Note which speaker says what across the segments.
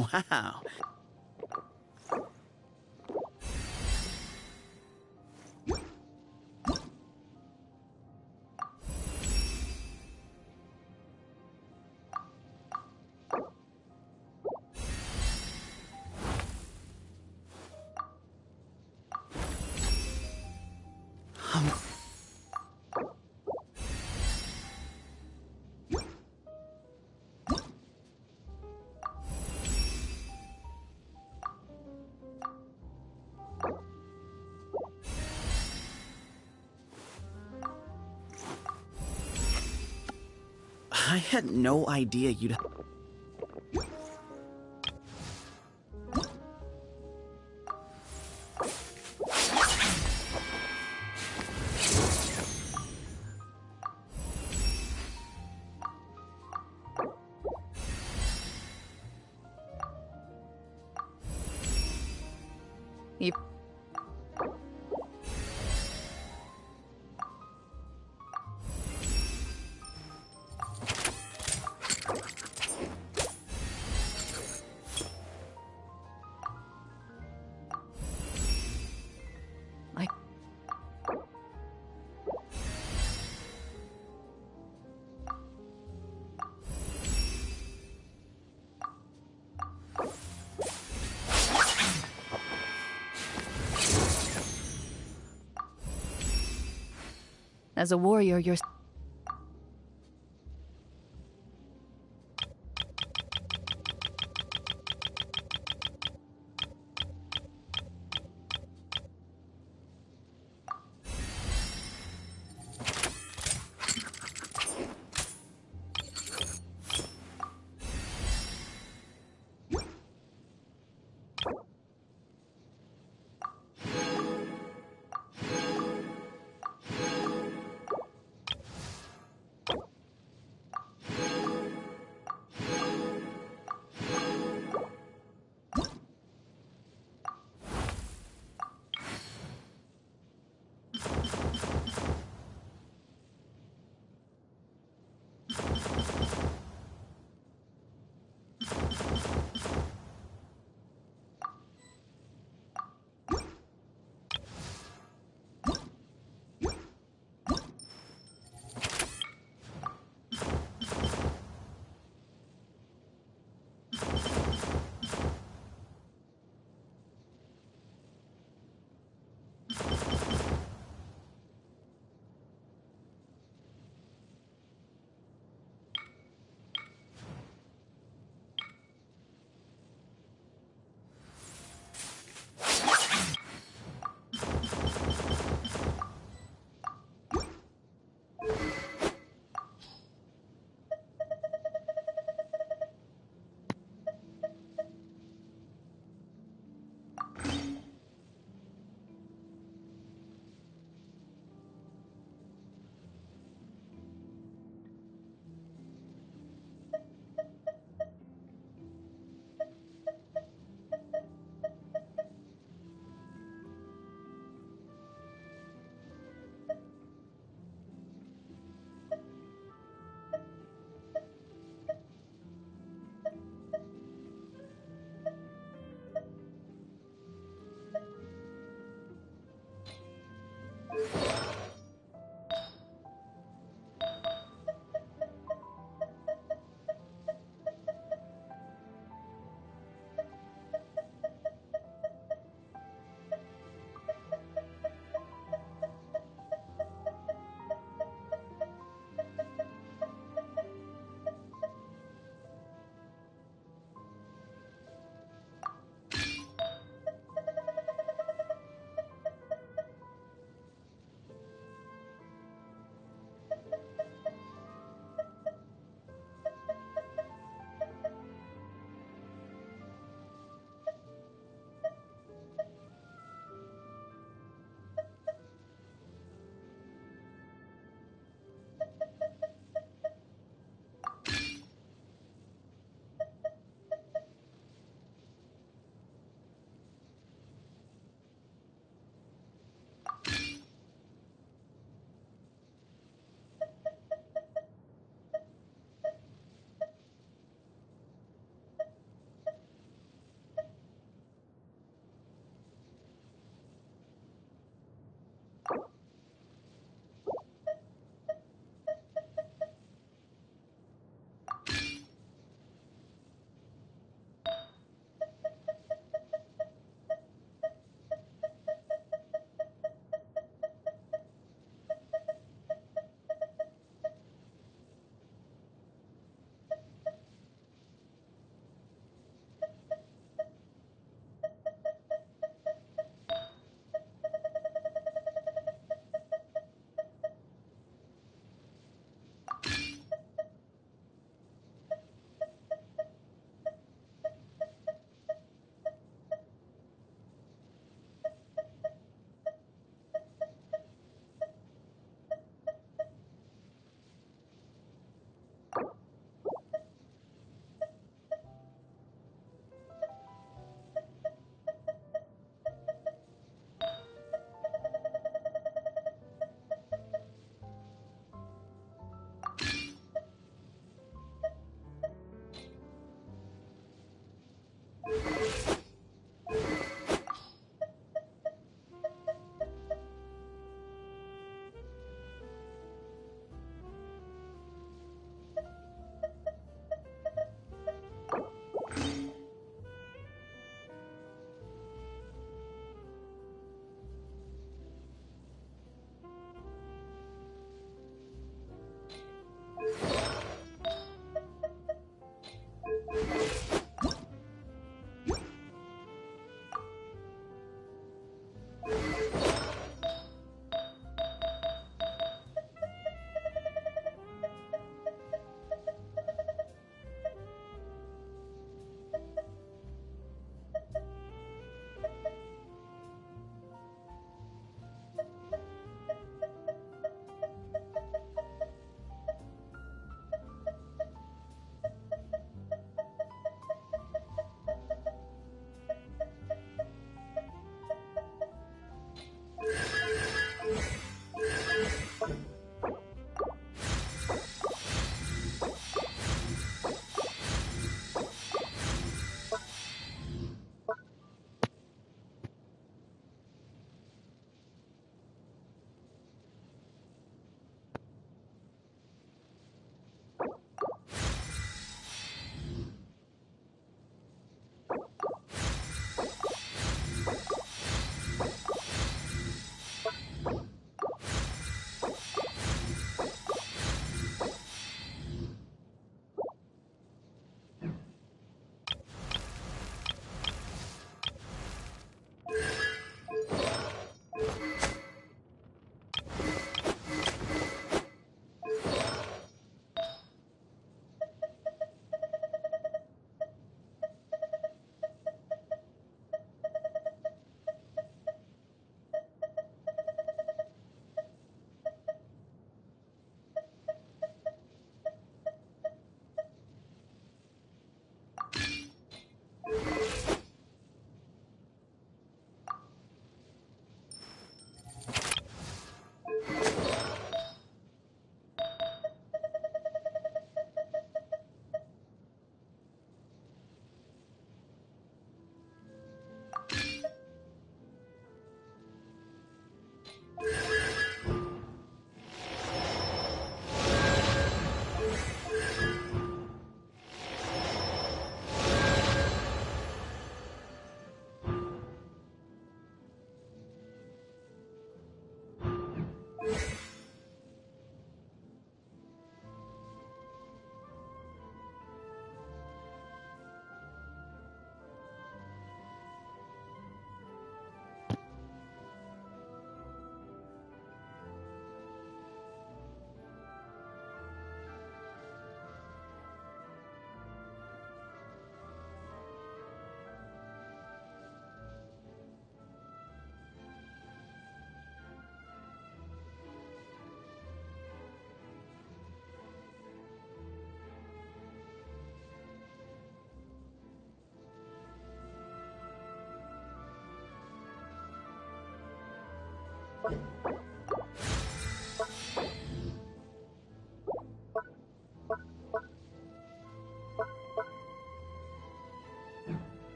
Speaker 1: Wow. I had no idea you'd...
Speaker 2: As a warrior, you're...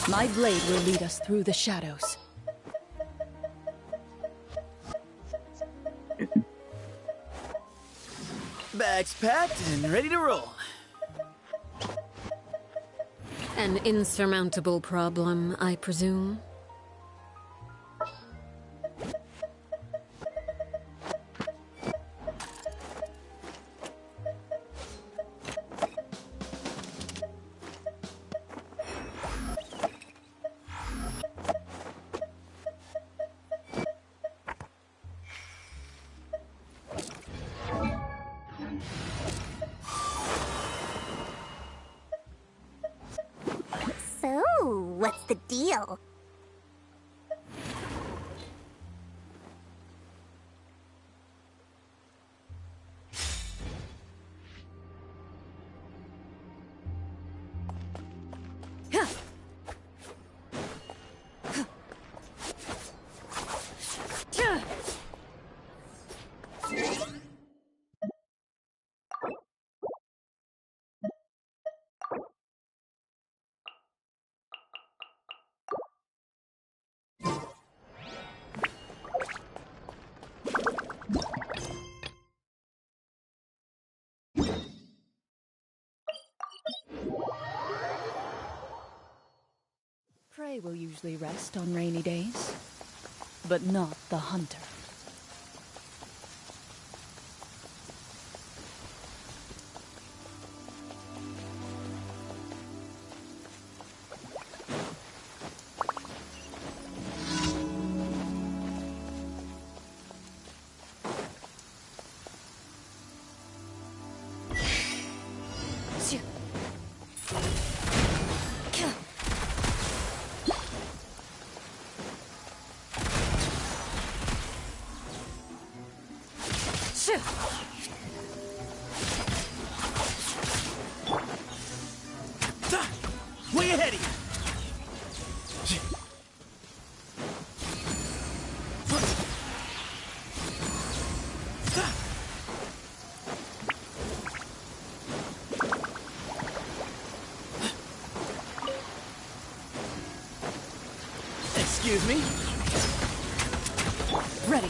Speaker 2: My blade will lead us through the shadows.
Speaker 1: Bags packed and ready to roll.
Speaker 3: An insurmountable problem, I presume.
Speaker 4: So, what's the deal?
Speaker 2: prey will usually rest on rainy days, but not the hunter.
Speaker 1: Way ahead of you! Excuse me?
Speaker 2: Ready.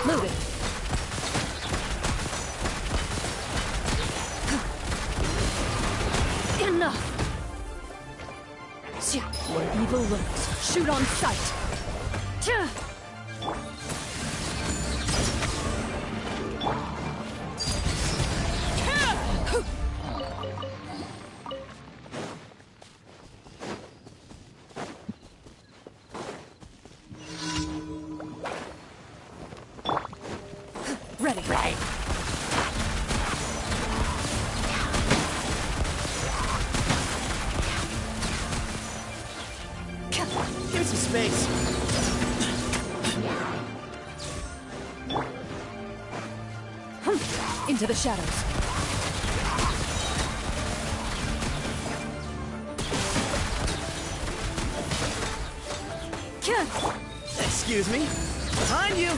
Speaker 2: Move it. Enough. Where evil lurks, shoot on sight. Ready. Right.
Speaker 1: Give me some space.
Speaker 2: Into the shadows.
Speaker 1: Excuse me. Behind you.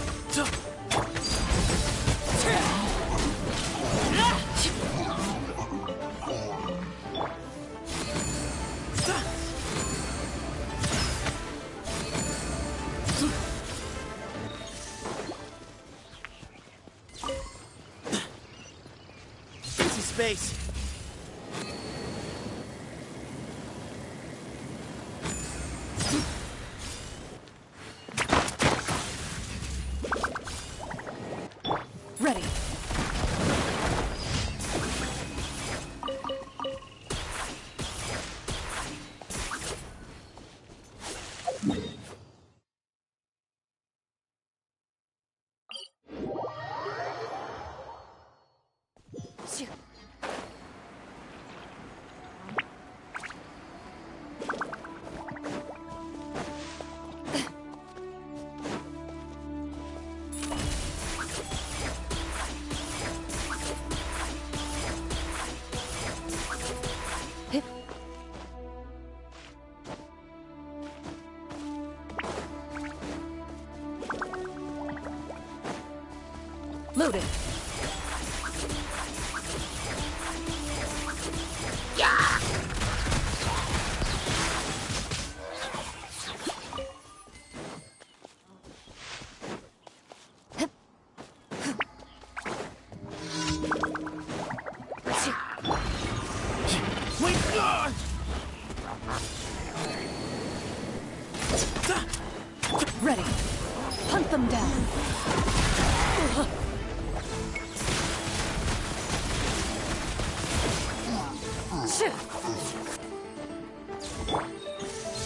Speaker 1: Space.
Speaker 2: Ready. Loaded.
Speaker 1: Wait!
Speaker 2: Ready. Hunt them down.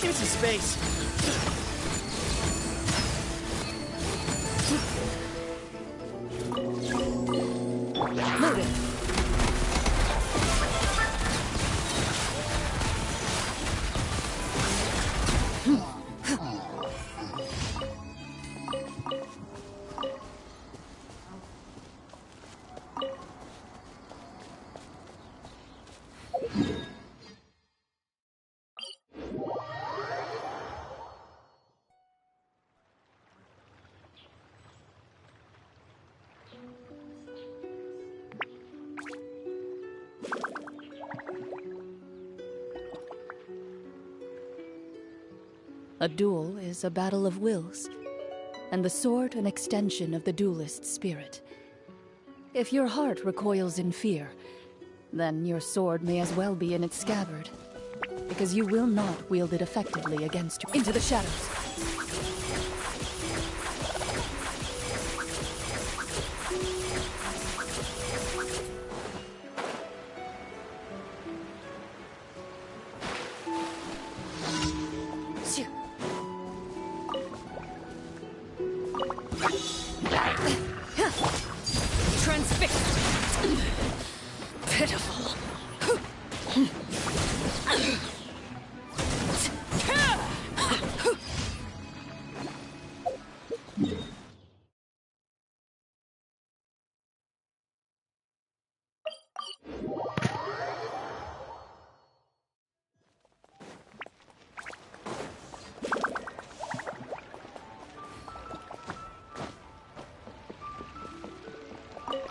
Speaker 1: Give me some space.
Speaker 2: Loaded. A duel is a battle of wills, and the sword an extension of the duelist's spirit. If your heart recoils in fear, then your sword may as well be in its scabbard, because you will not wield it effectively against you. Into the shadows. Transfixed. Pitiful.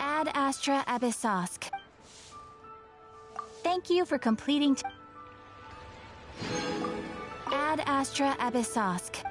Speaker 4: Ad Astra Abyssosk. Thank you for completing. Ad Astra Abyssosk.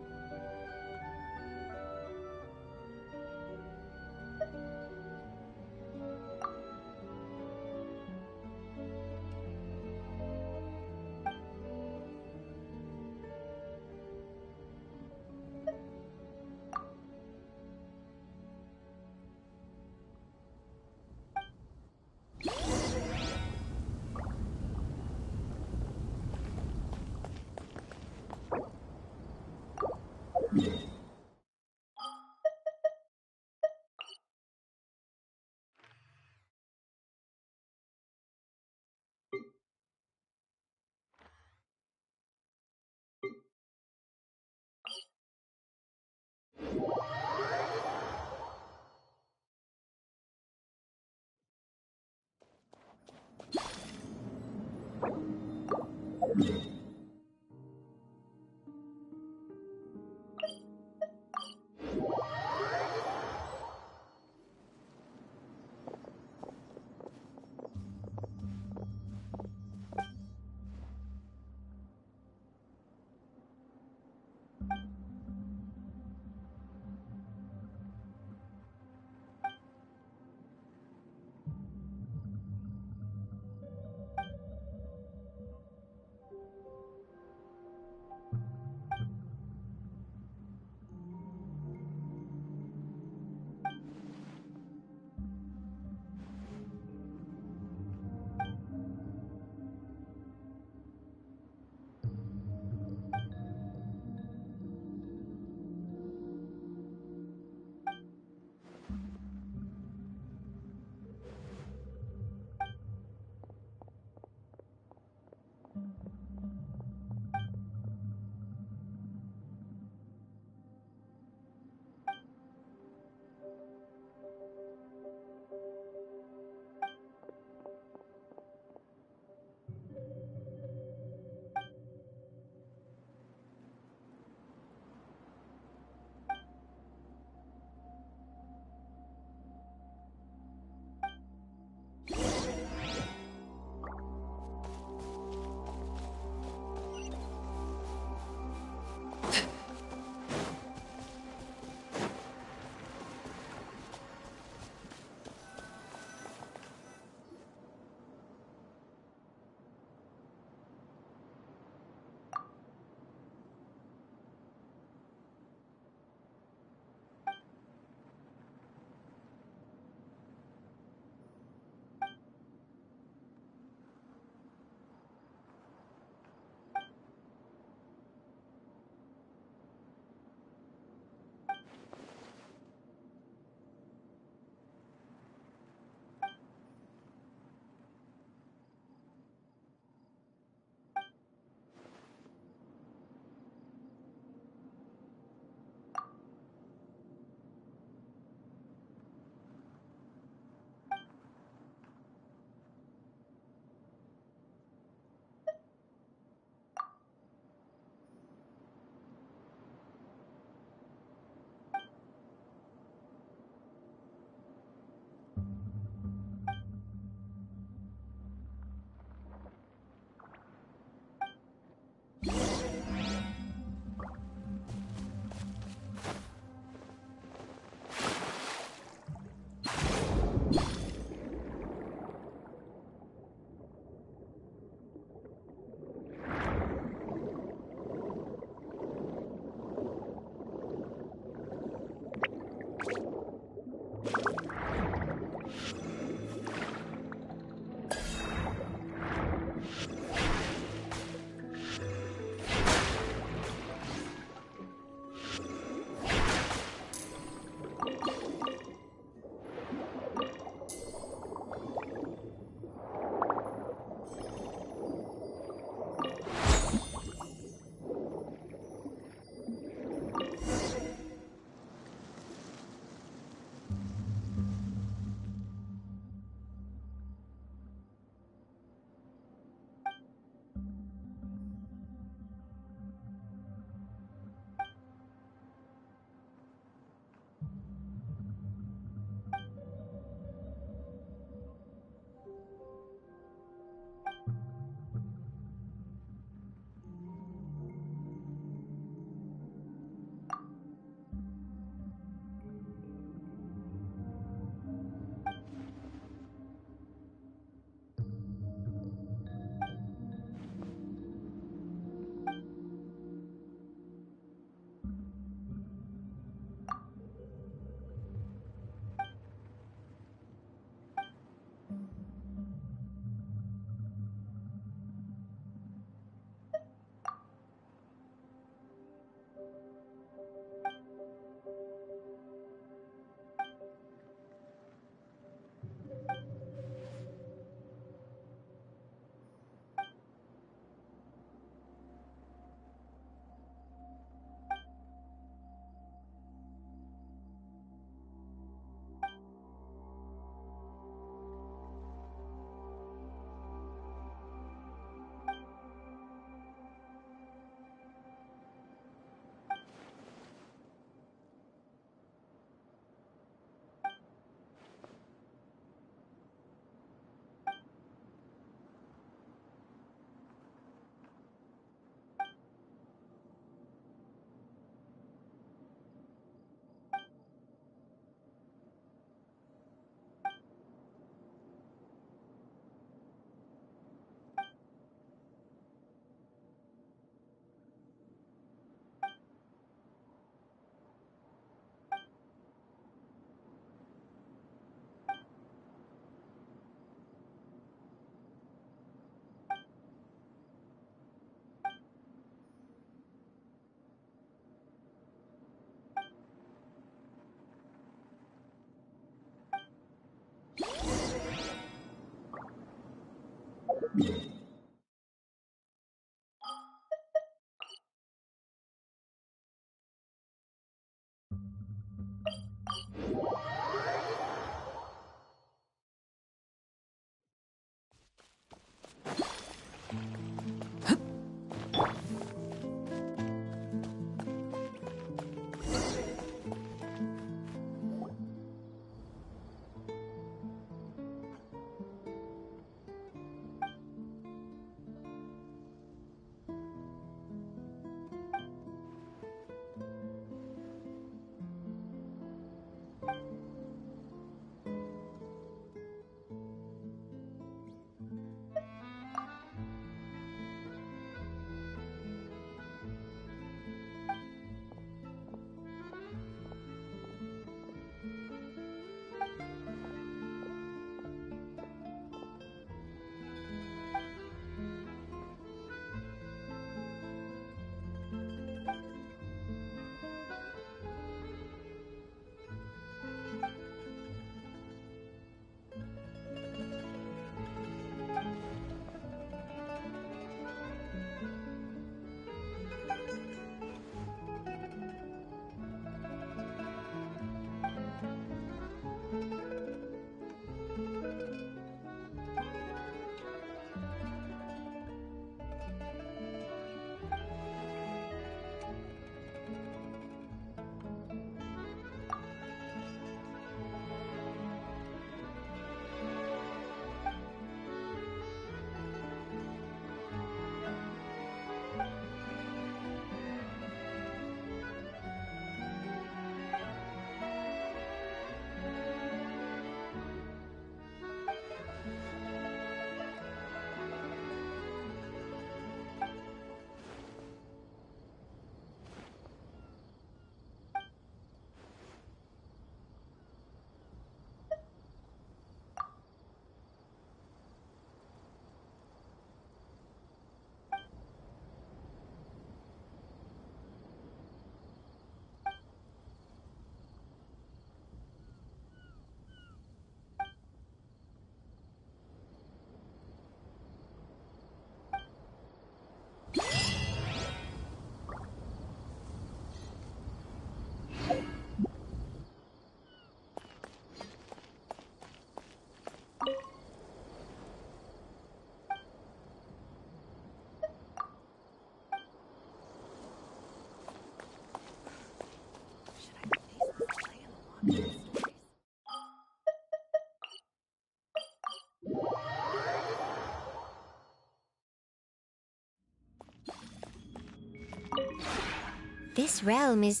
Speaker 5: This realm is...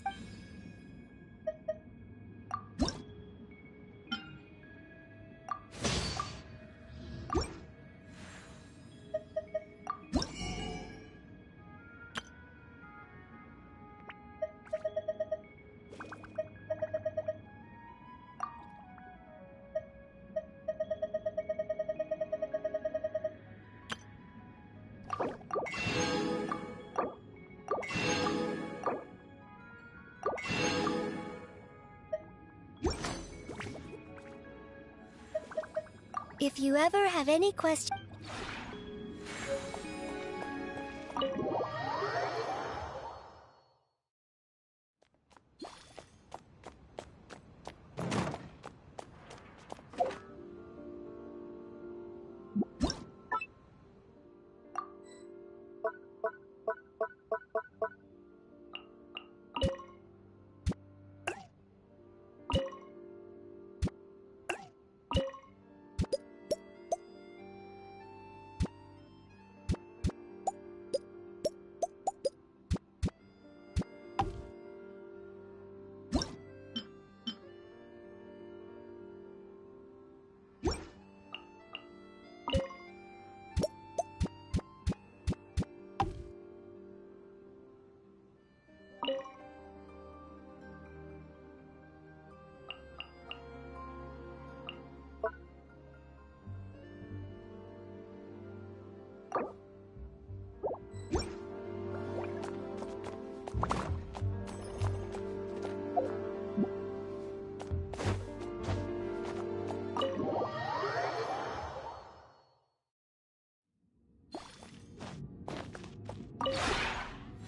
Speaker 5: If you ever have any questions...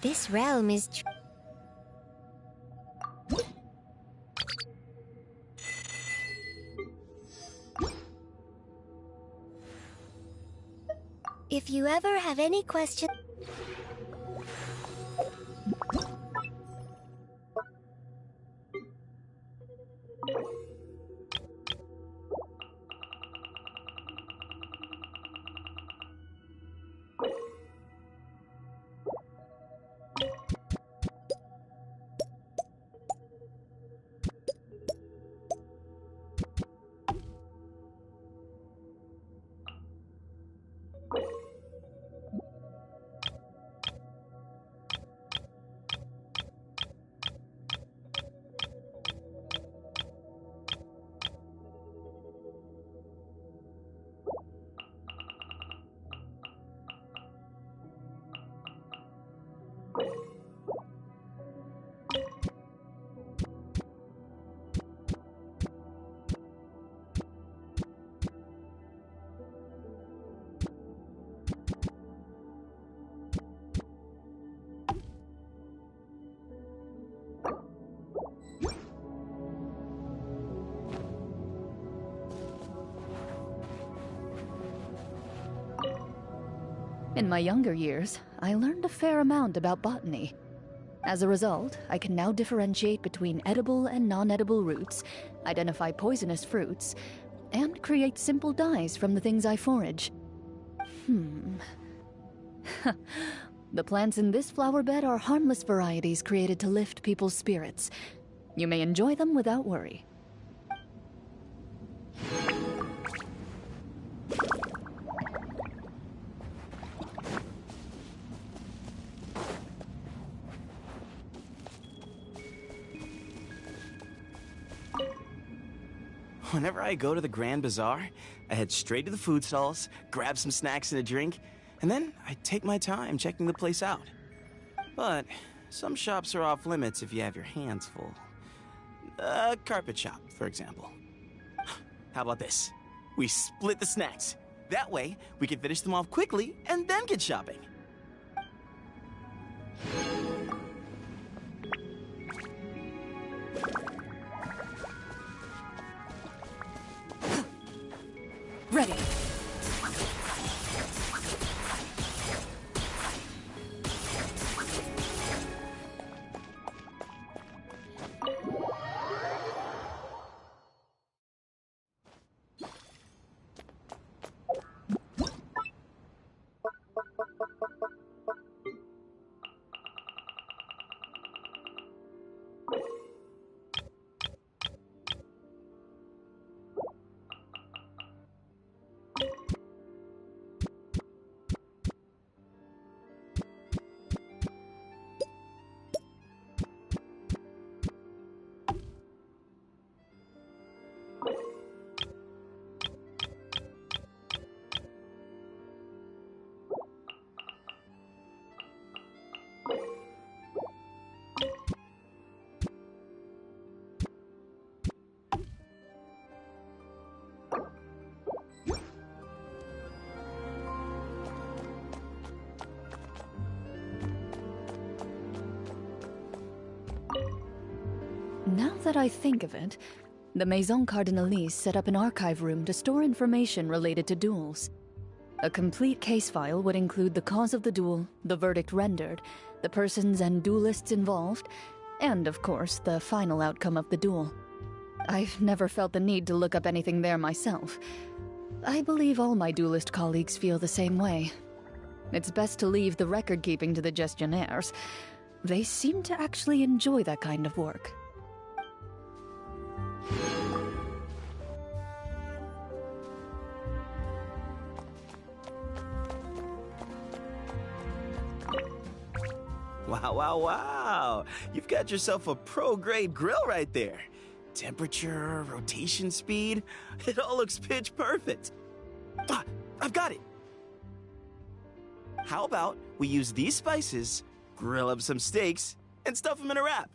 Speaker 5: This realm is... If you ever have any questions...
Speaker 2: In my younger years, I learned a fair amount about botany. As a result, I can now differentiate between edible and non-edible roots, identify poisonous fruits, and create simple dyes from the things I forage. The plants in this flower bed are harmless varieties created to lift people's spirits. You may enjoy them without worry.
Speaker 1: Whenever I go to the Grand Bazaar, I head straight to the food stalls, grab some snacks and a drink, and then I take my time checking the place out. But some shops are off limits if you have your hands full. A carpet shop, for example. How about this? We split the snacks. That way, we can finish them off quickly and then get shopping.
Speaker 2: Ready. Now that I think of it, the Maison Cardinalise set up an archive room to store information related to duels. A complete case file would include the cause of the duel, the verdict rendered, the persons and duelists involved, and, of course, the final outcome of the duel. I've never felt the need to look up anything there myself. I believe all my duelist colleagues feel the same way. It's best to leave the record-keeping to the gestionnaires. They seem to actually enjoy that kind of work.
Speaker 1: Wow, wow, wow! You've got yourself a pro-grade grill right there. Temperature, rotation speed, it all looks pitch perfect. Ah, I've got it! How about we use these spices, grill up some steaks, and stuff them in a wrap?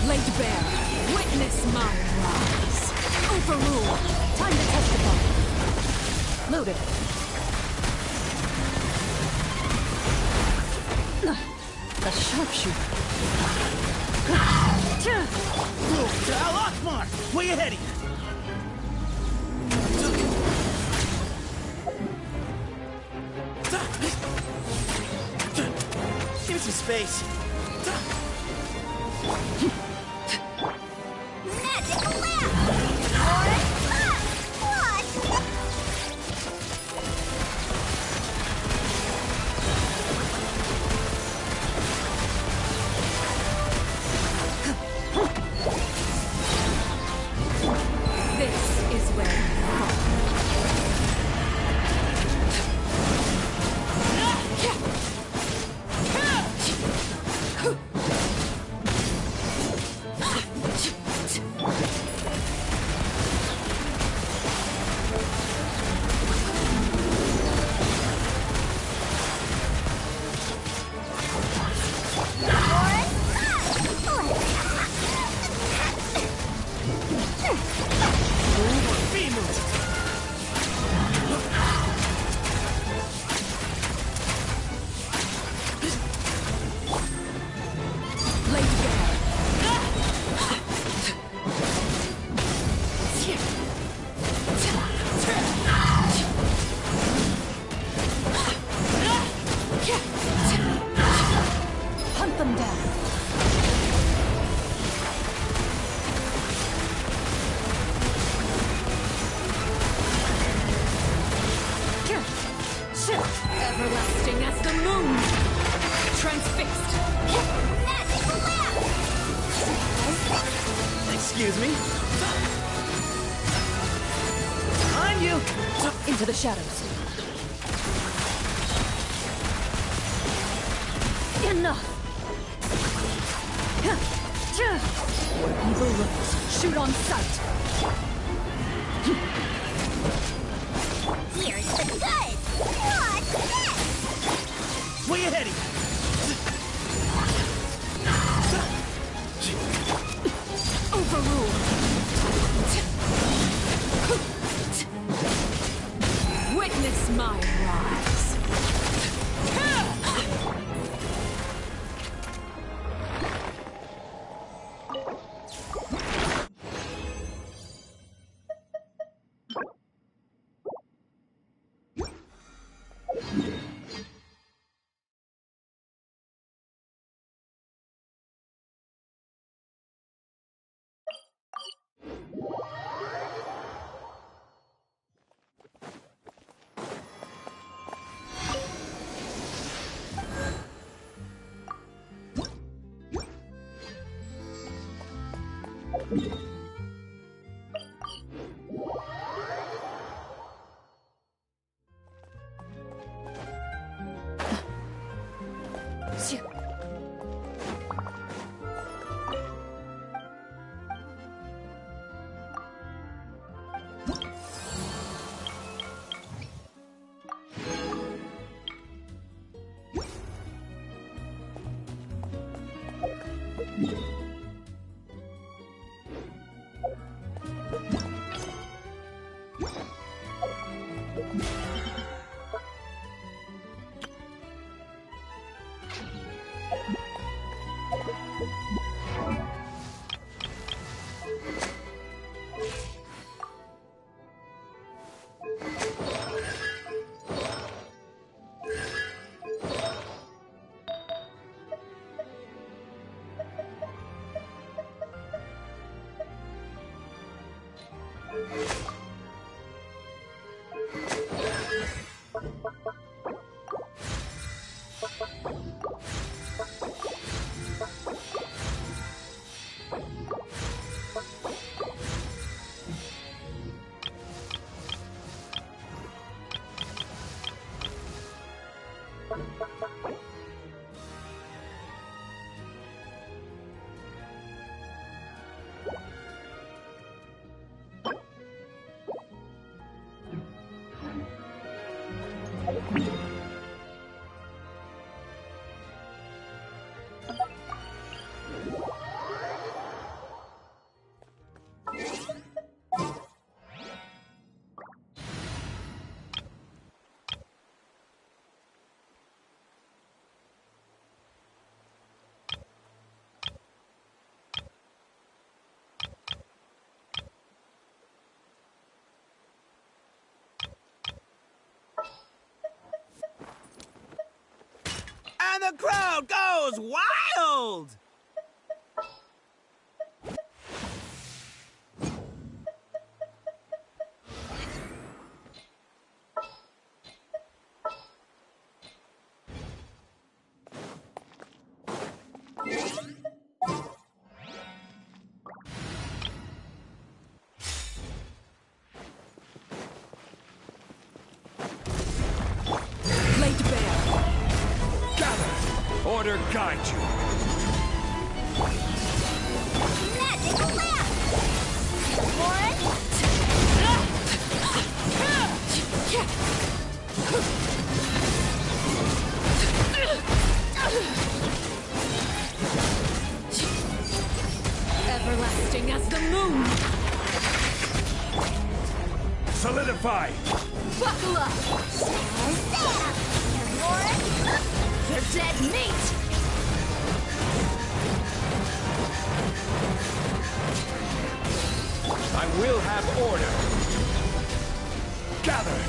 Speaker 2: Laid bare, witness my rise. Overrule. Time to testify. Loaded. The sharpshooter.
Speaker 1: Alakmar! Way ahead of you! Give me some space.
Speaker 5: Magic lamp! Or what?
Speaker 2: This is where you fall. Hunt them down. Everlasting as the moon. Transfixed.
Speaker 5: Magic lamp!
Speaker 1: Excuse me? Behind you!
Speaker 2: Into the shadows. Enough! Where evil lurks, shoot on sight!
Speaker 5: Here's the goods! What's next?
Speaker 1: Way ahead of you!
Speaker 2: Overrule! Witness my rise!
Speaker 1: And the crowd goes wild!
Speaker 6: Order guide you.
Speaker 5: Magic lamp! One.
Speaker 3: Everlasting as the moon!
Speaker 6: Solidify!
Speaker 3: Buckle up!
Speaker 5: Shazam! One.
Speaker 3: You're dead meat!
Speaker 6: I will have order. Gather!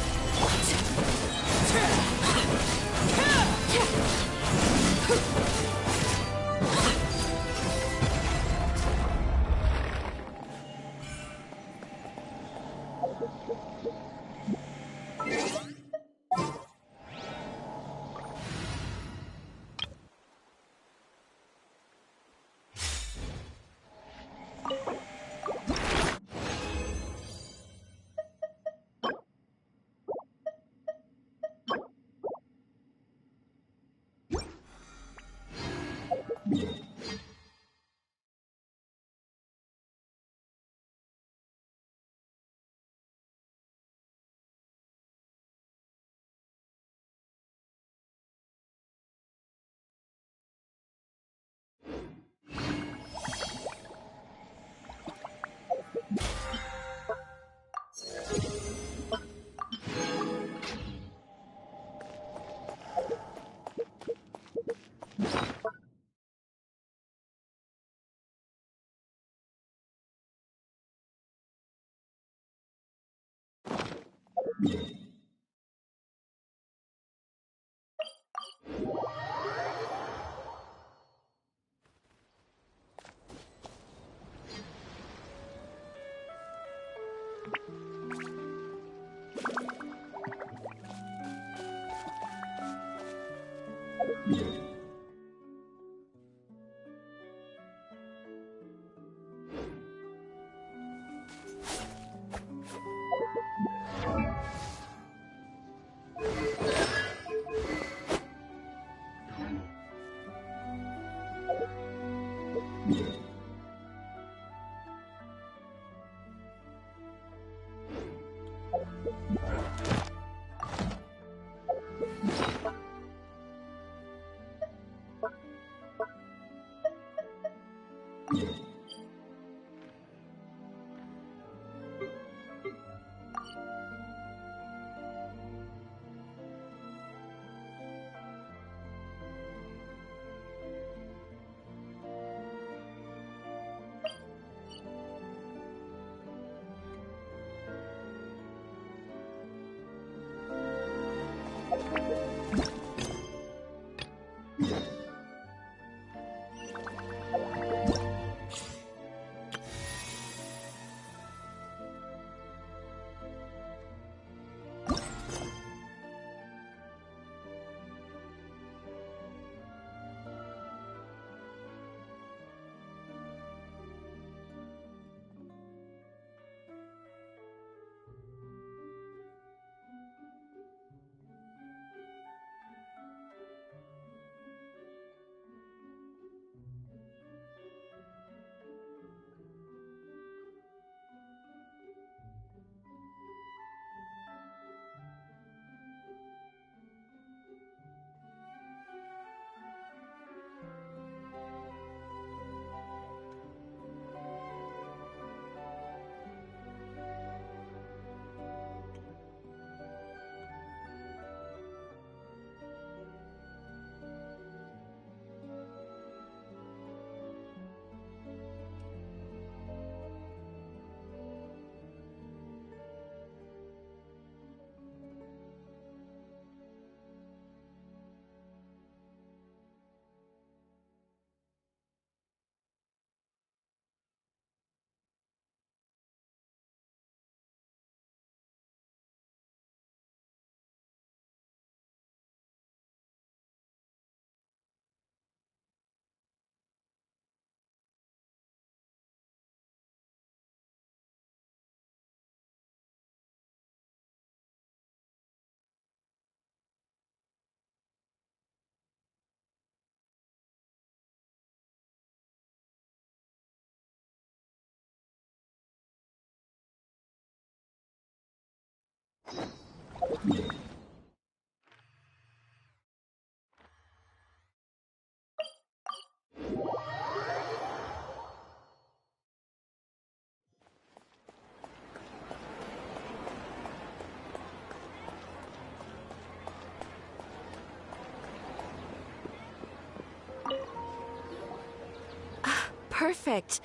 Speaker 7: Perfect.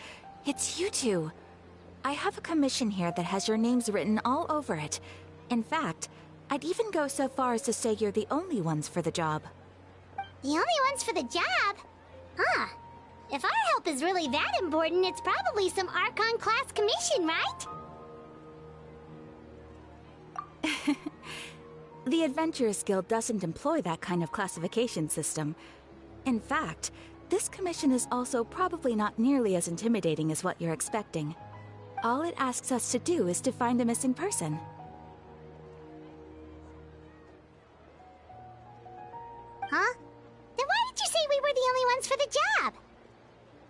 Speaker 7: It's you two. I have a commission here that has your names written all over it. In fact, I'd even go so far as to say you're the only ones for the job.
Speaker 5: The only ones for the job? Huh. If our help is really that important, it's probably some Archon class commission, right?
Speaker 7: The Adventurers Guild doesn't employ that kind of classification system. In fact, this commission is also probably not nearly as intimidating as what you're expecting. All it asks us to do is to find a missing person.
Speaker 5: Huh? Then why did you say we were the only ones for the job?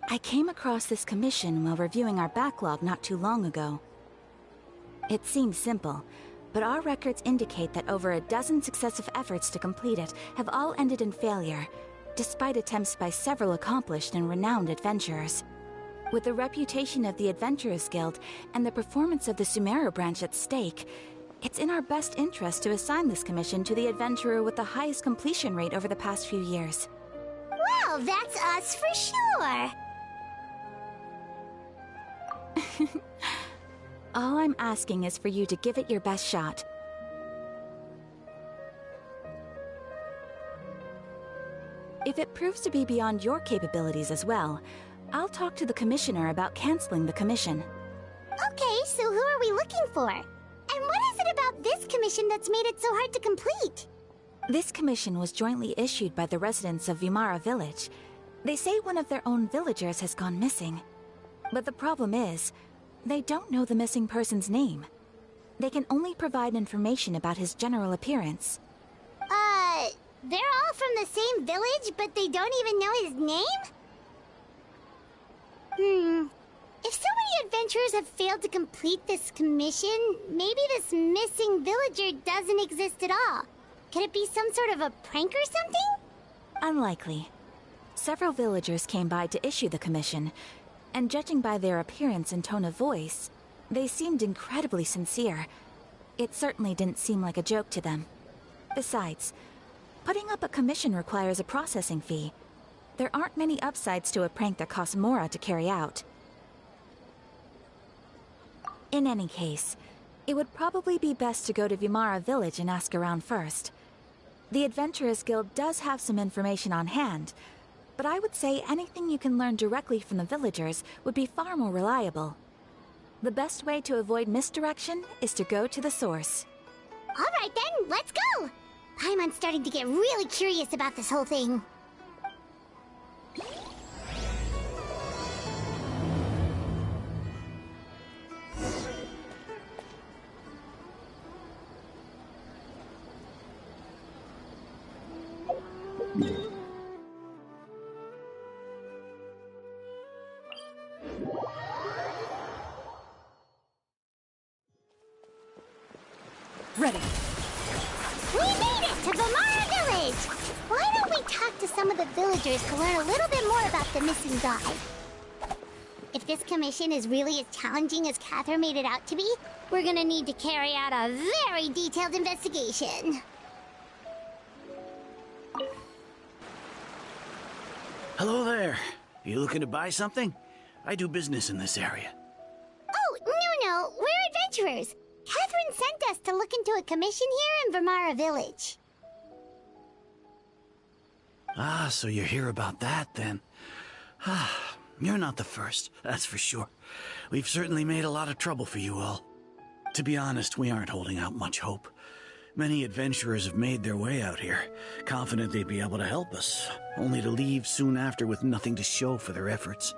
Speaker 7: I came across this commission while reviewing our backlog not too long ago. It seems simple, but our records indicate that over a dozen successive efforts to complete it have all ended in failure, despite attempts by several accomplished and renowned adventurers. With the reputation of the Adventurers Guild and the performance of the Sumeru branch at stake, it's in our best interest to assign this commission to the adventurer with the highest completion rate over the past few years.
Speaker 5: Well, that's us for sure.
Speaker 7: All I'm asking is for you to give it your best shot. If it proves to be beyond your capabilities as well, I'll talk to the Commissioner about canceling the commission.
Speaker 5: Okay, so who are we looking for? And what is it about this commission that's made it so hard to complete?
Speaker 7: This commission was jointly issued by the residents of Vimara Village. They say one of their own villagers has gone missing. But the problem is, they don't know the missing person's name. They can only provide information about his general appearance.
Speaker 5: They're all from the same village, but they don't even know his name? If so many adventurers have failed to complete this commission, maybe this missing villager doesn't exist at all. Could it be some sort of a prank or something?
Speaker 7: Unlikely. Several villagers came by to issue the commission, and judging by their appearance and tone of voice, they seemed incredibly sincere. It certainly didn't seem like a joke to them. Besides, putting up a commission requires a processing fee. There aren't many upsides to a prank that costs Mora to carry out. In any case, it would probably be best to go to Vimara Village and ask around first. The Adventurers Guild does have some information on hand, but I would say anything you can learn directly from the villagers would be far more reliable. The best way to avoid misdirection is to go to the source.
Speaker 5: All right then, let's go! Paimon's starting to get really curious about this whole thing.
Speaker 2: Ready.
Speaker 5: We made it to Vimara Village! Why don't we talk to some of the villagers to learn a little bit more about the missing guy? If this commission is really as challenging as Catherine made it out to be, we're gonna need to carry out a very detailed investigation.
Speaker 8: Hello there. You looking to buy something? I do business in this area.
Speaker 5: Oh, no, we're adventurers. Catherine sent us to look into a commission here in Vimara Village.
Speaker 8: Ah, so you're here about that, then. You're not the first, that's for sure. We've certainly made a lot of trouble for you all. To be honest, we aren't holding out much hope. Many adventurers have made their way out here, confident they'd be able to help us, only to leave soon after with nothing to show for their efforts.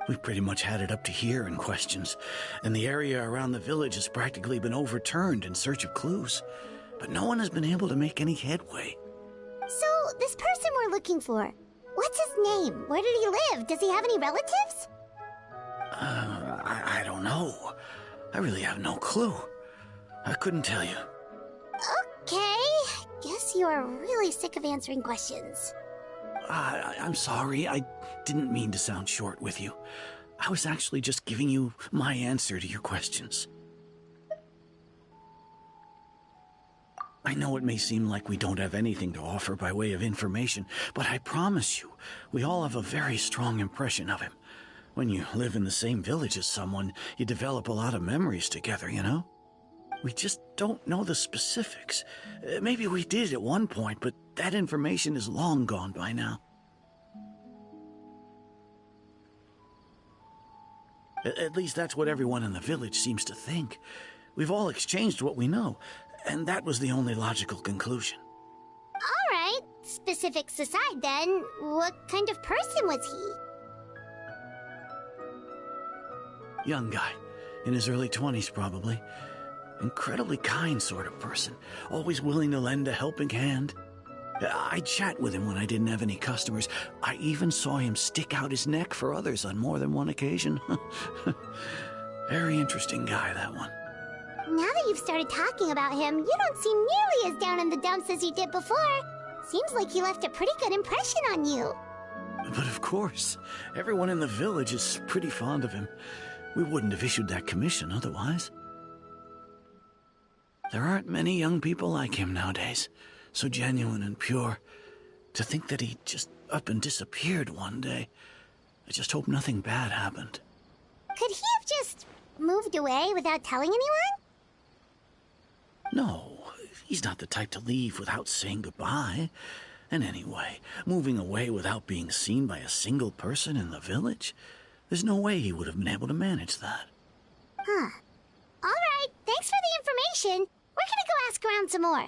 Speaker 8: We've pretty much had it up to here in questions, and the area around the village has practically been overturned in search of clues. But no one has been able to make any headway.
Speaker 5: So, this person we're looking for, what's his name? Where did he live? Does he have any relatives?
Speaker 8: I don't know. I really have no clue. I couldn't tell you.
Speaker 5: Okay. Guess you are really sick of answering questions.
Speaker 8: I'm sorry. I didn't mean to sound short with you. I was actually just giving you my answer to your questions. I know it may seem like we don't have anything to offer by way of information, but I promise you, we all have a very strong impression of him. When you live in the same village as someone, you develop a lot of memories together, you know? We just don't know the specifics. Maybe we did at one point, but that information is long gone by now. At least that's what everyone in the village seems to think. We've all exchanged what we know, and that was the only logical conclusion.
Speaker 5: All right. Specifics aside then, what kind of person was he?
Speaker 8: Young guy. In his early 20s, probably. Incredibly kind sort of person. Always willing to lend a helping hand. I'd chat with him when I didn't have any customers. I even saw him stick out his neck for others on more than one occasion. Very interesting guy, that one.
Speaker 5: Now that you've started talking about him, you don't seem nearly as down in the dumps as you did before. Seems like he left a pretty good impression on you.
Speaker 8: But of course, everyone in the village is pretty fond of him. We wouldn't have issued that commission otherwise. There aren't many young people like him nowadays. So genuine and pure. To think that he just up and disappeared one day. I just hope nothing bad happened.
Speaker 5: Could he have just moved away without telling anyone?
Speaker 8: No, he's not the type to leave without saying goodbye. And anyway, moving away without being seen by a single person in the village, there's no way he would have been able to manage that.
Speaker 5: Huh. All right, thanks for the information. We're gonna go ask around some more.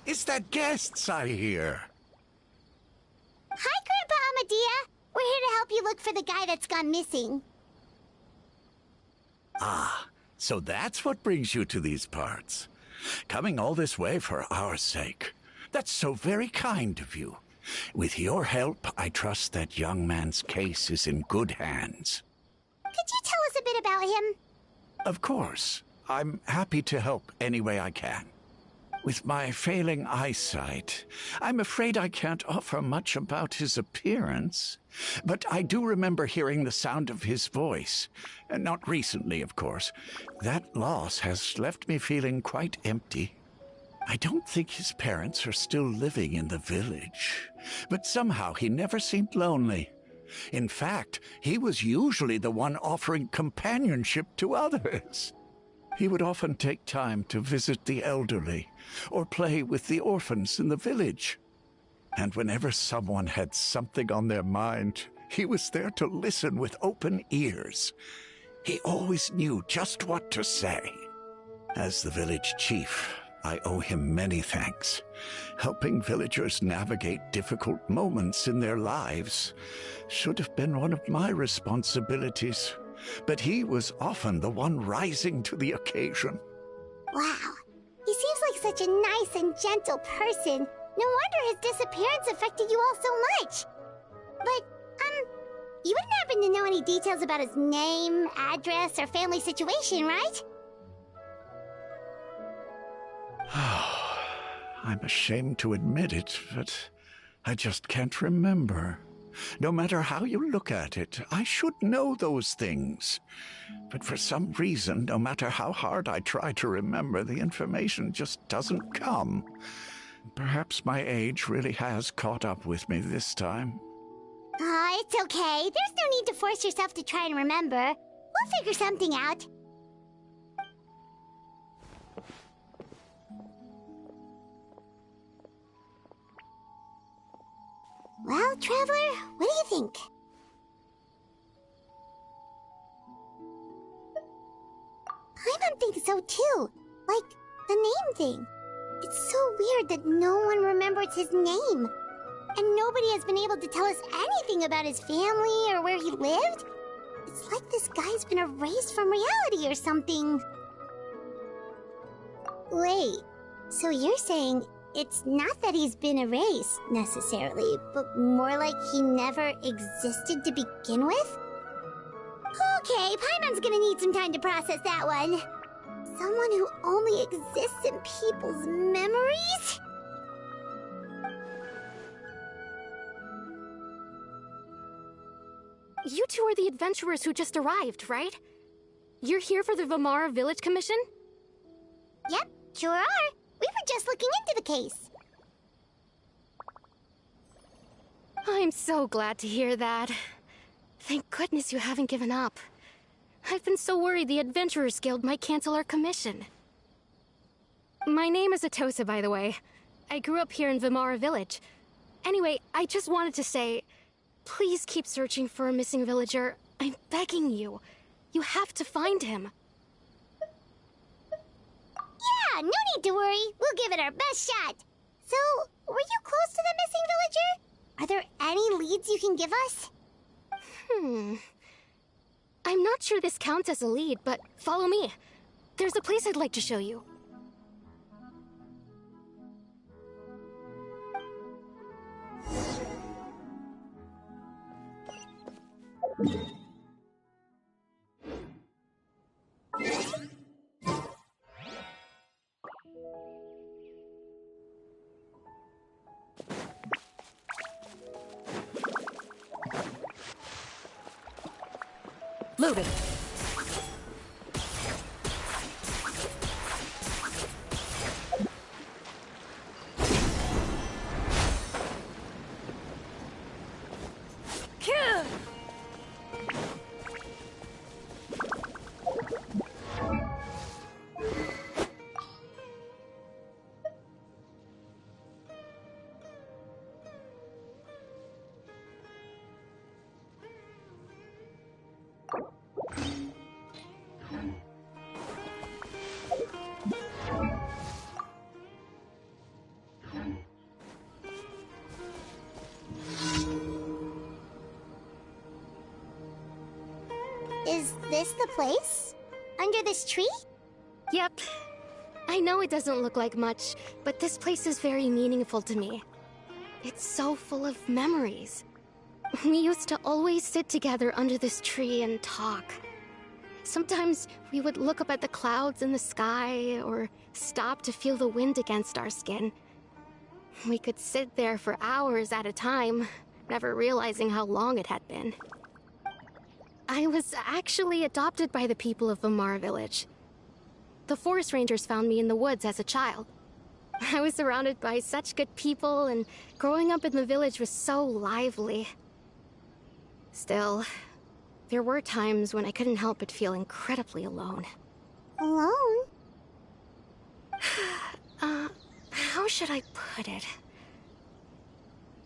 Speaker 6: Is that guests I hear?
Speaker 5: Hi, Grandpa Amadea. We're here to help you look for the guy that's gone missing.
Speaker 6: Ah, so that's what brings you to these parts. Coming all this way for our sake. That's so very kind of you. With your help, I trust that young man's case is in good hands.
Speaker 5: Could you tell us a bit about him?
Speaker 6: Of course. I'm happy to help any way I can. With my failing eyesight, I'm afraid I can't offer much about his appearance. But I do remember hearing the sound of his voice. Not recently, of course. That loss has left me feeling quite empty. I don't think his parents are still living in the village. But somehow he never seemed lonely. In fact, he was usually the one offering companionship to others. He would often take time to visit the elderly or play with the orphans in the village. And whenever someone had something on their mind, he was there to listen with open ears. He always knew just what to say. As the village chief, I owe him many thanks. Helping villagers navigate difficult moments in their lives should have been one of my responsibilities. But he was often the one rising to the occasion.
Speaker 5: Wow. He seems like such a nice and gentle person. No wonder his disappearance affected you all so much. But, you wouldn't happen to know any details about his name, address, or family situation, right?
Speaker 6: I'm ashamed to admit it, but I just can't remember. No matter how you look at it, I should know those things. But for some reason, no matter how hard I try to remember, the information just doesn't come. Perhaps my age really has caught up with me this time.
Speaker 5: It's okay. There's no need to force yourself to try and remember. We'll figure something out. Well, Traveler, what do you think? I'm thinking so too. Like, the name thing. It's so weird that no one remembers his name. And nobody has been able to tell us anything about his family or where he lived. It's like this guy's been erased from reality or something. Wait, so you're saying it's not that he's been erased, necessarily, but more like he never existed to begin with? Okay, Paimon's gonna need some time to process that one. Someone who only exists in people's memories?
Speaker 3: You two are the adventurers who just arrived, right? You're here for the Vamara Village Commission?
Speaker 5: Yep, sure are. We were just looking into the case.
Speaker 3: I'm so glad to hear that. Thank goodness you haven't given up. I've been so worried the Adventurers Guild might cancel our commission. My name is Atosa, by the way. I grew up here in Vamara Village. Anyway, I just wanted to say, please keep searching for a missing villager. I'm begging you. You have to find him.
Speaker 5: Yeah, no need to worry. We'll give it our best shot. So, were you close to the missing villager? Are there any leads you can give us?
Speaker 3: I'm not sure this counts as a lead, but follow me. There's a place I'd like to show you.
Speaker 2: Loaded.
Speaker 5: Is this the place? Under this tree?
Speaker 3: Yep. I know it doesn't look like much, but this place is very meaningful to me. It's so full of memories. We used to always sit together under this tree and talk. Sometimes we would look up at the clouds in the sky, or stop to feel the wind against our skin. We could sit there for hours at a time, never realizing how long it had been. I was actually adopted by the people of Vamara Village. The forest rangers found me in the woods as a child. I was surrounded by such good people, and growing up in the village was so lively. Still, there were times when I couldn't help but feel incredibly alone.
Speaker 5: Alone?
Speaker 3: How should I put it?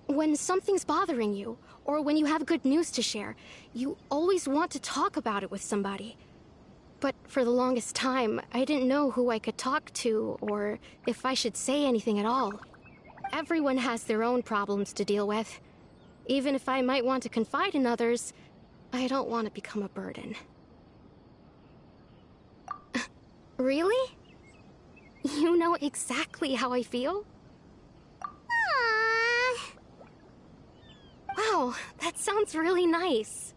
Speaker 3: When something's bothering you, or when you have good news to share, you always want to talk about it with somebody. But for the longest time, I didn't know who I could talk to, or if I should say anything at all. Everyone has their own problems to deal with. Even if I might want to confide in others, I don't want to become a burden. Really? You know exactly how I feel?
Speaker 5: Aww.
Speaker 3: Wow, that sounds really nice.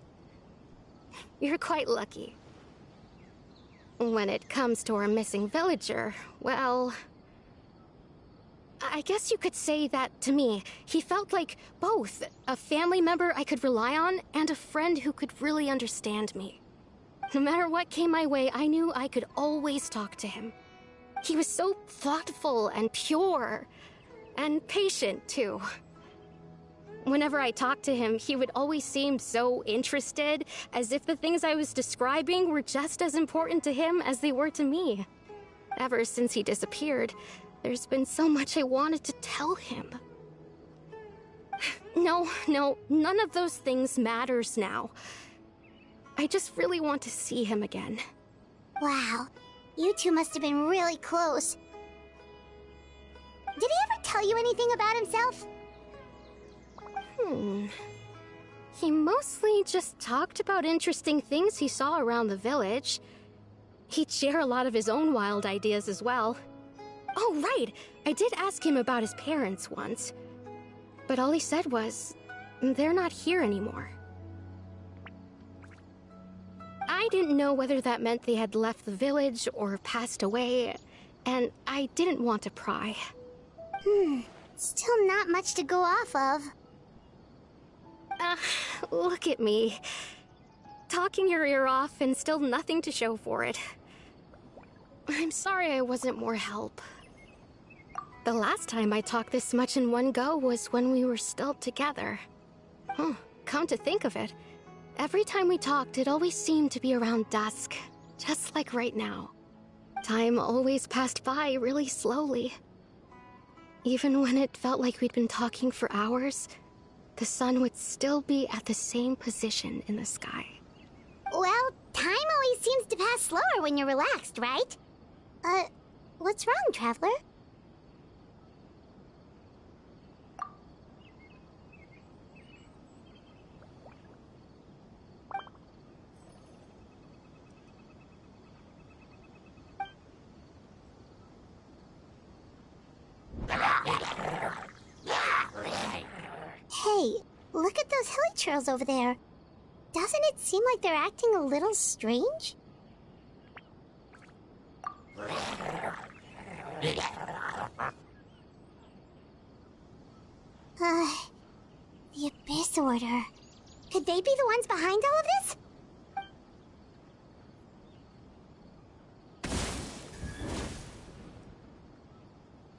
Speaker 3: You're quite lucky. When it comes to our missing villager, well, I guess you could say that to me. He felt like both a family member I could rely on and a friend who could really understand me. No matter what came my way, I knew I could always talk to him. He was so thoughtful and pure, and patient too. Whenever I talked to him, he would always seem so interested, as if the things I was describing were just as important to him as they were to me. Ever since he disappeared, there's been so much I wanted to tell him. No, none of those things matters now. I just really want to see him again.
Speaker 5: Wow, you two must have been really close. Did he ever tell you anything about himself?
Speaker 3: He mostly just talked about interesting things he saw around the village. He'd share a lot of his own wild ideas as well. Oh, right! I did ask him about his parents once. But all he said was, they're not here anymore. I didn't know whether that meant they had left the village or passed away, and I didn't want to pry.
Speaker 5: Still not much to go off of.
Speaker 3: Look at me. Talking your ear off and still nothing to show for it. I'm sorry I wasn't more help. The last time I talked this much in one go was when we were still together. Come to think of it, every time we talked, it always seemed to be around dusk, just like right now. Time always passed by really slowly. Even when it felt like we'd been talking for hours, the sun would still be at the same position in the sky.
Speaker 5: Well, time always seems to pass slower when you're relaxed, right? What's wrong, Traveler? Hey, look at those hilichurls over there. Doesn't it seem like they're acting a little strange? The Abyss Order. Could they be the ones behind all of this?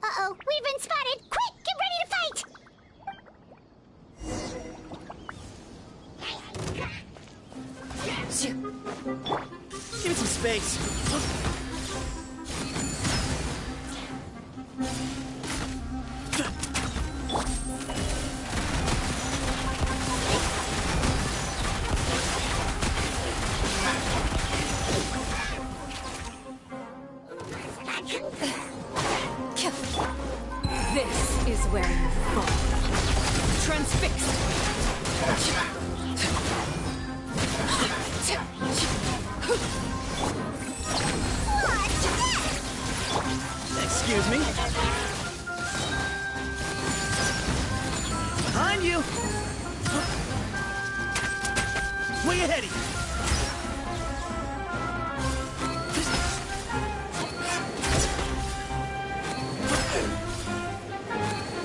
Speaker 5: Uh-oh, we've been spotted! Quick, get ready to fight!
Speaker 1: Give me some space.
Speaker 2: This is where you fall. Transfixed.
Speaker 1: Excuse me? Behind you! Way ahead of you!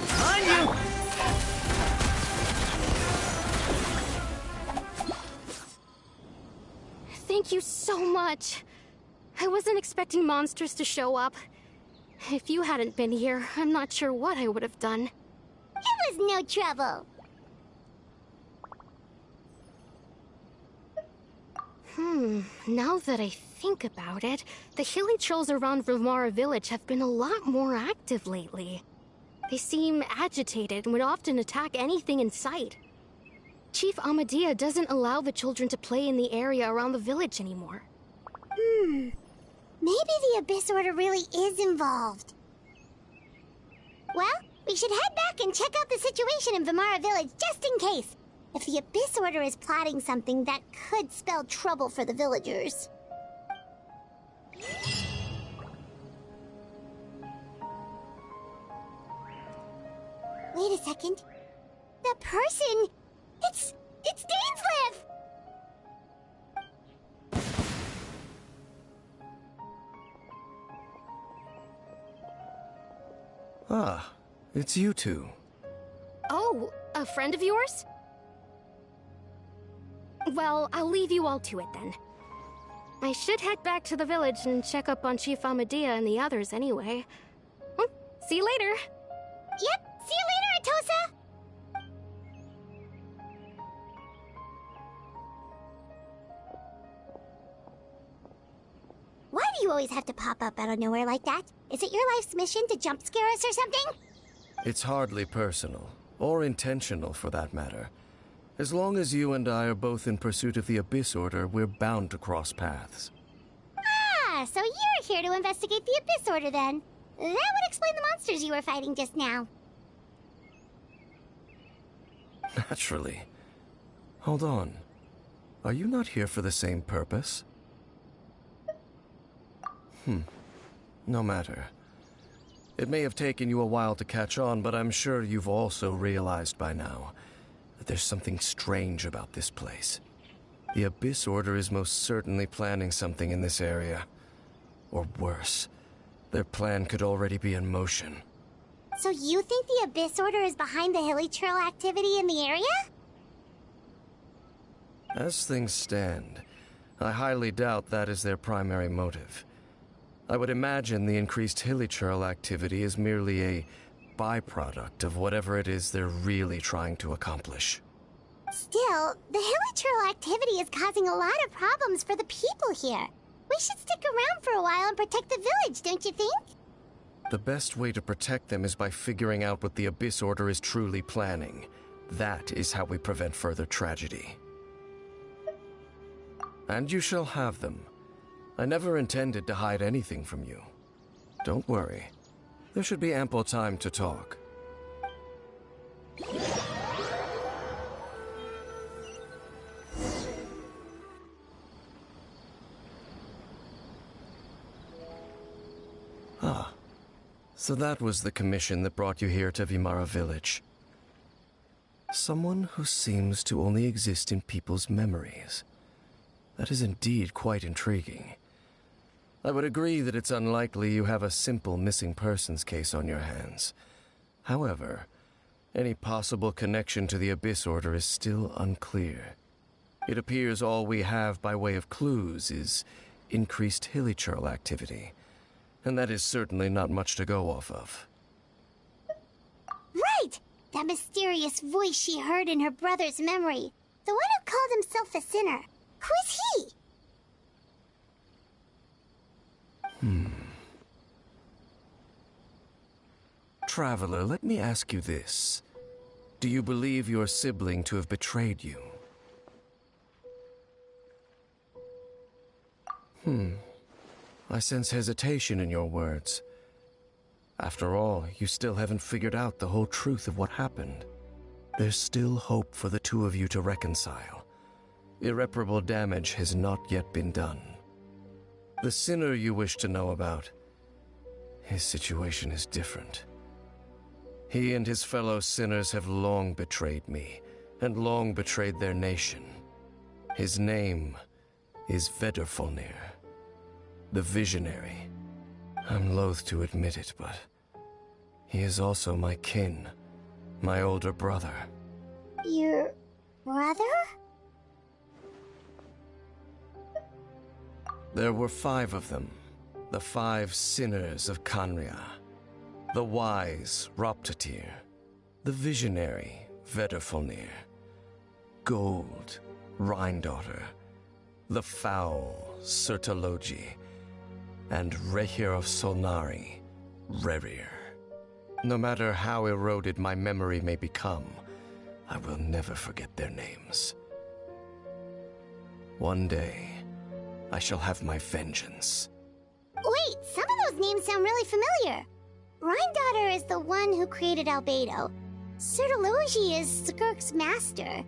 Speaker 1: Behind you!
Speaker 3: Thank you so much. I wasn't expecting monsters to show up. If you hadn't been here, I'm not sure what I would have done.
Speaker 5: It was no trouble.
Speaker 3: Now that I think about it, the hilichurls around Vimara village have been a lot more active lately. They seem agitated and would often attack anything in sight. Chief Amadea doesn't allow the children to play in the area around the village anymore.
Speaker 5: Maybe the Abyss Order really is involved. Well, we should head back and check out the situation in Vimara village just in case. If the Abyss Order is plotting something that could spell trouble for the villagers. Wait a second. The person... It's Dainsleif!
Speaker 9: Ah, it's you two.
Speaker 3: Oh, a friend of yours? Well, I'll leave you all to it then. I should head back to the village and check up on Chief Amadea and the others anyway. See you later.
Speaker 5: Yep, see you later, Atosa! Why do you always have to pop up out of nowhere like that? Is it your life's mission to jump scare us or something?
Speaker 9: It's hardly personal, or intentional for that matter. As long as you and I are both in pursuit of the Abyss Order, we're bound to cross paths.
Speaker 5: Ah, so you're here to investigate the Abyss Order then. That would explain the monsters you were fighting just now.
Speaker 9: Naturally. Hold on. Are you not here for the same purpose? No matter. It may have taken you a while to catch on, but I'm sure you've also realized by now that there's something strange about this place. The Abyss Order is most certainly planning something in this area. Or worse, their plan could already be in motion.
Speaker 5: So you think the Abyss Order is behind the hilichurl activity in the area?
Speaker 9: As things stand, I highly doubt that is their primary motive. I would imagine the increased hilichurl activity is merely a byproduct of whatever it is they're really trying to accomplish.
Speaker 5: Still, the hilichurl activity is causing a lot of problems for the people here. We should stick around for a while and protect the village, don't you think?
Speaker 9: The best way to protect them is by figuring out what the Abyss Order is truly planning. That is how we prevent further tragedy. And you shall have them. I never intended to hide anything from you. Don't worry. There should be ample time to talk. So that was the commission that brought you here to Vimara Village. Someone who seems to only exist in people's memories. That is indeed quite intriguing. I would agree that it's unlikely you have a simple missing persons case on your hands. However, any possible connection to the Abyss Order is still unclear. It appears all we have by way of clues is increased hilichurl activity. And that is certainly not much to go off of.
Speaker 5: Right! That mysterious voice she heard in her brother's memory. The one who called himself a sinner. Who is he?
Speaker 9: Traveler, let me ask you this. Do you believe your sibling to have betrayed you? I sense hesitation in your words. After all, you still haven't figured out the whole truth of what happened. There's still hope for the two of you to reconcile. Irreparable damage has not yet been done. The sinner you wish to know about, his situation is different. He and his fellow sinners have long betrayed me, and long betrayed their nation. His name is Vedrfolnir, the Visionary. I'm loath to admit it, but he is also my kin, my older brother.
Speaker 5: Your brother?
Speaker 9: There were 5 of them, the 5 sinners of Khanria. The wise, Roptatir. The visionary, Vedrfolnir. Gold, Rhine-daughter. The foul, Sertologi. And Rehir of Solnari, Rerir. No matter how eroded my memory may become, I will never forget their names. One day, I shall have my vengeance.
Speaker 5: Wait, some of those names sound really familiar. Rhine-daughter is the one who created Albedo. Sertologi is Skirk's master. And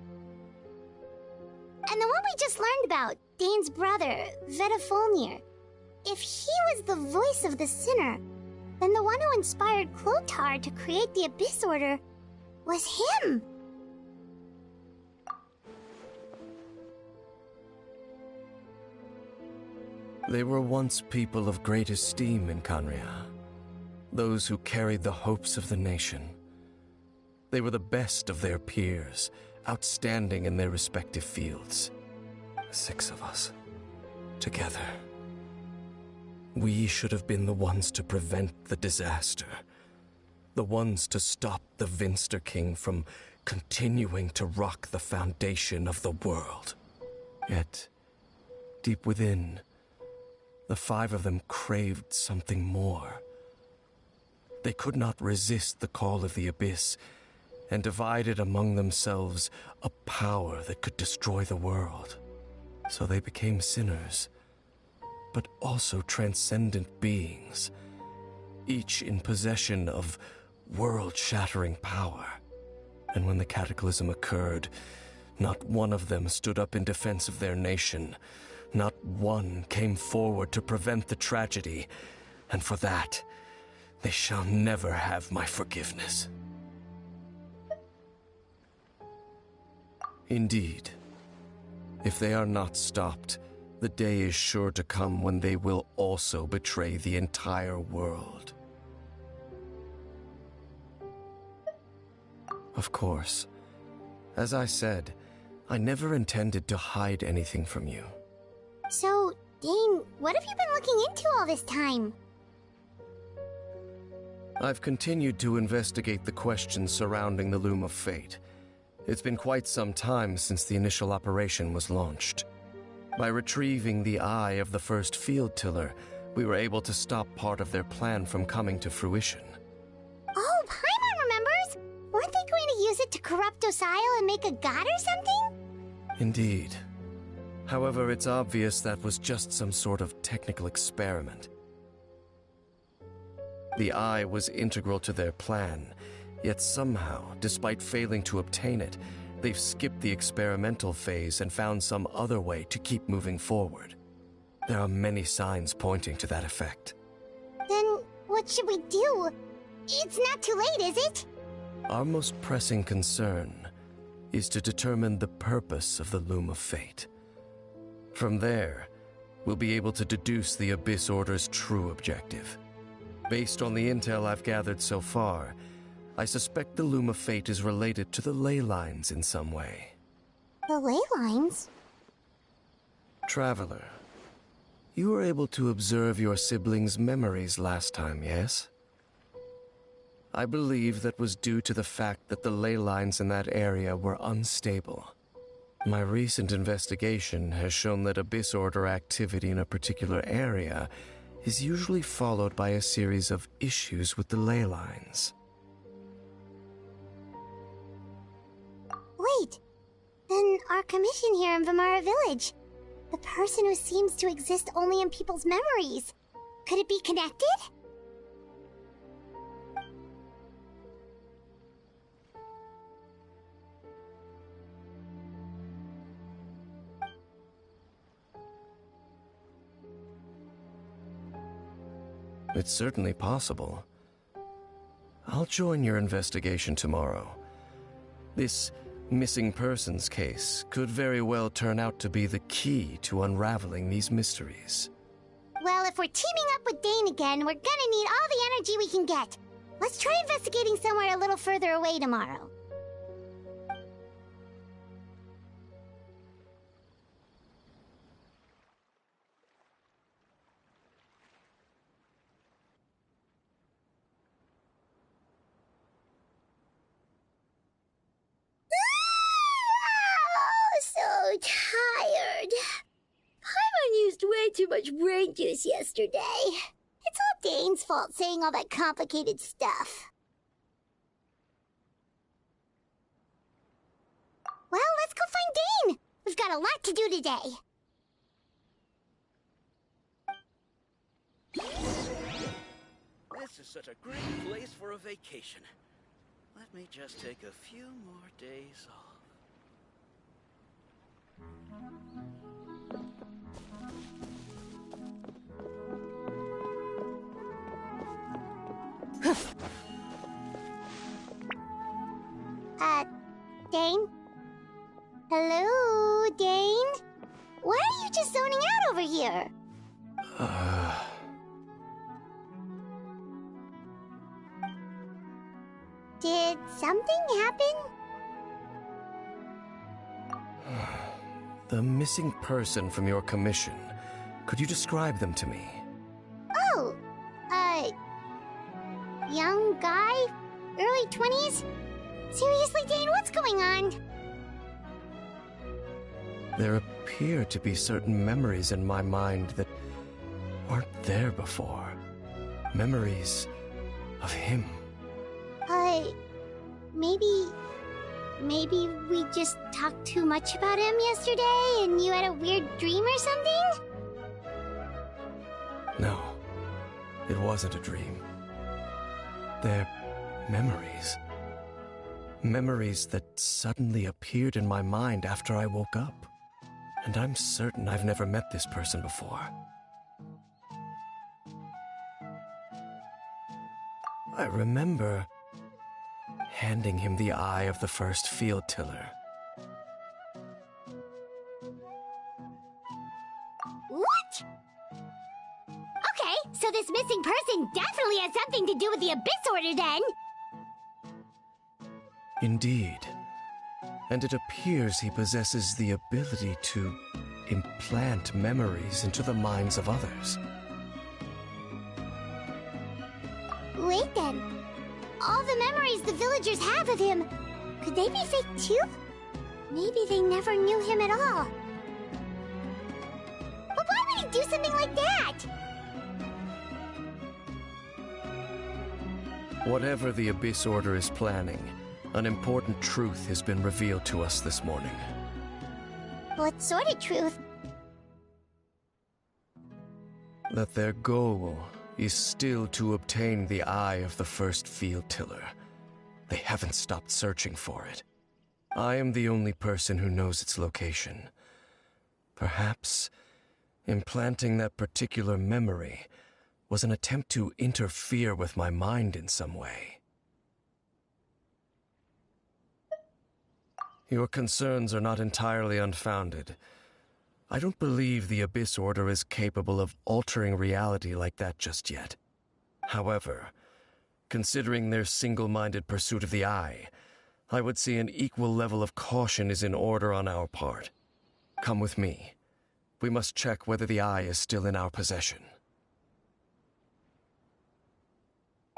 Speaker 5: the one we just learned about, Dane's brother, Vedrfolnir. If he was the voice of the sinner, then the one who inspired Clotar to create the Abyss Order was him.
Speaker 9: They were once people of great esteem in Khanria. Those who carried the hopes of the nation. They were the best of their peers, outstanding in their respective fields. 6 of us, together. We should have been the ones to prevent the disaster. The ones to stop the Vinster King from continuing to rock the foundation of the world. Yet, deep within, the 5 of them craved something more. They could not resist the call of the Abyss, and divided among themselves a power that could destroy the world. So they became sinners, but also transcendent beings, each in possession of world-shattering power. And when the cataclysm occurred, not one of them stood up in defense of their nation. Not one came forward to prevent the tragedy. And for that, they shall never have my forgiveness. Indeed, if they are not stopped, the day is sure to come when they will also betray the entire world. Of course, as I said, I never intended to hide anything from you.
Speaker 5: So, Dane, what have you been looking into all this time?
Speaker 9: I've continued to investigate the questions surrounding the Loom of Fate. It's been quite some time since the initial operation was launched. By retrieving the eye of the first field tiller, we were able to stop part of their plan from coming to fruition.
Speaker 5: Oh, Paimon remembers! Weren't they going to use it to corrupt Osial and make a god or something?
Speaker 9: Indeed. However, it's obvious that was just some sort of technical experiment. The eye was integral to their plan, yet somehow, despite failing to obtain it, they've skipped the experimental phase and found some other way to keep moving forward. There are many signs pointing to that effect.
Speaker 5: Then what should we do? It's not too late, is it?
Speaker 9: Our most pressing concern is to determine the purpose of the Loom of Fate. From there, we'll be able to deduce the Abyss Order's true objective. Based on the intel I've gathered so far, I suspect the Loom of Fate is related to the ley lines in some way.
Speaker 5: The ley lines?
Speaker 9: Traveler, you were able to observe your siblings' memories last time, yes? I believe that was due to the fact that the ley lines in that area were unstable. My recent investigation has shown that Abyss Order activity in a particular area is usually followed by a series of issues with the ley lines.
Speaker 5: Wait, then our commission here in Vimara Village, the person who seems to exist only in people's memories, could it be connected?
Speaker 9: It's certainly possible. I'll join your investigation tomorrow. This missing persons case could very well turn out to be the key to unraveling these mysteries.
Speaker 5: Well, if we're teaming up with Dane again, we're gonna need all the energy we can get. Let's try investigating somewhere a little further away tomorrow. Tired. Paimon used way too much brain juice yesterday. It's all Dane's fault saying all that complicated stuff. Well, let's go find Dane. We've got a lot to do today.
Speaker 8: This is such a great place for a vacation. Let me just take a few more days off.
Speaker 5: Dane? Hello, Dane? Why are you just zoning out over here? Did something happen?
Speaker 9: The missing person from your commission. Could you describe them to me?
Speaker 5: Oh, young guy? Early 20s? Seriously, Dane, what's going on?
Speaker 9: There appear to be certain memories in my mind that weren't there before. Memories of him.
Speaker 5: Maybe we just talked too much about him yesterday and you had a weird dream or something?
Speaker 9: No, it wasn't a dream. They're memories. Memories that suddenly appeared in my mind after I woke up. And I'm certain I've never met this person before. I remember handing him the eye of the first field tiller.
Speaker 5: What? Okay, so this missing person definitely has something to do with the Abyss Order then!
Speaker 9: Indeed. And it appears he possesses the ability to implant memories into the minds of others.
Speaker 5: Wait then. All the memories the villagers have of him, could they be fake too? Maybe they never knew him at all. But why would he do something like that?
Speaker 9: Whatever the Abyss Order is planning, an important truth has been revealed to us this morning.
Speaker 5: What sort of truth?
Speaker 9: That their goal is still to obtain the eye of the first field tiller. They haven't stopped searching for it. I am the only person who knows its location. Perhaps implanting that particular memory was an attempt to interfere with my mind in some way. Your concerns are not entirely unfounded. I don't believe the Abyss Order is capable of altering reality like that just yet. However, considering their single-minded pursuit of the eye, I would say an equal level of caution is in order on our part. Come with me. We must check whether the eye is still in our possession.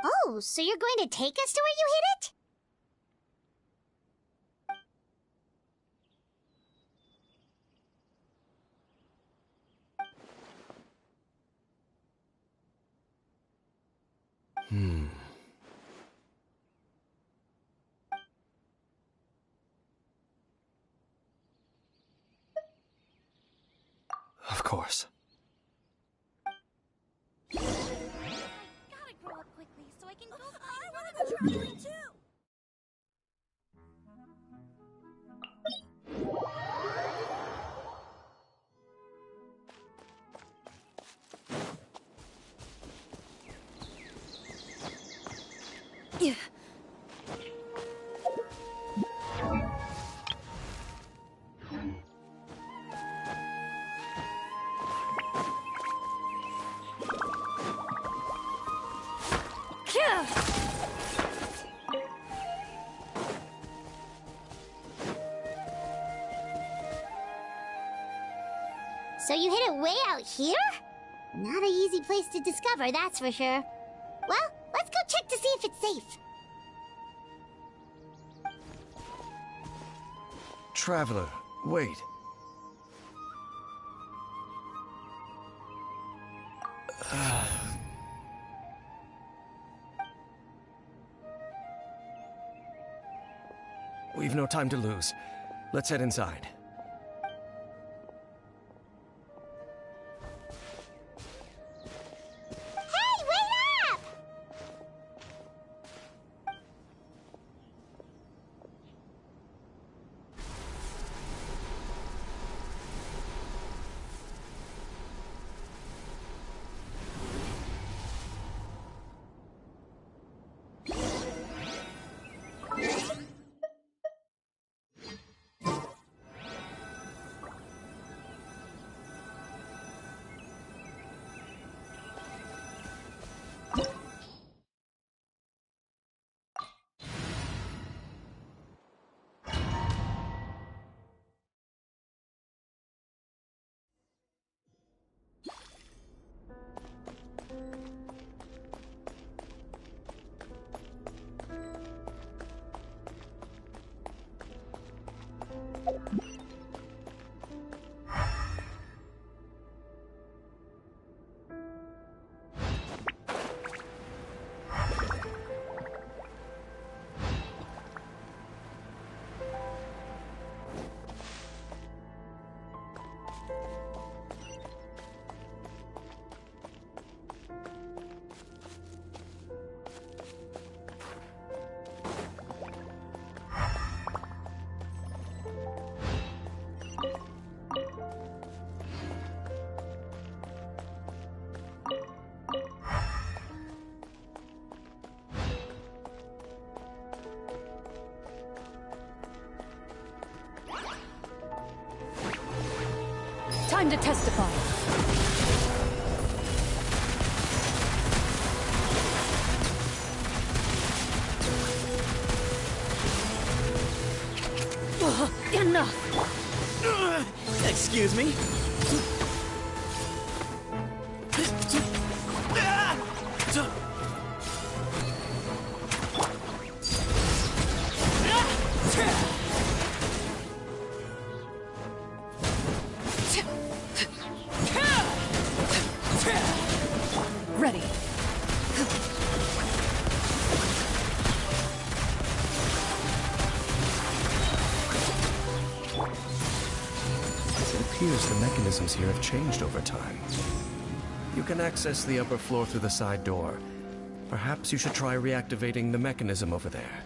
Speaker 5: Oh, so you're going to take us to where you hid it?
Speaker 9: Of course.
Speaker 4: Gotta grow up quickly so I can go find one of the too.
Speaker 2: Yeah.
Speaker 5: So you hid it way out here? Not an easy place to discover, that's for sure. Well, let's go check to see if it's safe.
Speaker 9: Traveler, wait. We've no time to lose. Let's head inside.
Speaker 5: Hey, wait up!
Speaker 2: Time to testify. Enough!
Speaker 1: Excuse me?
Speaker 2: Ready.
Speaker 9: It appears the mechanisms here have changed over time. You can access the upper floor through the side door. Perhaps you should try reactivating the mechanism over there.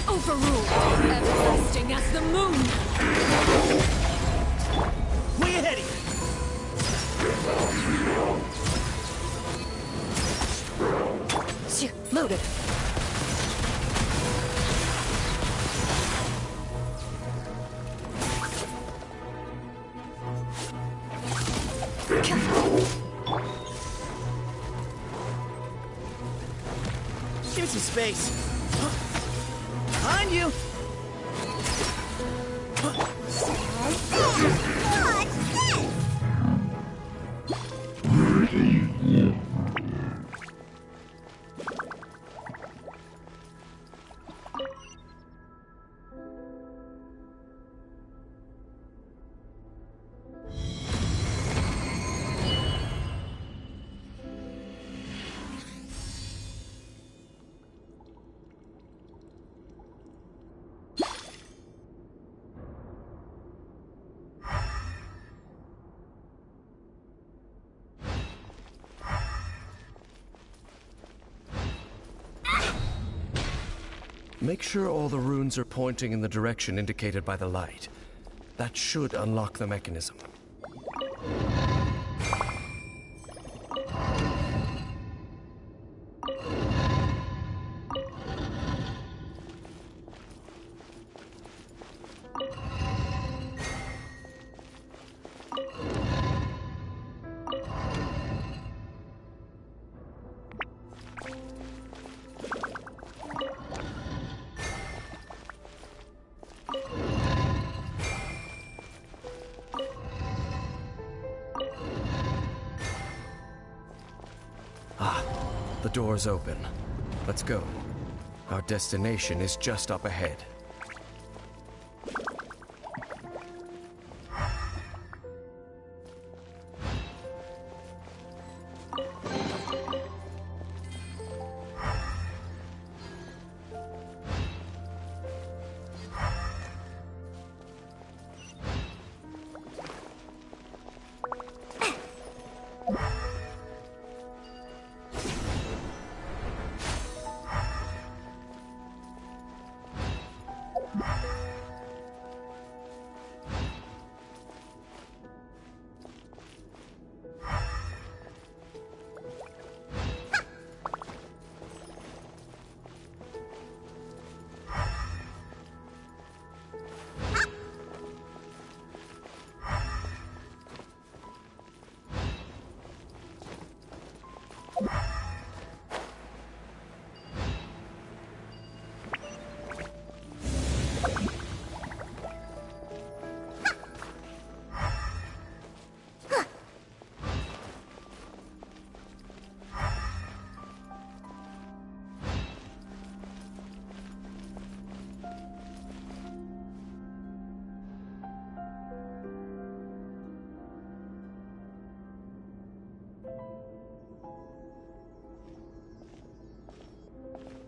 Speaker 2: Overruled, everlasting as the moon.
Speaker 1: Way ahead of
Speaker 2: you. Loaded.
Speaker 1: Give me some space. Behind you!
Speaker 9: Make sure all the runes are pointing in the direction indicated by the light. That should unlock the mechanism. The door's open. Let's go. Our destination is just up ahead.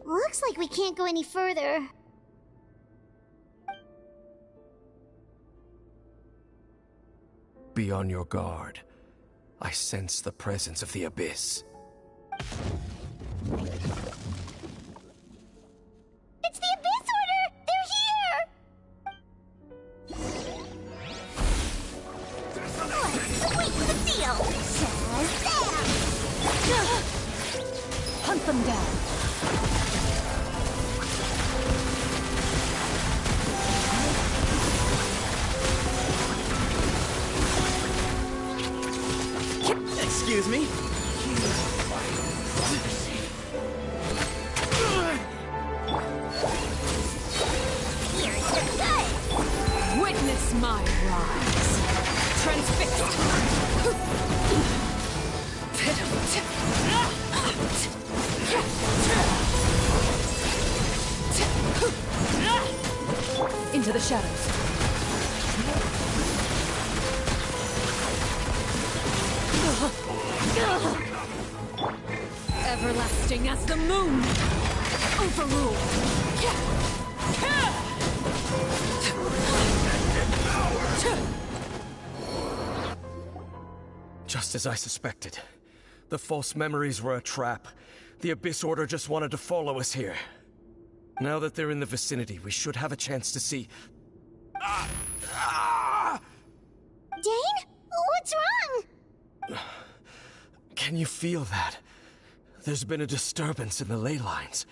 Speaker 5: Looks like we can't go any further.
Speaker 9: Be on your guard. I sense the presence of the Abyss.
Speaker 5: It's the Abyss Order! They're here! What's the deal? Shazam!
Speaker 2: Hunt them down.
Speaker 1: Excuse me?
Speaker 5: Here's the good!
Speaker 2: Witness my rise. Transfixed. Into the shadows. Everlasting as the moon. Overruled.
Speaker 9: Just as I suspected. The false memories were a trap. The Abyss Order just wanted to follow us here. Now that they're in the vicinity, we should have a chance to see...
Speaker 5: Dane? What's wrong?
Speaker 9: Can you feel that? There's been a disturbance in the ley lines.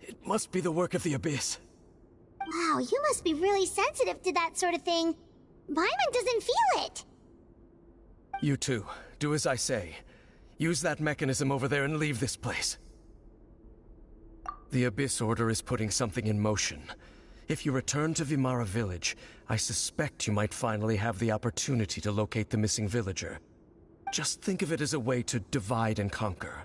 Speaker 9: It must be the work of the Abyss.
Speaker 5: Wow, you must be really sensitive to that sort of thing. Paimon doesn't feel it.
Speaker 9: You too. Do as I say. Use that mechanism over there and leave this place. The Abyss Order is putting something in motion. If you return to Vimara Village, I suspect you might finally have the opportunity to locate the missing villager. Just think of it as a way to divide and conquer.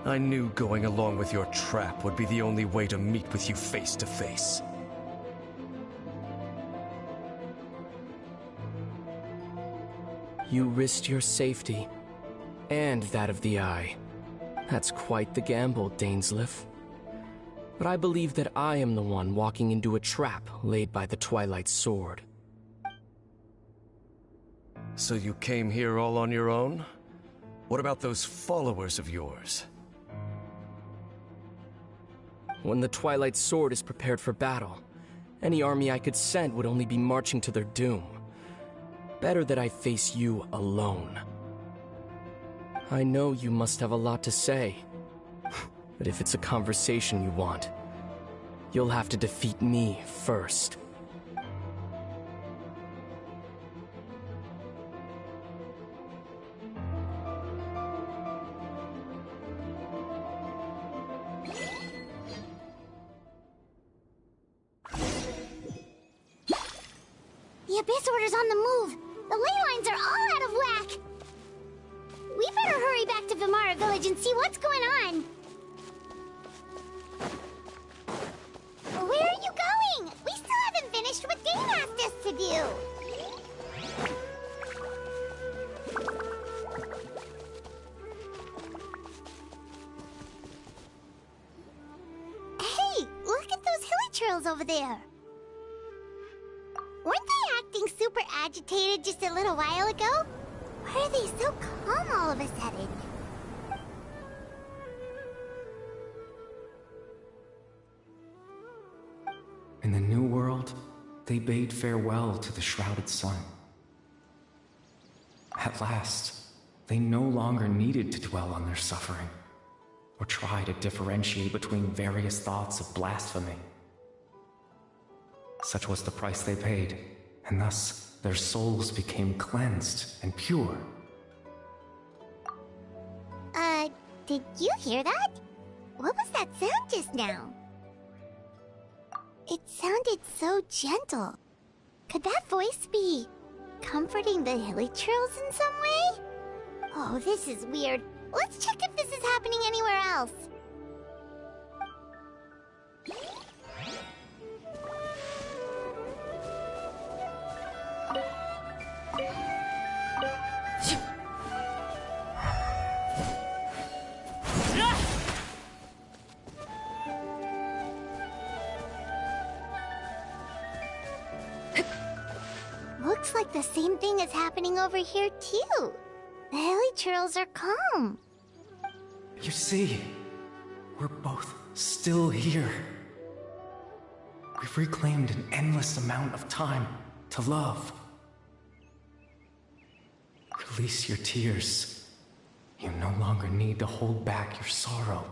Speaker 9: I knew going along with your trap would be the only way to meet with you face to face.
Speaker 10: You risked your safety, and that of the Eye. That's quite the gamble, Dainsleif. But I believe that I am the one walking into a trap laid by the Twilight Sword.
Speaker 9: So you came here all on your own? What about those followers of yours?
Speaker 10: When the Twilight Sword is prepared for battle, any army I could send would only be marching to their doom. Better that I face you alone. I know you must have a lot to say, but if it's a conversation you want, you'll have to defeat me first.
Speaker 5: The Abyss Order's on the move. The ley lines are all out of whack. We better hurry back to Vimara Village and see what's going on. Where are you going? We still haven't finished what Dane asked us to do. Hey, look at those hilly trails over there. Weren't they acting acting super agitated just a little while ago? Why are they so calm all of a sudden?
Speaker 11: In the New World, they bade farewell to the shrouded sun. At last, they no longer needed to dwell on their suffering, or try to differentiate between various thoughts of blasphemy. Such was the price they paid, and thus their souls became cleansed and pure.
Speaker 5: Did you hear that? What was that sound just now? It sounded so gentle. Could that voice be comforting the hilichurls in some way? Oh, this is weird. Let's check if this is happening anywhere else. Looks like the same thing is happening over here too. The hilichurls are calm.
Speaker 11: You see, we're both still here. We've reclaimed an endless amount of time to love. Release your tears. You no longer need to hold back your sorrow.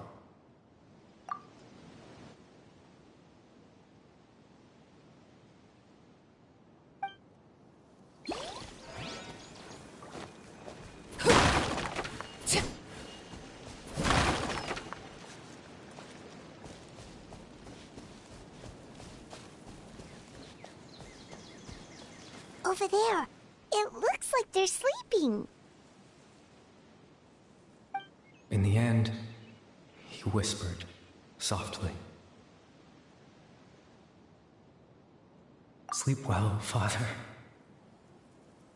Speaker 5: Over there. It looks like they're sleeping.
Speaker 11: In the end, he whispered softly. Sleep well, Father.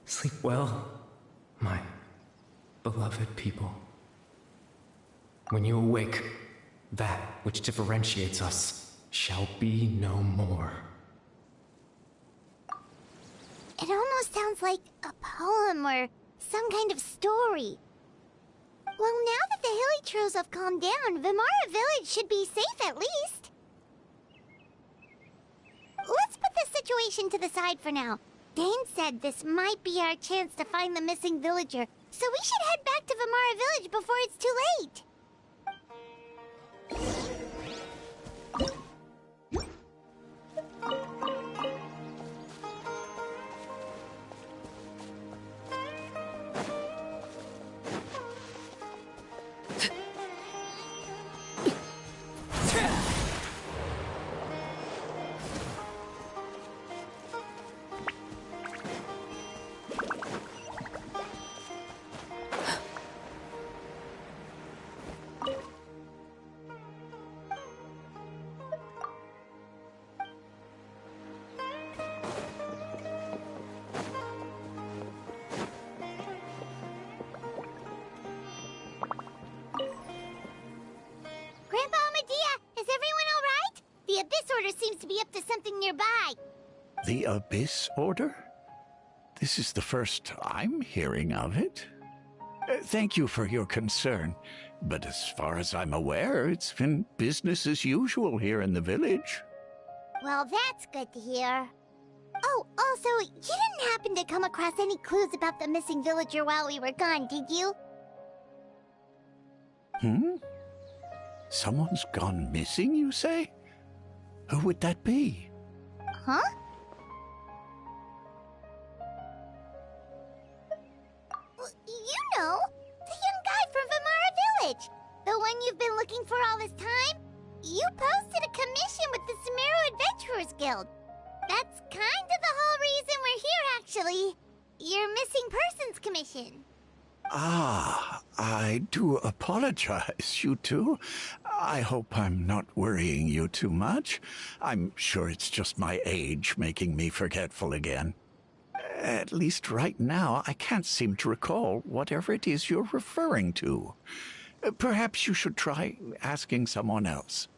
Speaker 11: Sleep well, my beloved people. When you awake, that which differentiates us shall be no more.
Speaker 5: It almost sounds like a poem or some kind of story. Well, now that the hilichurls have calmed down, Vimara Village should be safe at least. Let's put this situation to the side for now. Dane said this might be our chance to find the missing villager, so we should head back to Vimara Village before it's too late. Seems to be up to something nearby.
Speaker 6: The Abyss Order? This is the first I'm hearing of it. Thank you for your concern, but as far as I'm aware, it's been business as usual here in the village.
Speaker 5: Well, that's good to hear. Oh, also, you didn't happen to come across any clues about the missing villager while we were gone, did you?
Speaker 6: Someone's gone missing, you say? Who would that be?
Speaker 5: Huh? You know, the young guy from Vimara Village. The one you've been looking for all this time. You posted a commission with the Sumeru Adventurers Guild. That's kind of the whole reason we're here, actually. Your missing persons commission.
Speaker 6: Ah, I do apologize, you two. I hope I'm not worrying you too much. I'm sure it's just my age making me forgetful again. At least right now, I can't seem to recall whatever it is you're referring to. Perhaps you should try asking someone else.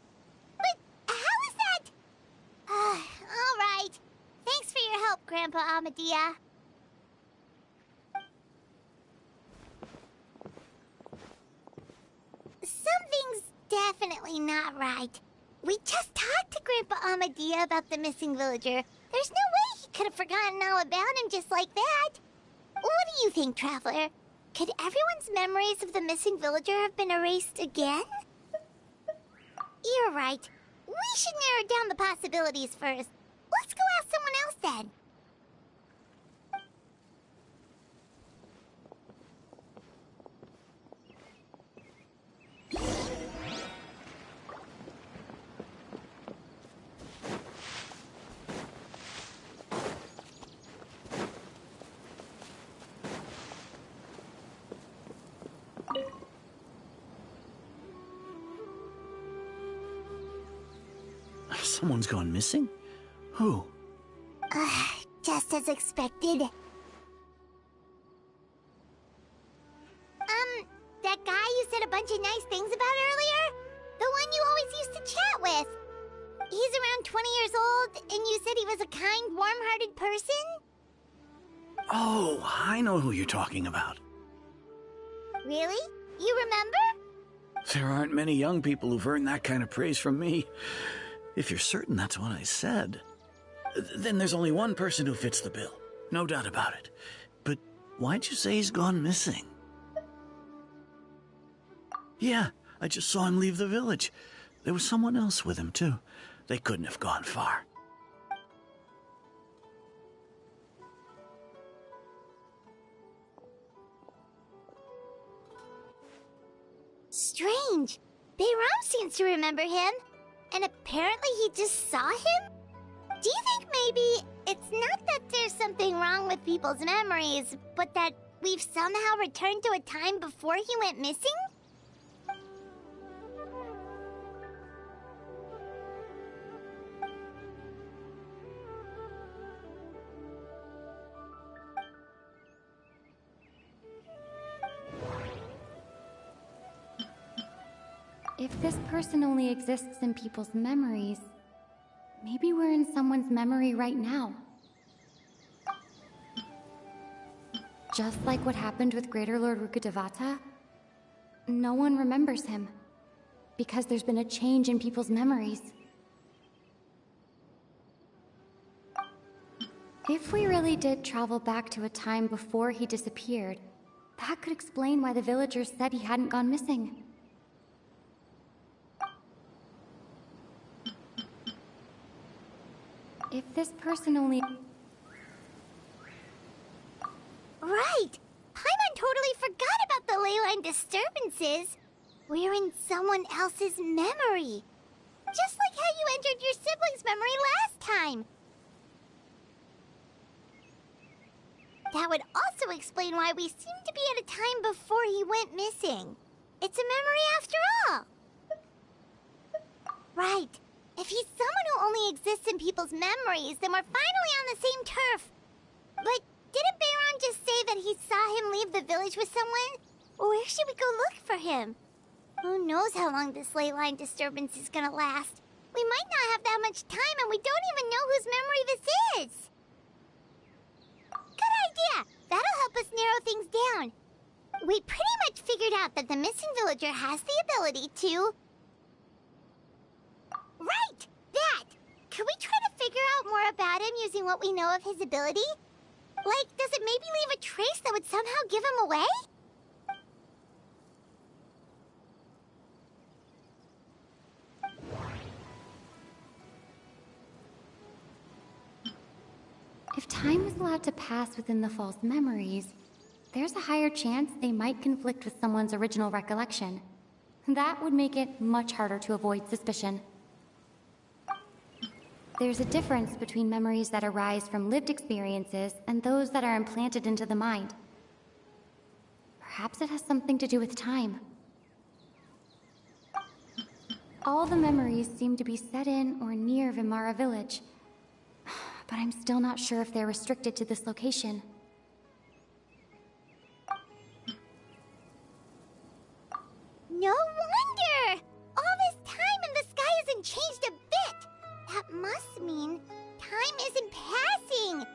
Speaker 5: But how is that? All right. Thanks for your help, Grandpa. Grandpa Amadea. Something's definitely not right. We just talked to Grandpa Amadea about the missing villager. There's no way he could have forgotten all about him just like that. What do you think, Traveler? Could everyone's memories of the missing villager have been erased again? You're right. We should narrow down the possibilities first. Let's go ask someone else then.
Speaker 8: Someone's gone missing? Who?
Speaker 5: Just as expected. That guy you said a bunch of nice things about earlier? The one you always used to chat with. He's around 20 years old, and you said he was a kind, warm-hearted person?
Speaker 8: Oh, I know who you're talking about.
Speaker 5: Really? You remember?
Speaker 8: There aren't many young people who've earned that kind of praise from me. If you're certain that's what I said, then there's only one person who fits the bill. No doubt about it. But why'd you say he's gone missing? Yeah, I just saw him leave the village. There was someone else with him, too. They couldn't have gone far.
Speaker 5: Strange. Bayram seems to remember him. And apparently he just saw him? Do you think maybe it's not that there's something wrong with people's memories, but that we've somehow returned to a time before he went missing?
Speaker 12: If this person only exists in people's memories, maybe we're in someone's memory right now. Just like what happened with Greater Lord Rukkhadevata, no one remembers him, because there's been a change in people's memories. If we really did travel back to a time before he disappeared, that could explain why the villagers said he hadn't gone missing. If this person only...
Speaker 5: Right! Paimon totally forgot about the ley line disturbances. We're in someone else's memory. Just like how you entered your sibling's memory last time. That would also explain why we seem to be at a time before he went missing. It's a memory after all. Right. If he's someone who only exists in people's memories, then we're finally on the same turf. But didn't Bayron just say that he saw him leave the village with someone? Where should we go look for him? Who knows how long this ley line disturbance is gonna last? We might not have that much time, and we don't even know whose memory this is. Good idea! That'll help us narrow things down. We pretty much figured out that the missing villager has the ability to... Right! That! Could we try to figure out more about him using what we know of his ability? Like, does it maybe leave a trace that would somehow give him away?
Speaker 12: If time was allowed to pass within the false memories, there's a higher chance they might conflict with someone's original recollection. That would make it much harder to avoid suspicion. There's a difference between memories that arise from lived experiences and those that are implanted into the mind. Perhaps it has something to do with time. All the memories seem to be set in or near Vimara village, but I'm still not sure if they're restricted to this location.
Speaker 5: No wonder! All this time and the sky hasn't changed a bit! That must mean time isn't passing!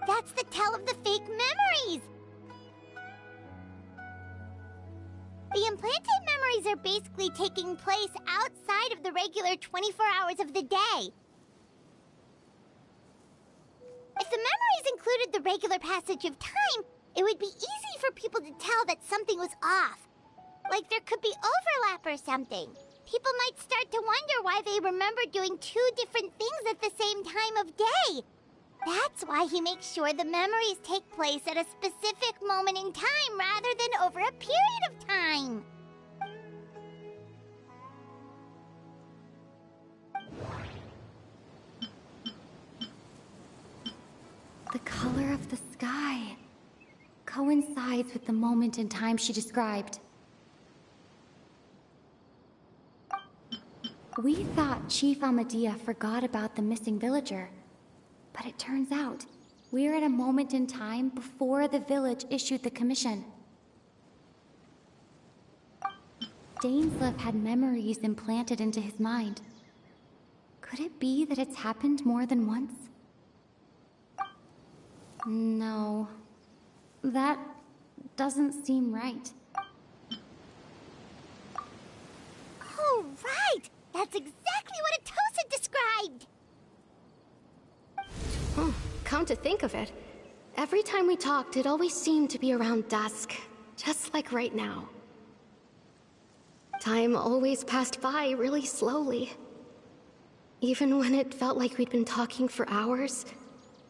Speaker 5: That's the tell of the fake memories! The implanted memories are basically taking place outside of the regular 24 hours of the day. If the memories included the regular passage of time, it would be easy for people to tell that something was off. Like there could be overlap or something. People might start to wonder why they remember doing two different things at the same time of day. That's why he makes sure the memories take place at a specific moment in time rather than over a period of time.
Speaker 12: The color of the sky coincides with the moment in time she described. We thought Chief Amadea forgot about the missing villager, but it turns out we're at a moment in time before the village issued the commission. Dainsleif had memories implanted into his mind. Could it be that it's happened more than once? No, that doesn't seem right.
Speaker 5: Oh, right! That's exactly what Atosa described!
Speaker 3: Come to think of it, every time we talked, it always seemed to be around dusk, just like right now. Time always passed by really slowly. Even when it felt like we'd been talking for hours,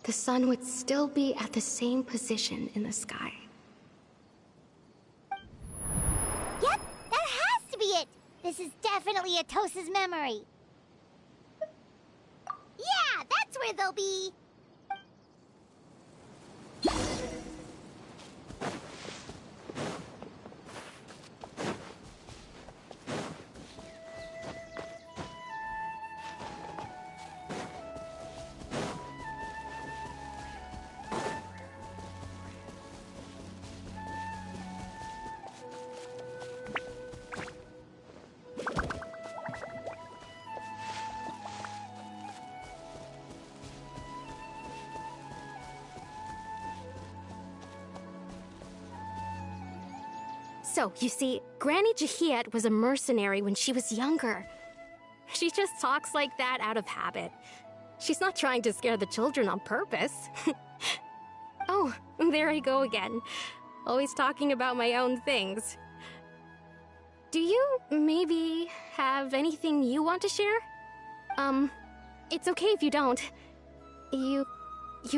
Speaker 3: the sun would still be at the same position in the sky.
Speaker 5: Yep, that has to be it! This is definitely Atosa's memory. Yeah, that's where they'll be.
Speaker 3: So, you see, Granny Jahiat was a mercenary when she was younger. She just talks like that out of habit. She's not trying to scare the children on purpose. Oh, there I go again. Always talking about my own things. Do you maybe have anything you want to share? It's okay if you don't. You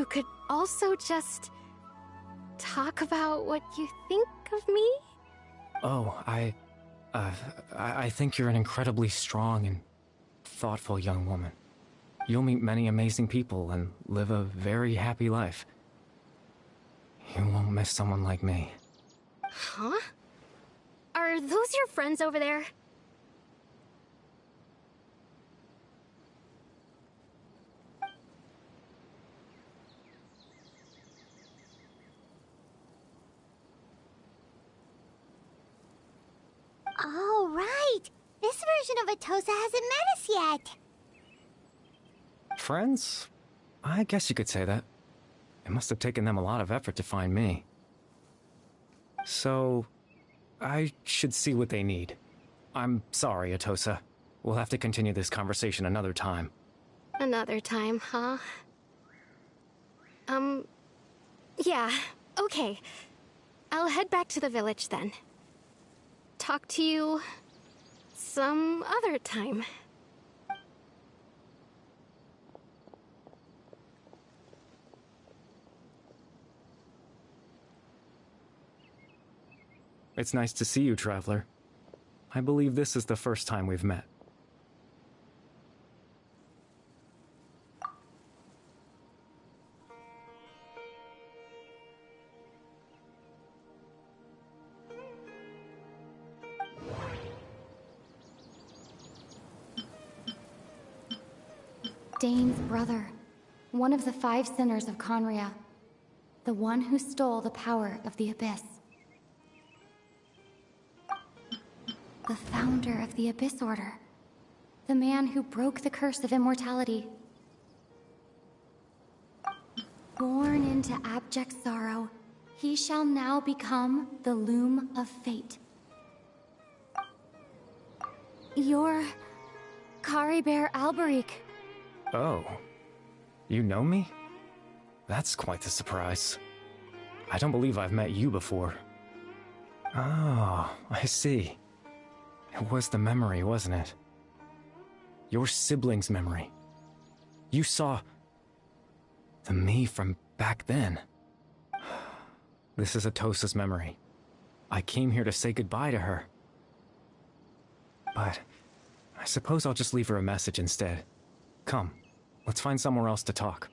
Speaker 3: could also just talk about what you think of me?
Speaker 11: Oh, I think you're an incredibly strong and thoughtful young woman. You'll meet many amazing people and live a very happy life. You won't miss someone like me.
Speaker 3: Huh? Are those your friends over there?
Speaker 5: Oh, right! This version of Atosa hasn't met us yet!
Speaker 11: Friends? I guess you could say that. It must have taken them a lot of effort to find me. So, I should see what they need. I'm sorry, Atosa. We'll have to continue this conversation another time.
Speaker 3: Another time, huh? Yeah, okay. I'll head back to the village then. Talk to you some other time.
Speaker 11: It's nice to see you, Traveler. I believe this is the first time we've met.
Speaker 12: Dane's brother, one of the 5 sinners of Conria, the one who stole the power of the Abyss. The founder of the Abyss Order, the man who broke the curse of immortality. Born into abject sorrow, he shall now become the loom of fate. You're Caribert Alberic.
Speaker 11: Oh. You know me? That's quite the surprise. I don't believe I've met you before. Oh, I see. It was the memory, wasn't it? Your sibling's memory. You saw the me from back then. This is Atosa's memory. I came here to say goodbye to her. But I suppose I'll just leave her a message instead. Come, let's find somewhere else to talk.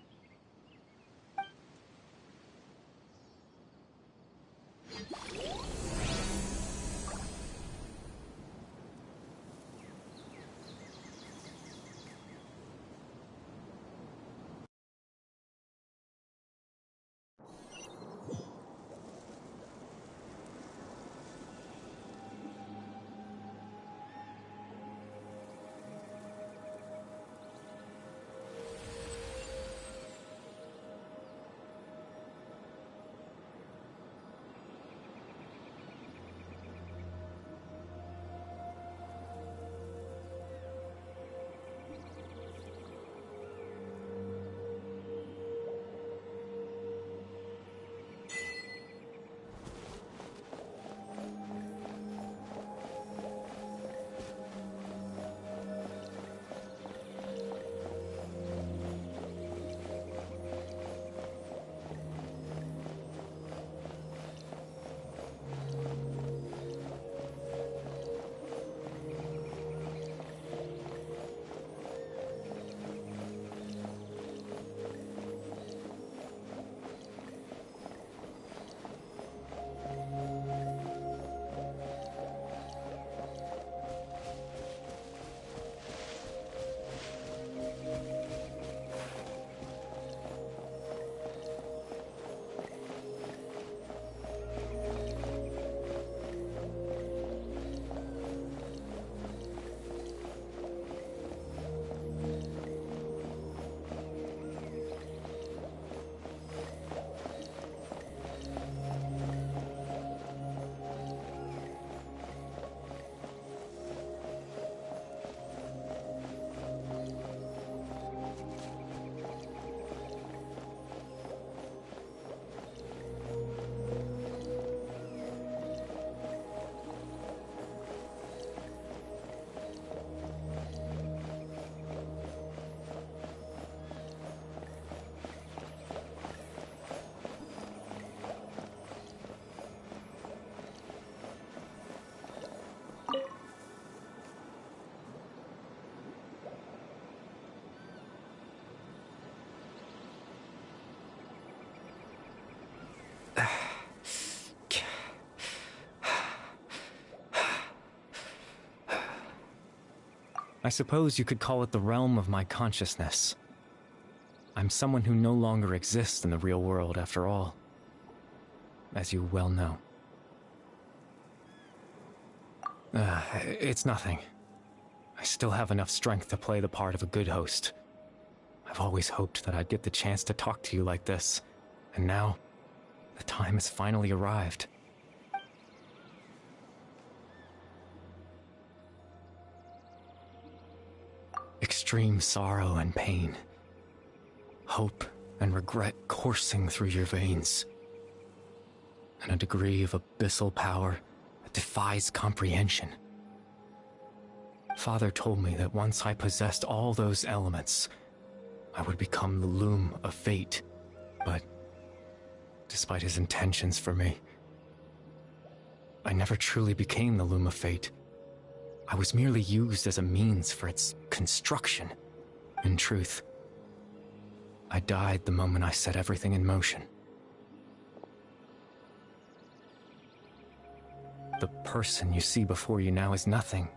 Speaker 11: I suppose you could call it the realm of my consciousness. I'm someone who no longer exists in the real world, after all, as you well know. It's nothing. I still have enough strength to play the part of a good host. I've always hoped that I'd get the chance to talk to you like this, and now, the time has finally arrived. Extreme sorrow and pain, hope and regret coursing through your veins, and a degree of abyssal power that defies comprehension. Father told me that once I possessed all those elements, I would become the loom of fate, but despite his intentions for me, I never truly became the loom of fate. I was merely used as a means for its construction. In truth, I died the moment I set everything in motion. The person you see before you now is nothing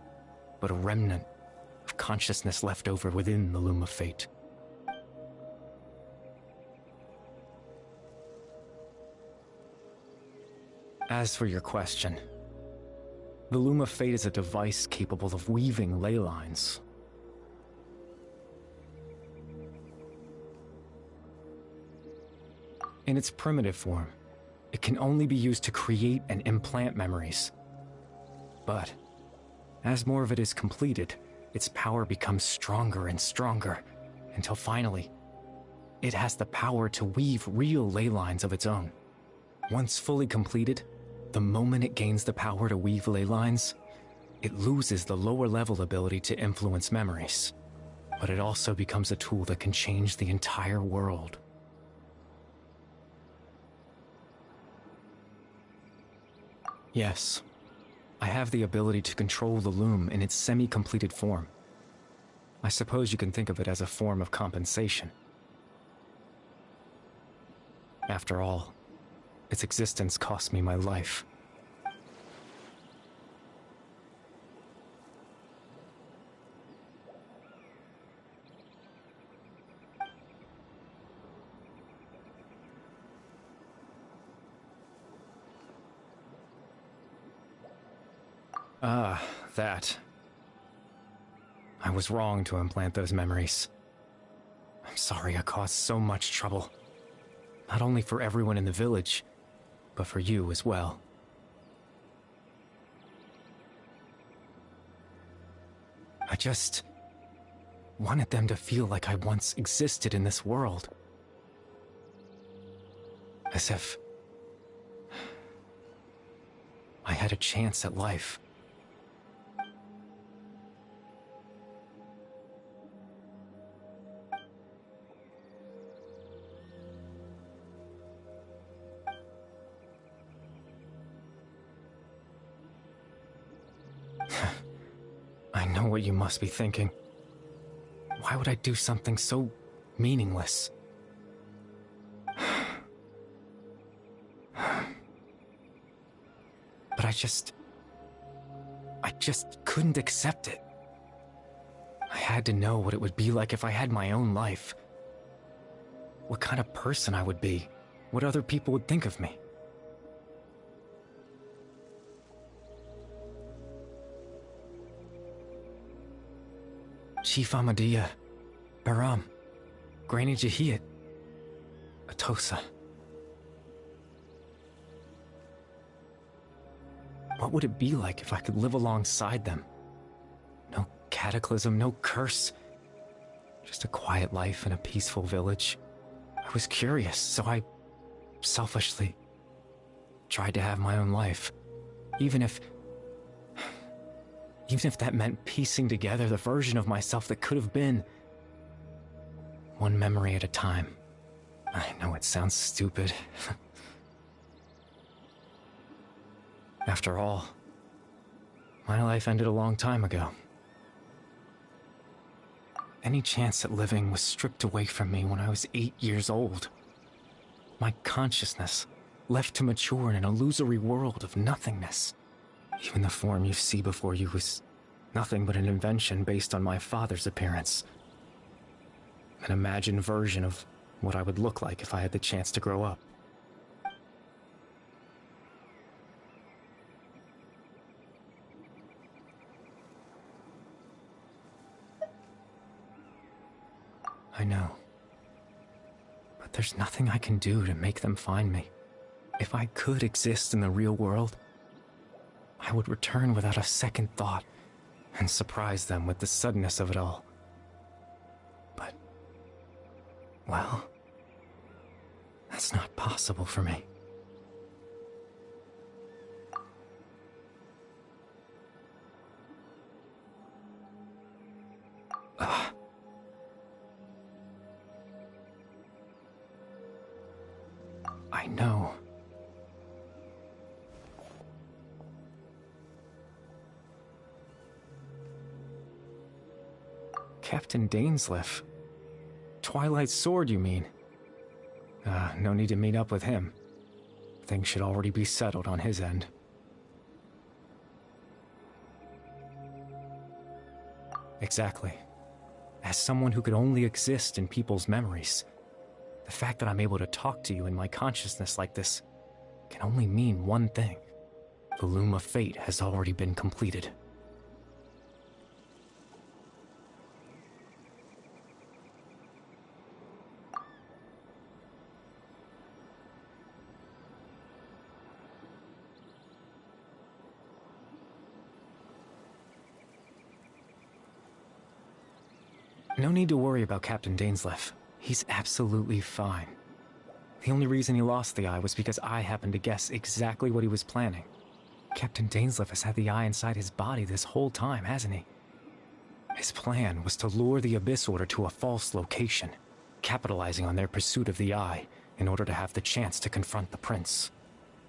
Speaker 11: but a remnant of consciousness left over within the loom of fate. As for your question, the Loom of Fate is a device capable of weaving ley lines. In its primitive form, it can only be used to create and implant memories. But as more of it is completed, its power becomes stronger and stronger, until finally, it has the power to weave real ley lines of its own. Once fully completed, the moment it gains the power to weave ley lines, it loses the lower level ability to influence memories. But it also becomes a tool that can change the entire world. Yes, I have the ability to control the loom in its semi-completed form. I suppose you can think of it as a form of compensation. After all, its existence cost me my life. Ah, that. I was wrong to implant those memories. I'm sorry I caused so much trouble. Not only for everyone in the village, but for you as well. I just wanted them to feel like I once existed in this world. As if I had a chance at life. I know what you must be thinking. Why would I do something so meaningless? But I just couldn't accept it. I had to know what it would be like if I had my own life. What kind of person I would be. What other people would think of me. Chief Ahmadiyya, Baram, Granny Jahiyat, Atosa. What would it be like if I could live alongside them? No cataclysm, no curse. Just a quiet life in a peaceful village. I was curious, so I selfishly tried to have my own life. Even if that meant piecing together the version of myself that could have been. One memory at a time. I know it sounds stupid. After all, my life ended a long time ago. Any chance at living was stripped away from me when I was 8 years old. My consciousness left to mature in an illusory world of nothingness. Even the form you see before you was nothing but an invention based on my father's appearance. An imagined version of what I would look like if I had the chance to grow up. I know. But there's nothing I can do to make them find me. If I could exist in the real world, I would return without a second thought and surprise them with the suddenness of it all. But, well, that's not possible for me. I know. Captain Dainsleif. Twilight Sword, you mean? No need to meet up with him. Things should already be settled on his end. Exactly. As someone who could only exist in people's memories, the fact that I'm able to talk to you in my consciousness like this can only mean one thing. The loom of fate has already been completed. No need to worry about Captain Dainsleif. He's absolutely fine. The only reason he lost the eye was because I happened to guess exactly what he was planning. Captain Dainsleif has had the eye inside his body this whole time, hasn't he? His plan was to lure the Abyss Order to a false location, capitalizing on their pursuit of the eye in order to have the chance to confront the prince.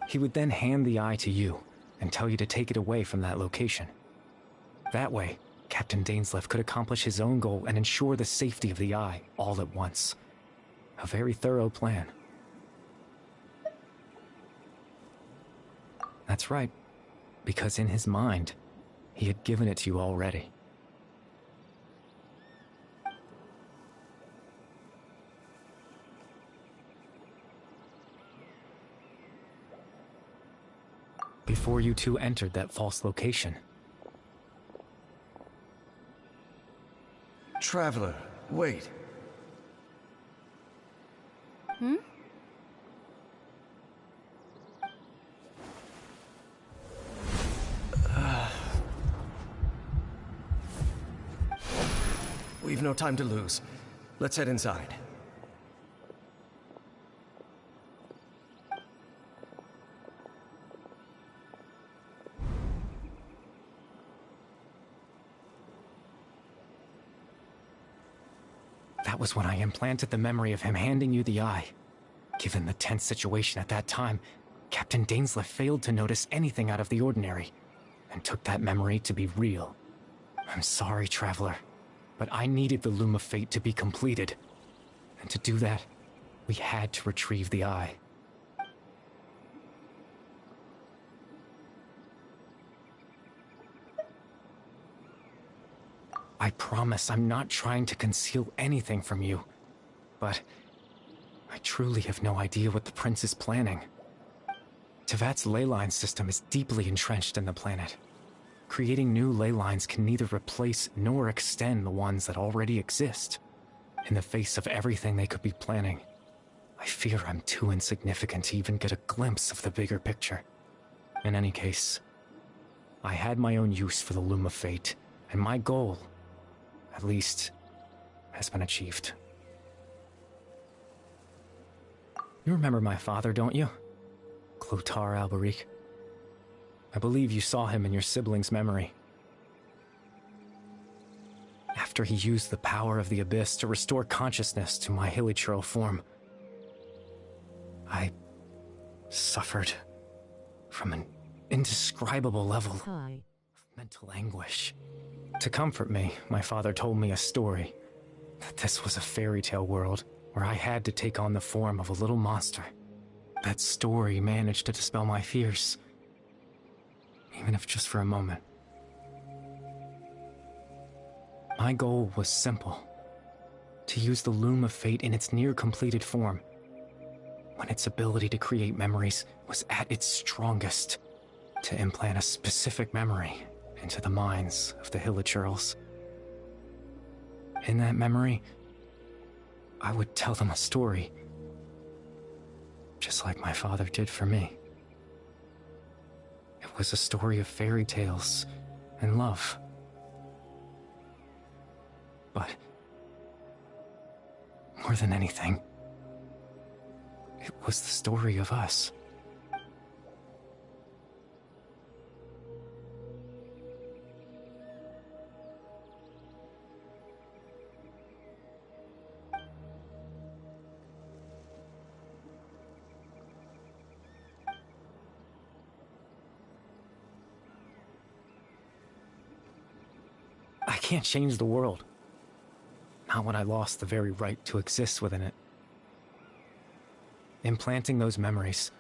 Speaker 11: He would then hand the eye to you and tell you to take it away from that location. That way, Captain Dainsleif could accomplish his own goal and ensure the safety of the eye all at once. A very thorough plan. That's right, because in his mind, he had given it to you already. Before you two entered that false location.
Speaker 9: Traveler, wait.
Speaker 12: Hmm?
Speaker 9: We've no time to lose. Let's head inside.
Speaker 11: That was when I implanted the memory of him handing you the eye. Given the tense situation at that time, Captain Dainsleif failed to notice anything out of the ordinary, and took that memory to be real. I'm sorry, Traveler, but I needed the Loom of Fate to be completed. And to do that, we had to retrieve the eye. I promise I'm not trying to conceal anything from you, but I truly have no idea what the Prince is planning. Tevat's ley line system is deeply entrenched in the planet. Creating new ley lines can neither replace nor extend the ones that already exist. In the face of everything they could be planning, I fear I'm too insignificant to even get a glimpse of the bigger picture. In any case, I had my own use for the Loom of Fate, and my goal, at least, has been achieved. You remember my father, don't you? Clotar Alberic. I believe you saw him in your sibling's memory. After he used the power of the Abyss to restore consciousness to my hilichurl form, I suffered from an indescribable level of mental anguish. To comfort me, my father told me a story, that this was a fairy tale world where I had to take on the form of a little monster. That story managed to dispel my fears, even if just for a moment. My goal was simple: to use the Loom of Fate in its near-completed form, when its ability to create memories was at its strongest, to implant a specific memory into the minds of the hilichurls. In that memory, I would tell them a story, just like my father did for me. It was a story of fairy tales and love. But more than anything, it was the story of us. I can't change the world. Not when I lost the very right to exist within it. Implanting those memories,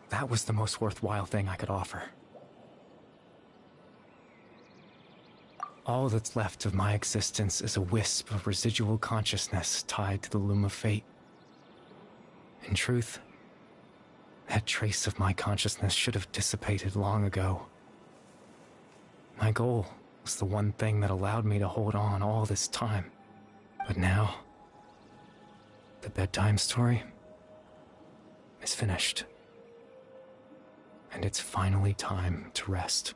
Speaker 11: that was the most worthwhile thing I could offer. All that's left of my existence is a wisp of residual consciousness tied to the Loom of Fate. In truth, that trace of my consciousness should have dissipated long ago. My goal was the one thing that allowed me to hold on all this time. But now, the bedtime story is finished. And it's finally time to rest.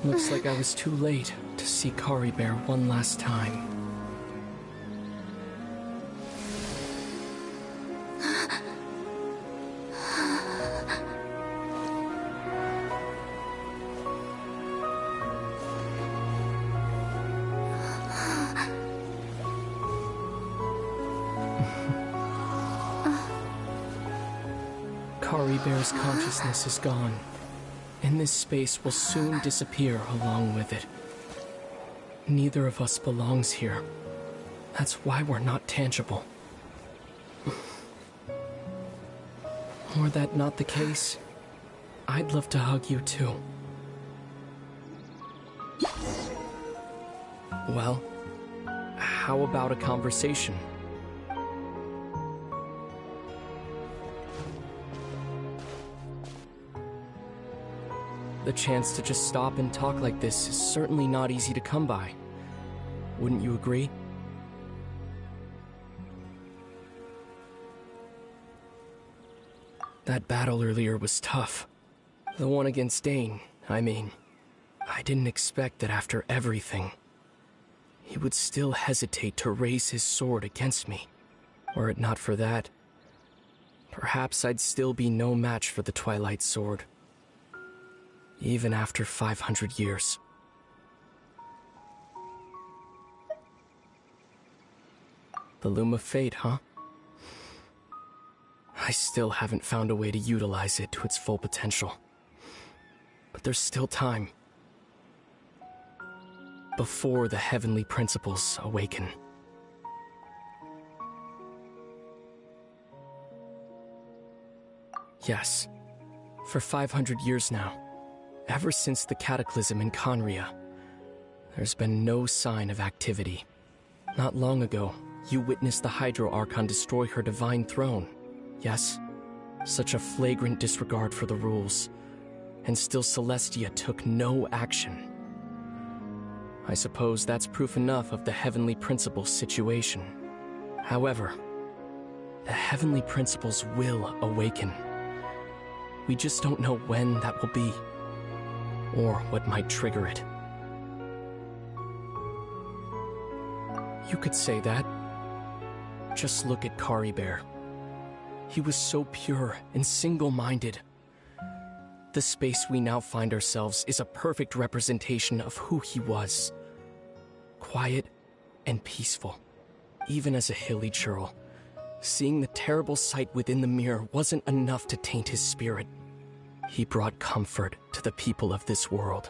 Speaker 10: Looks like I was too late to see Clorinde one last time. Clorinde's consciousness is gone, and this space will soon disappear along with it. Neither of us belongs here. That's why we're not tangible. Were that not the case, I'd love to hug you too. Well, how about a conversation? The chance to just stop and talk like this is certainly not easy to come by. Wouldn't you agree? That battle earlier was tough. The one against Dane, I mean. I didn't expect that after everything, he would still hesitate to raise his sword against me. Were it not for that, perhaps I'd still be no match for the Twilight Sword. Even after 500 years. The Loom of Fate, huh? I still haven't found a way to utilize it to its full potential. But there's still time. Before the heavenly principles awaken. Yes, for 500 years now. Ever since the cataclysm in Khaenri'ah, there's been no sign of activity. Not long ago, you witnessed the Hydro Archon destroy her divine throne. Yes, such a flagrant disregard for the rules. And still Celestia took no action. I suppose that's proof enough of the Heavenly Principles situation. However, the Heavenly Principles will awaken. We just don't know when that will be. Or what might trigger it. You could say that. Just look at Clorinde. He was so pure and single-minded. The space we now find ourselves is a perfect representation of who he was. Quiet and peaceful. Even as a hilly churl, seeing the terrible sight within the mirror wasn't enough to taint his spirit. He brought comfort to the people of this world,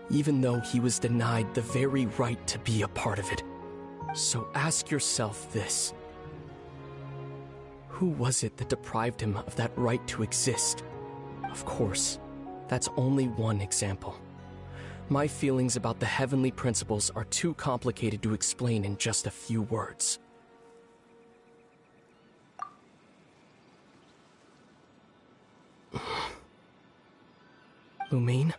Speaker 10: even though he was denied the very right to be a part of it. So ask yourself this. Who was it that deprived him of that right to exist? Of course, that's only one example. My feelings about the heavenly principles are too complicated to explain in just a few words. Lumine?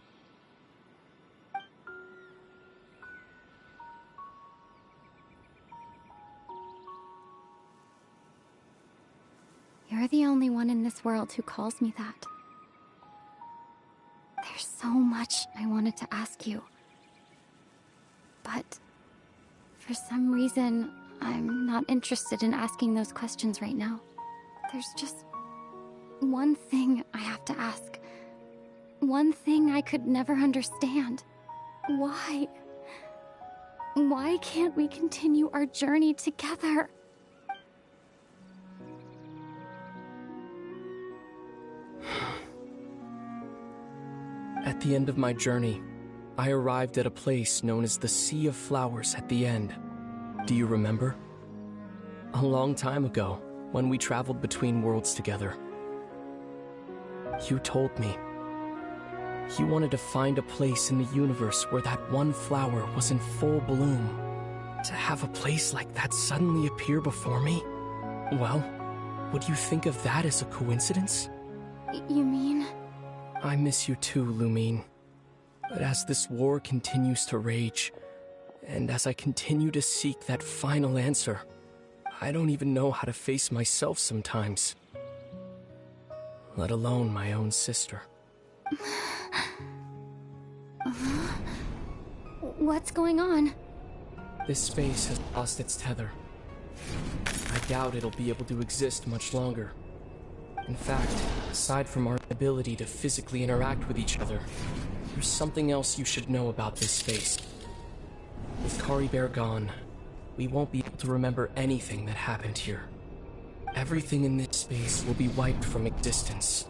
Speaker 12: You're the only one in this world who calls me that. There's so much I wanted to ask you. But for some reason, I'm not interested in asking those questions right now. There's just one thing I have to ask. One thing I could never understand. Why? Why can't we continue our journey together?
Speaker 10: At the end of my journey, I arrived at a place known as the Sea of Flowers at the end. Do you remember? A long time ago, when we traveled between worlds together. You told me. You wanted to find a place in the universe where that one flower was in full bloom. To have a place like that suddenly appear before me? Well, would you think of that as a coincidence?
Speaker 12: You mean?
Speaker 10: I miss you too, Lumine. But as this war continues to rage, and as I continue to seek that final answer, I don't even know how to face myself sometimes. Let alone my own sister.
Speaker 12: What's going on?
Speaker 10: This space has lost its tether. I doubt it'll be able to exist much longer. In fact, aside from our ability to physically interact with each other, there's something else you should know about this space. With Kari Bear gone, we won't be able to remember anything that happened here. Everything in this space will be wiped from existence,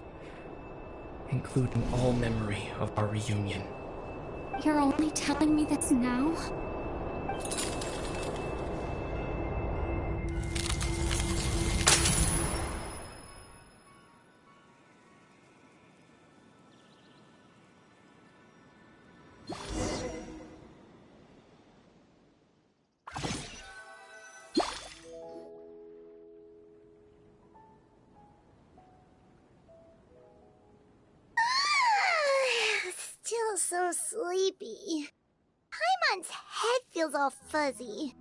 Speaker 10: including all memory of our reunion.
Speaker 12: You're only telling me this now?
Speaker 5: Still so sleepy. Paimon's head feels all fuzzy.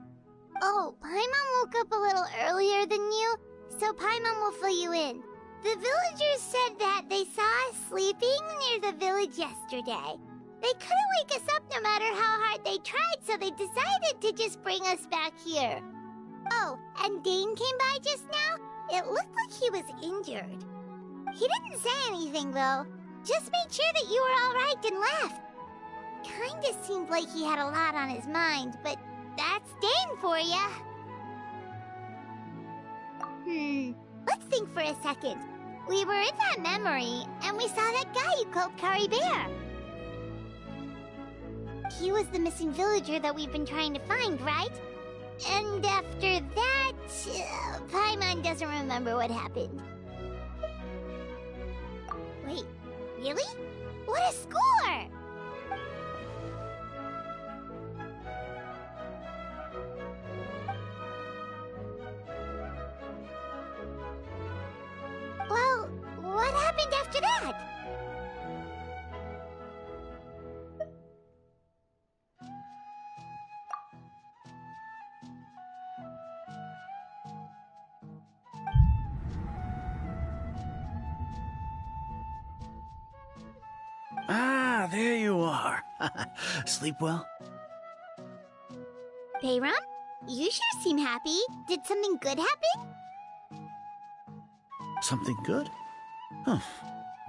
Speaker 5: Oh, Paimon woke up a little earlier than you, so Paimon will fill you in. The villagers said that they saw us sleeping near the village yesterday. They couldn't wake us up no matter how hard they tried, so they decided to just bring us back here. Oh, and Dane came by just now. It looked like he was injured. He didn't say anything, though. Just made sure that you were all right and left. Kinda seemed like he had a lot on his mind, but that's Dane for ya. Let's think for a second. We were in that memory, and we saw that guy you called Kari Bear. He was the missing villager that we've been trying to find, right? And after that, Paimon doesn't remember what happened. Wait, really? What a score! Well, what happened after that?
Speaker 8: Ah, there you are. Sleep well?
Speaker 5: Bayram, you sure seem happy. Did something good happen?
Speaker 8: Something good? Huh.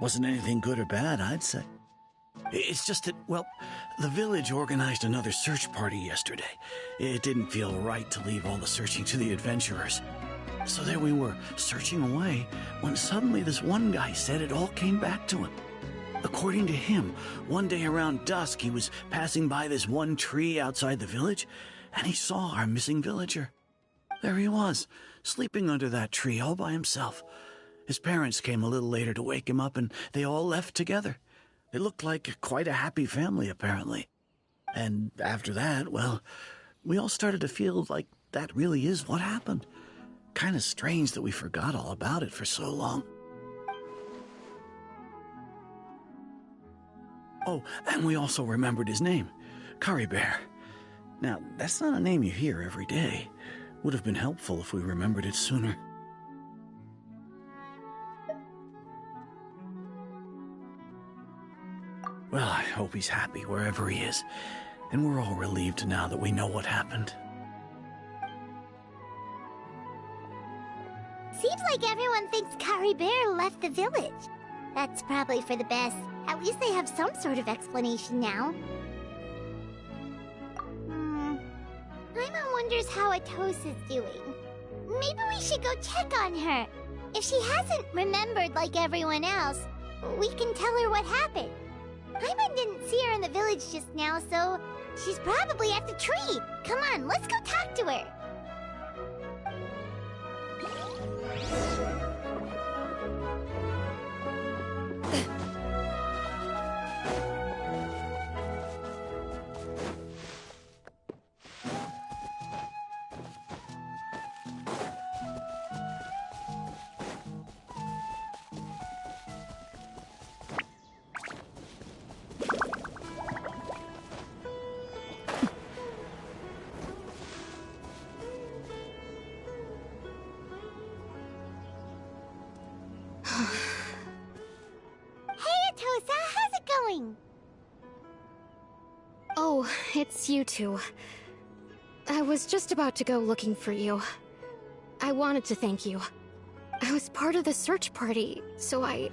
Speaker 8: Wasn't anything good or bad, I'd say. It's just that, well, the village organized another search party yesterday. It didn't feel right to leave all the searching to the adventurers. So there we were, searching away, when suddenly this one guy said it all came back to him. According to him, one day around dusk he was passing by this one tree outside the village, and he saw our missing villager. There he was, sleeping under that tree all by himself. His parents came a little later to wake him up, and they all left together. They looked like quite a happy family, apparently. And after that, well, we all started to feel like that really is what happened. Kind of strange that we forgot all about it for so long. Oh, and we also remembered his name, Kari Bear. Now, that's not a name you hear every day. Would have been helpful if we remembered it sooner. Well, I hope he's happy wherever he is, and we're all relieved now that we know what happened.
Speaker 5: Seems like everyone thinks Kari Bear left the village. That's probably for the best. At least they have some sort of explanation now. Paimon wonders how Atosa's doing. Maybe we should go check on her. If she hasn't remembered like everyone else, we can tell her what happened. Paimon didn't see her in the village just now, so she's probably at the tree. Come on, let's go talk to her. Hey, Atosa, how's it going?
Speaker 3: Oh, it's you two. I was just about to go looking for you. I wanted to thank you. I was part of the search party, so I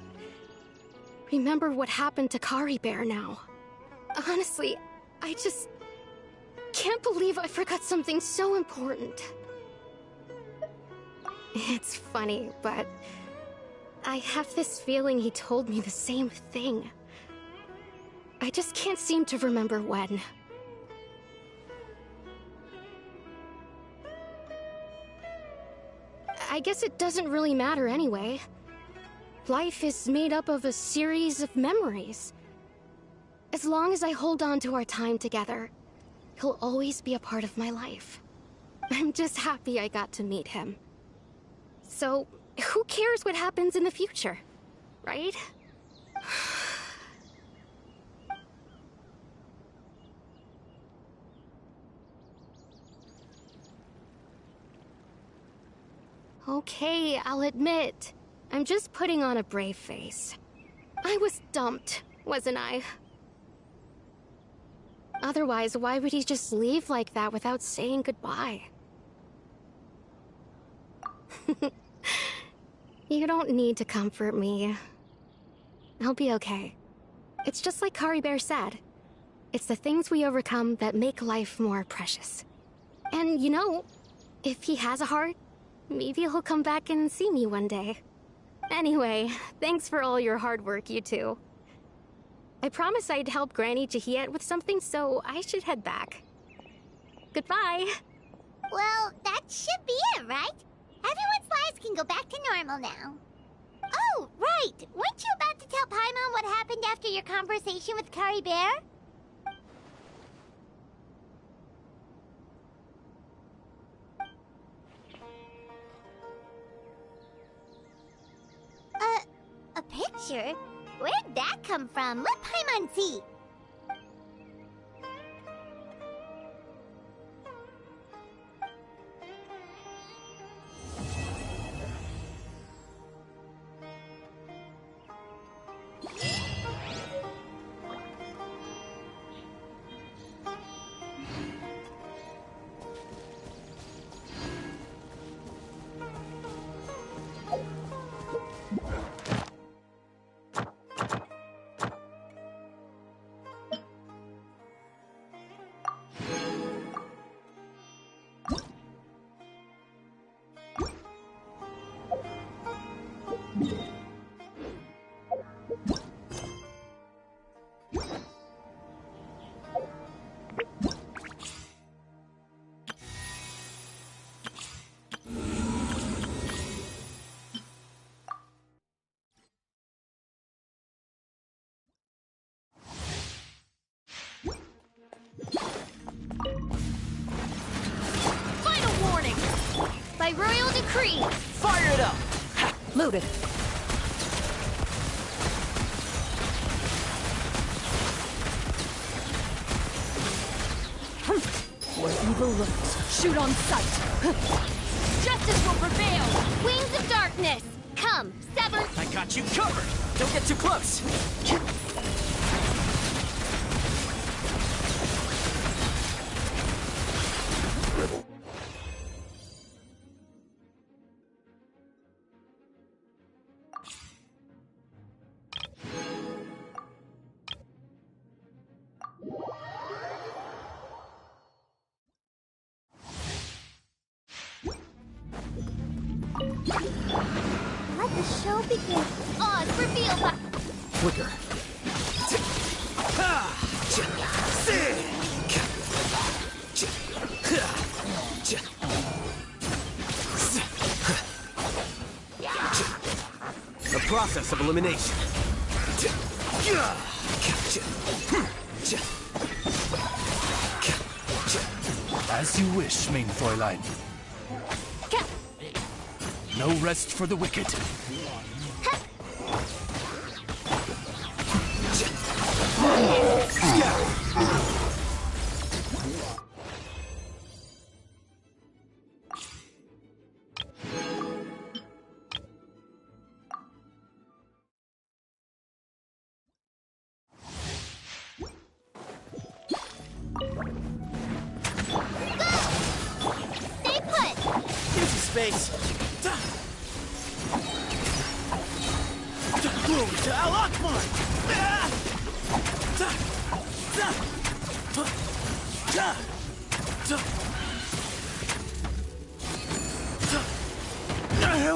Speaker 3: remember what happened to Kari Bear now. Honestly, I just can't believe I forgot something so important. It's funny, but I have this feeling he told me the same thing. I just can't seem to remember when. I guess it doesn't really matter anyway. Life is made up of a series of memories. As long as I hold on to our time together, he'll always be a part of my life. I'm just happy I got to meet him. So, who cares what happens in the future, right? Okay, I'll admit. I'm just putting on a brave face. I was dumped, wasn't I? Otherwise, why would he just leave like that without saying goodbye? You don't need to comfort me. I'll be okay. It's just like Kari Bear said. It's the things we overcome that make life more precious. And you know, if he has a heart, maybe he'll come back and see me one day. Anyway, thanks for all your hard work, you two. I promised I'd help Granny Jahiet with something, so I should head back. Goodbye!
Speaker 5: Well, that should be it, right? Everyone's lives can go back to normal now. Oh, right! Weren't you about to tell Paimon what happened after your conversation with Kari Bear? A picture? Where'd that come from? Let Paimon see.
Speaker 3: By royal decree!
Speaker 10: Fire it up!
Speaker 2: Loaded. Where evil lurks, shoot on sight.
Speaker 3: Justice will prevail! Wings of darkness! Come, sever...
Speaker 10: I got you covered! Don't get too close!
Speaker 5: Let the show begin.
Speaker 3: Oz revealed by...
Speaker 10: Quicker. The process of elimination.
Speaker 13: As you wish, main Fräulein. No rest for the wicked.
Speaker 1: space. Boom to Al Akbar.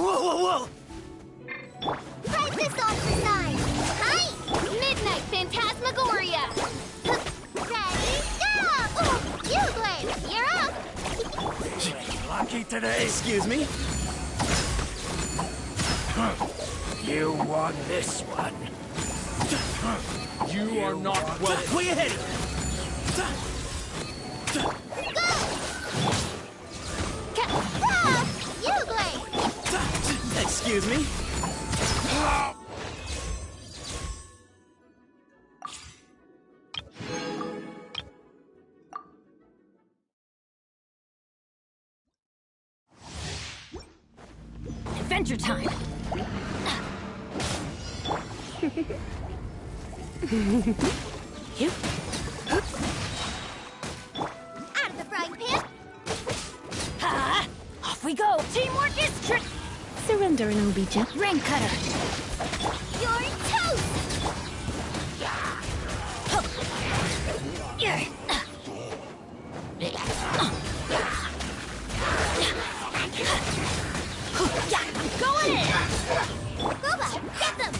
Speaker 1: Whoa!
Speaker 5: Press this off the side. Hi!
Speaker 3: Midnight Phantasmagoria!
Speaker 5: Ready, go! Oh, you Glenn, you're up!
Speaker 6: Lucky today.
Speaker 1: Excuse me?
Speaker 6: You won this one.
Speaker 10: You are not welcome.
Speaker 1: Way ahead!
Speaker 5: You Glenn!
Speaker 1: Excuse me?
Speaker 2: Adventure time! You?
Speaker 5: Out of the frying pan!
Speaker 2: Ha! Off we go! Teamwork is trick! Surrender and it'll be just rain cutter!
Speaker 5: You're toast!
Speaker 2: Going in!
Speaker 5: Booba, get them!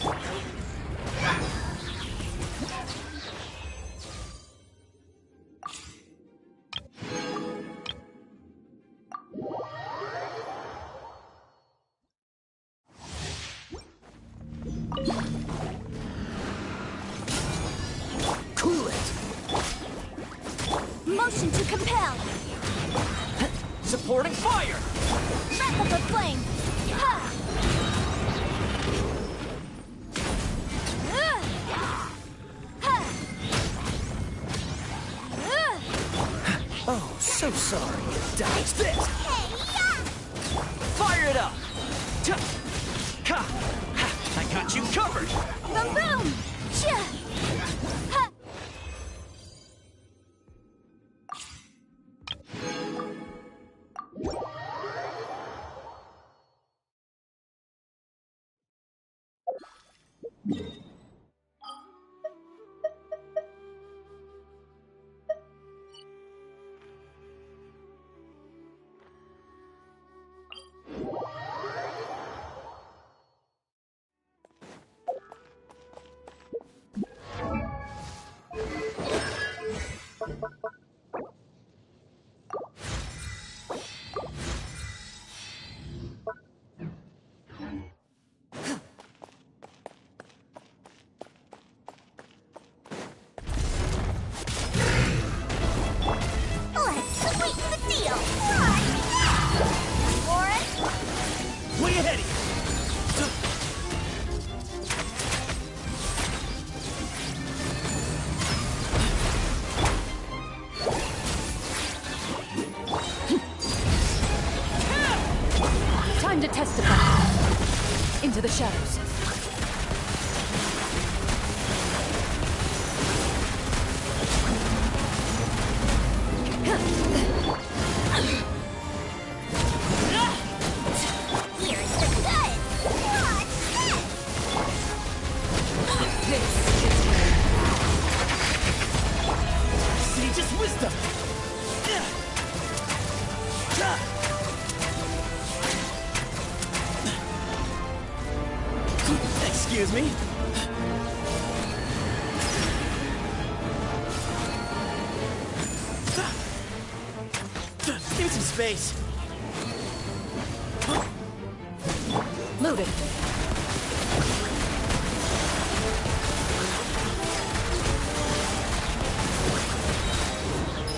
Speaker 10: Cool it!
Speaker 5: Motion to compel!
Speaker 10: Supporting fire!
Speaker 5: Wrap up the flame! Ha!
Speaker 10: Oh, so sorry. Dodge this!
Speaker 5: Hey, yeah!
Speaker 10: Fire it up! Ha! I got you covered!
Speaker 5: Boom, boom! Cha! Ha! Let's sweeten the deal! Lauren?
Speaker 1: Way ahead of you!
Speaker 2: Time to testify! Into the shadows.
Speaker 5: Here's the good! Watch this!
Speaker 1: Sage's wisdom! Excuse me? Give me some space.
Speaker 2: Loaded.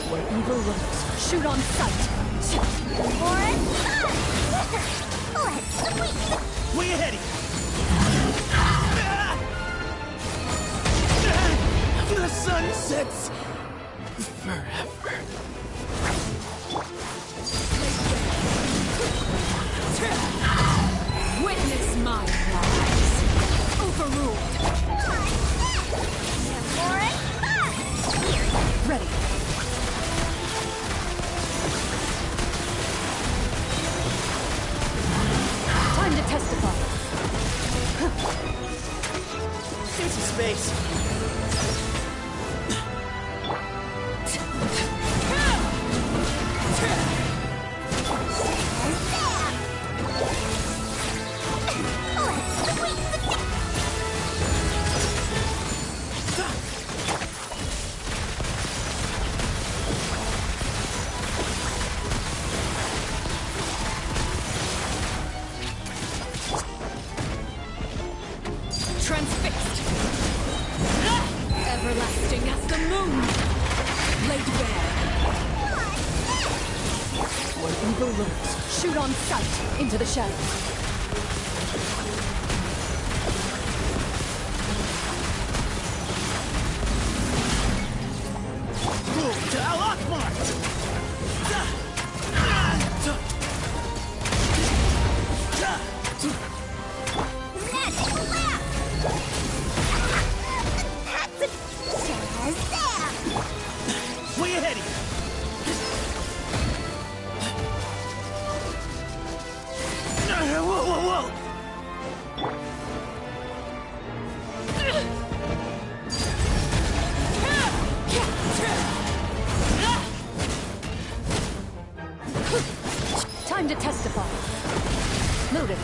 Speaker 2: Where evil lurks, shoot on sight.
Speaker 5: Lauren? Let's sweeten the...
Speaker 1: Way ahead of you! The sun sets forever.
Speaker 2: Witness my rise. Overruled.
Speaker 5: Lauren?
Speaker 2: Ready. testify.
Speaker 1: Give me some space.
Speaker 2: Transfixed. Everlasting as the moon. Laid bare. When evil lurks, shoot on sight into the shadows.
Speaker 1: Way ahead of you. Whoa, whoa, whoa!
Speaker 2: Time to testify. Loaded.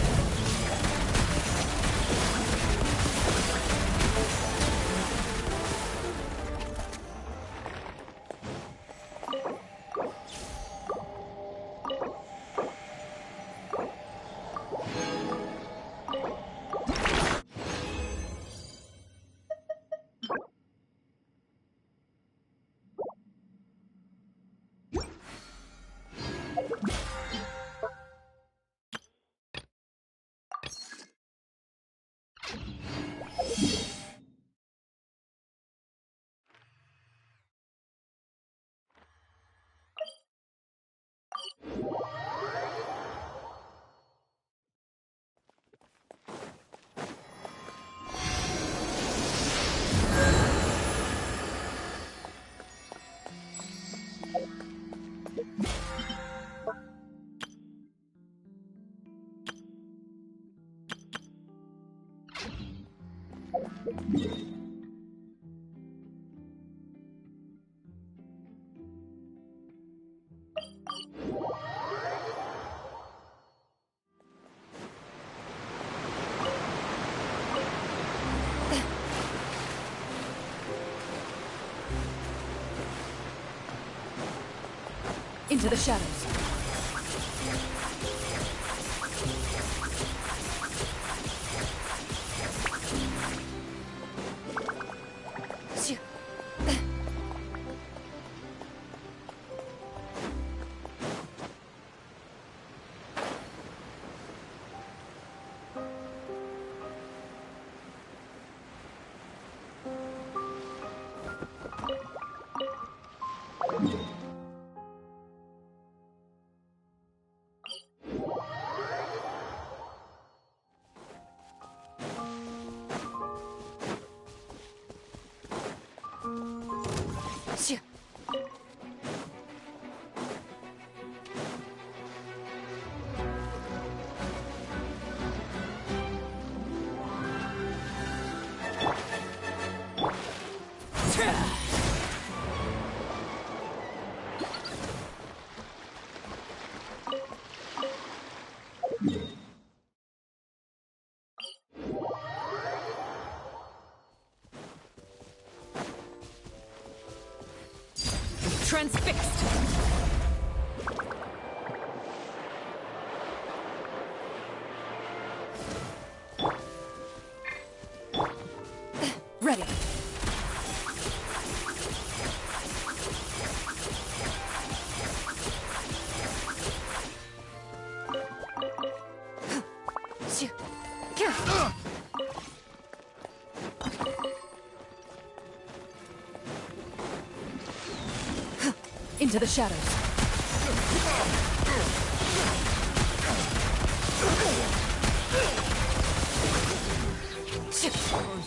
Speaker 2: Into the shadows. Transfixed. Ready. Into the shadows.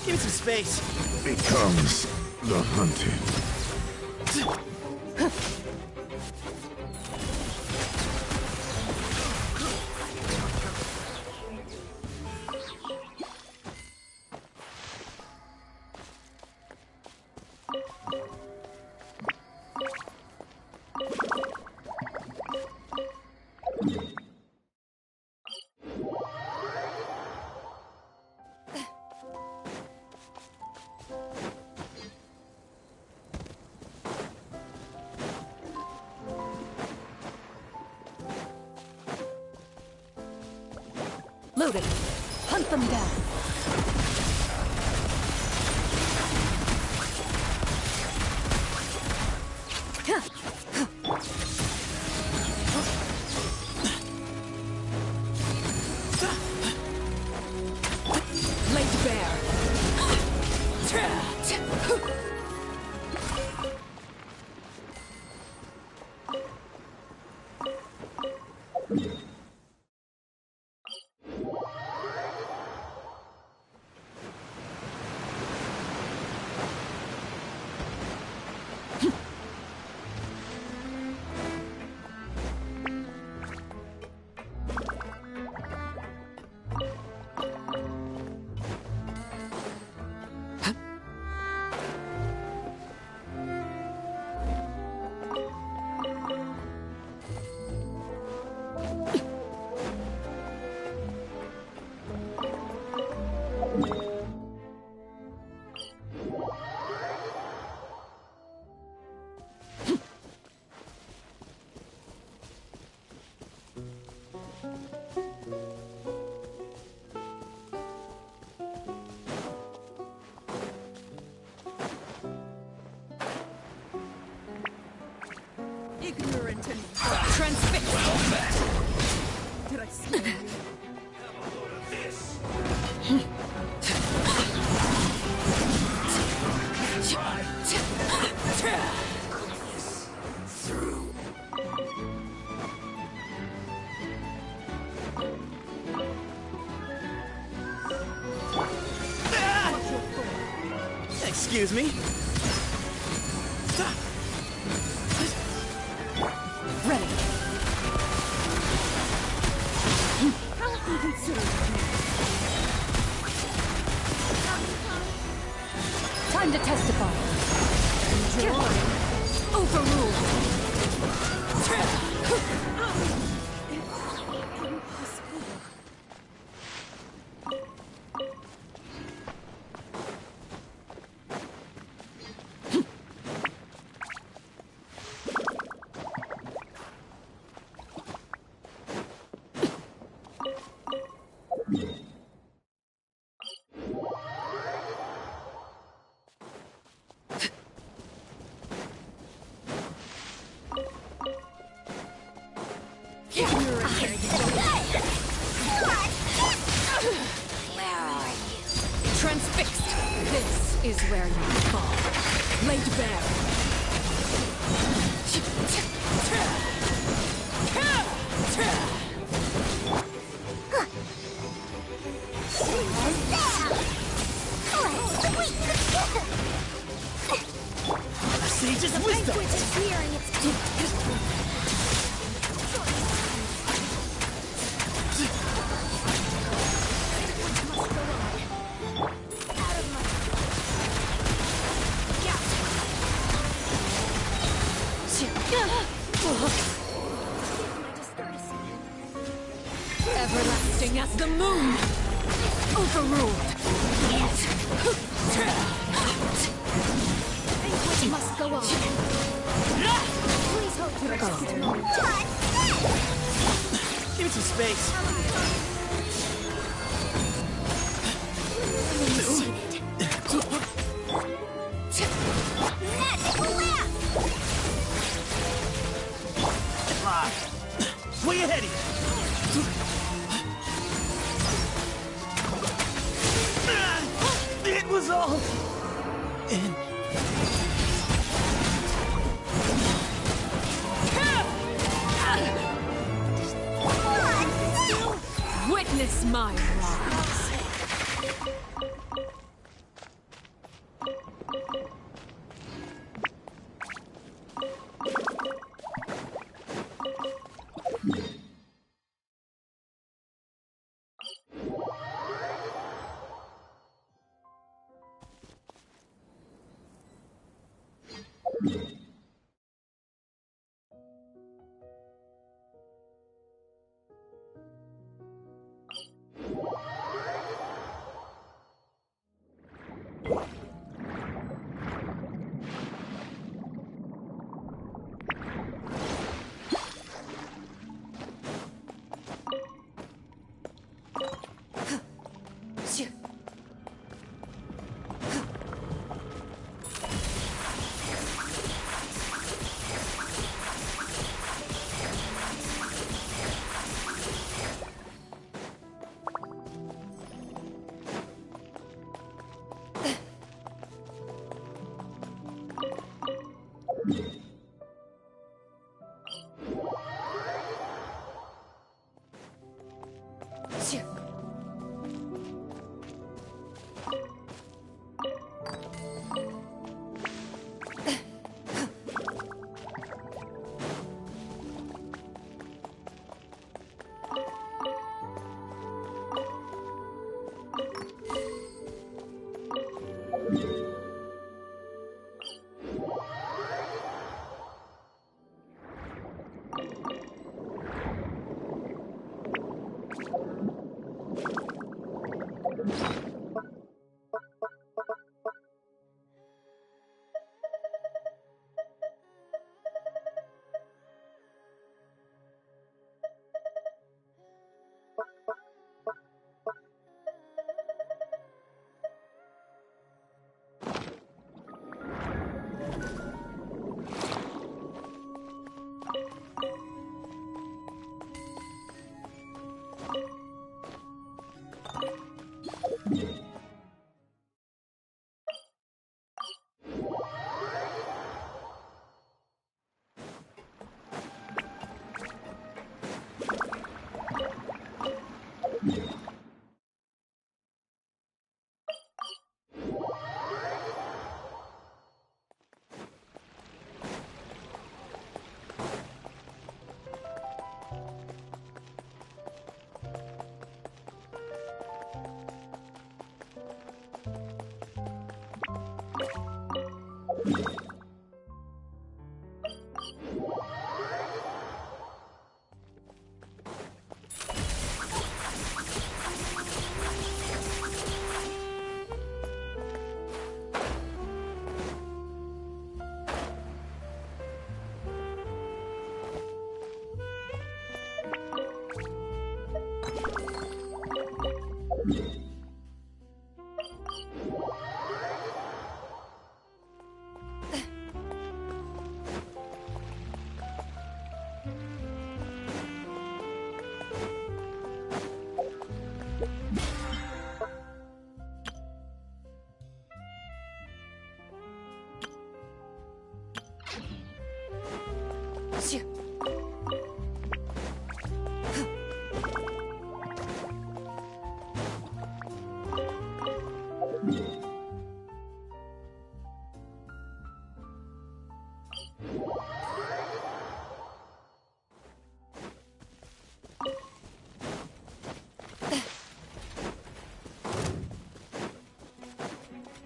Speaker 1: Give me some space.
Speaker 6: Becomes the hunted.
Speaker 2: Loaded. Hunt them down. Laid bare.
Speaker 14: Ignorant and
Speaker 2: transfixed.
Speaker 14: Did I see you?
Speaker 1: Excuse me?
Speaker 2: Ready. Time to testify. Overruled. Transfixed. This is where you fall. Laid bare.
Speaker 1: Sage's wisdom.
Speaker 3: Is nearing its peak.
Speaker 2: Everlasting as the moon. Overruled.
Speaker 3: It must go on. Please hold your
Speaker 1: Give me some space. Way ahead of you. It was all in.
Speaker 2: Witness my rise.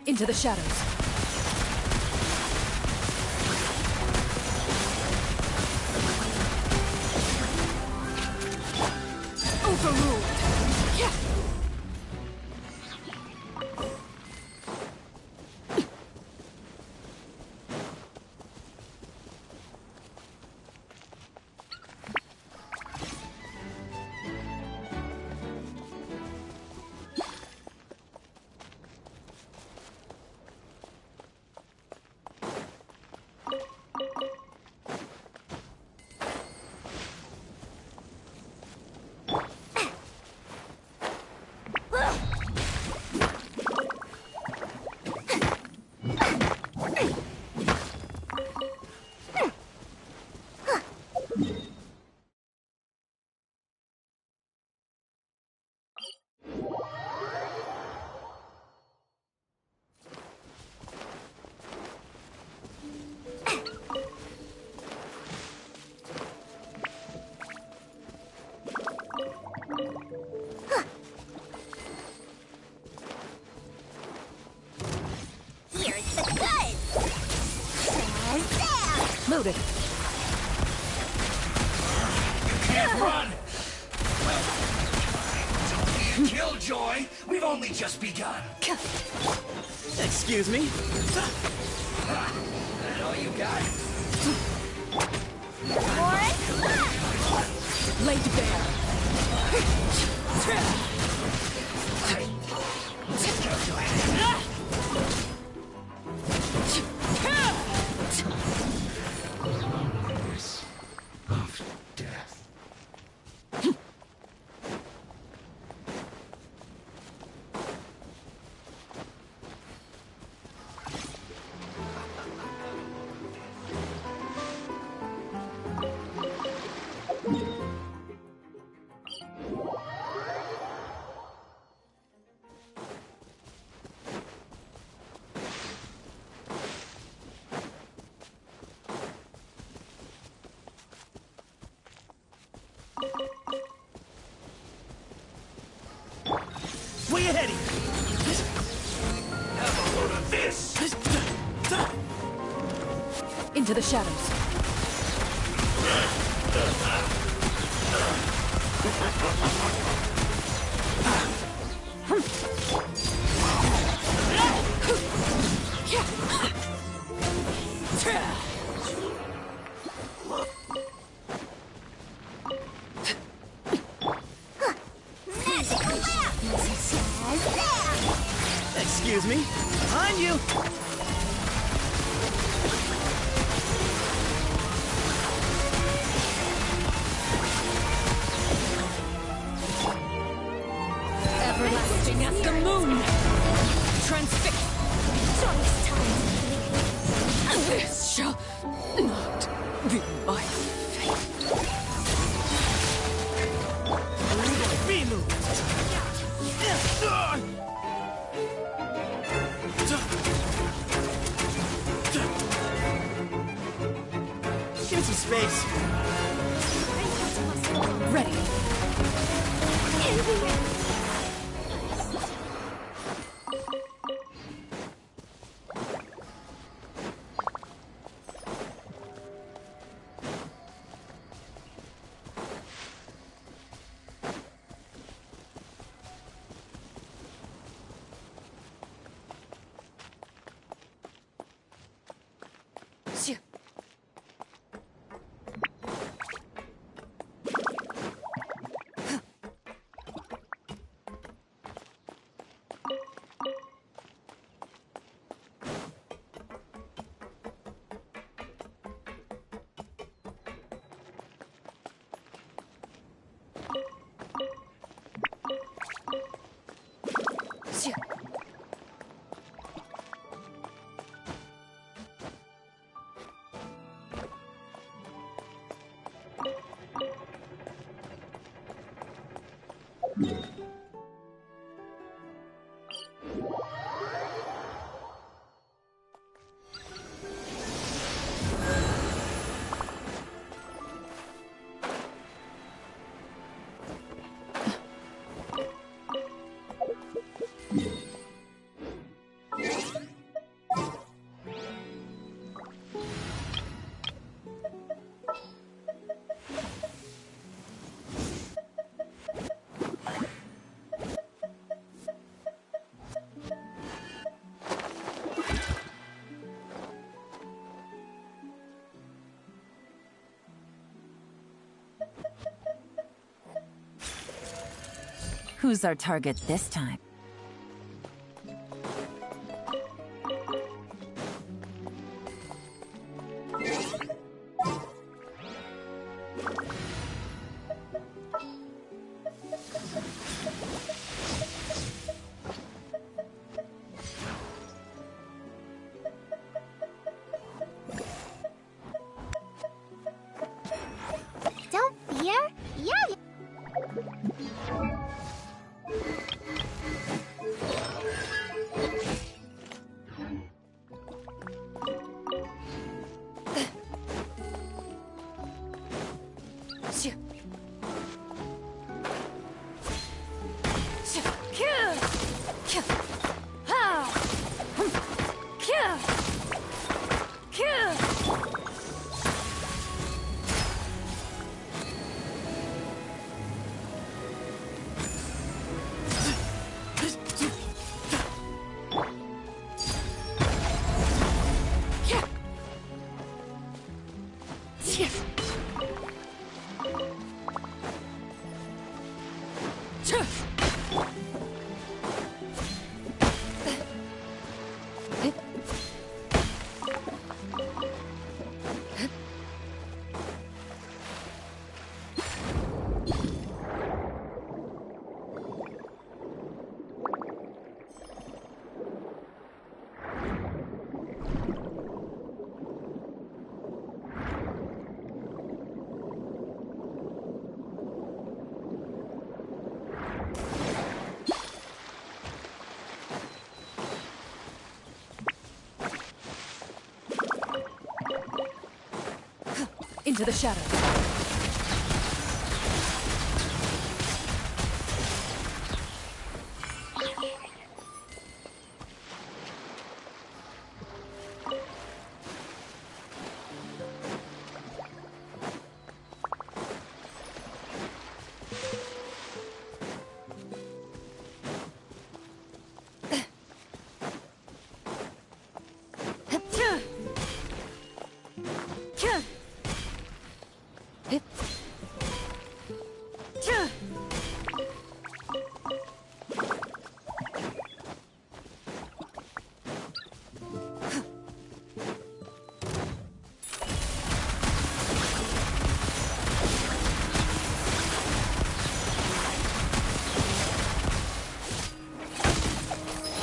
Speaker 2: Into the shadows. Overruled. Yeah. Loaded.
Speaker 13: Can't run! Don't be a killjoy! We've only just begun.
Speaker 1: Excuse me?
Speaker 13: That all you got?
Speaker 2: Laid bare.
Speaker 13: Of death.
Speaker 1: Where you heading?
Speaker 13: Have a load of this!
Speaker 2: Into the shadows.
Speaker 1: Excuse me? Behind you!
Speaker 2: Everlasting as the moon! Transfix! This shall not be my fate.
Speaker 1: Be moved! Give me some space.
Speaker 2: Ready.
Speaker 15: Who's our target this time?
Speaker 5: Don't fear. Yeah.
Speaker 2: Into the shadow.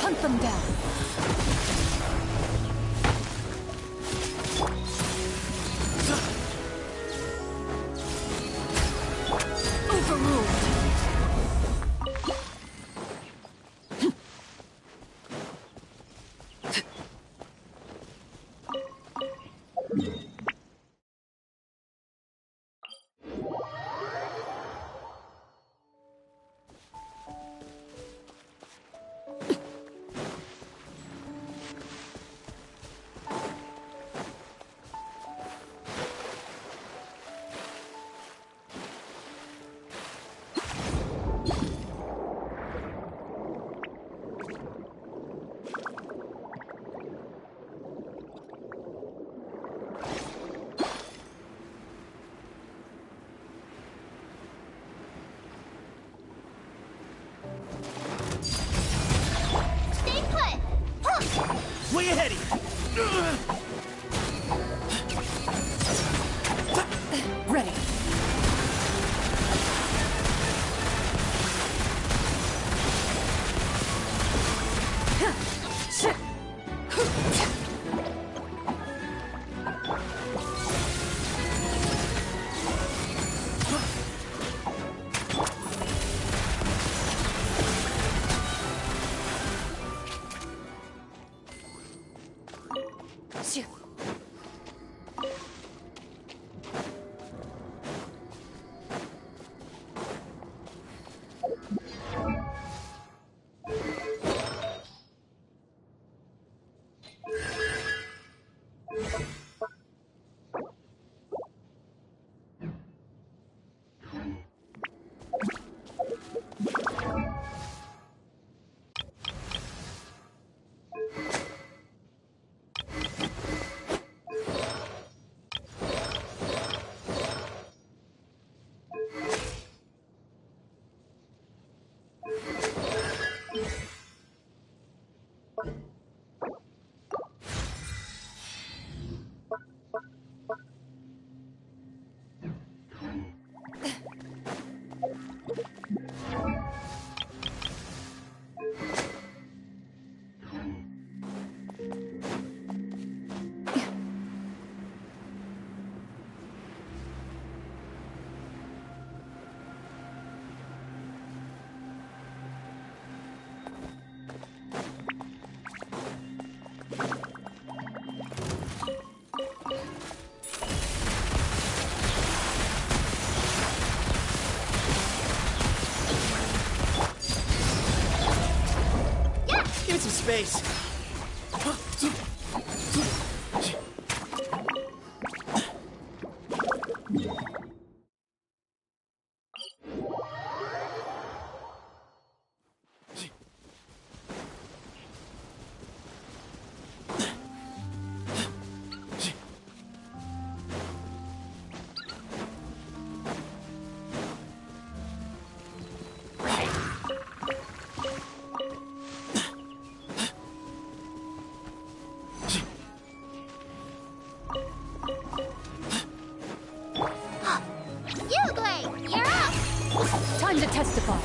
Speaker 2: Hunt them down. Overruled.
Speaker 8: Way ahead of you!
Speaker 2: Ready.
Speaker 8: Give me some space.
Speaker 2: Time to testify.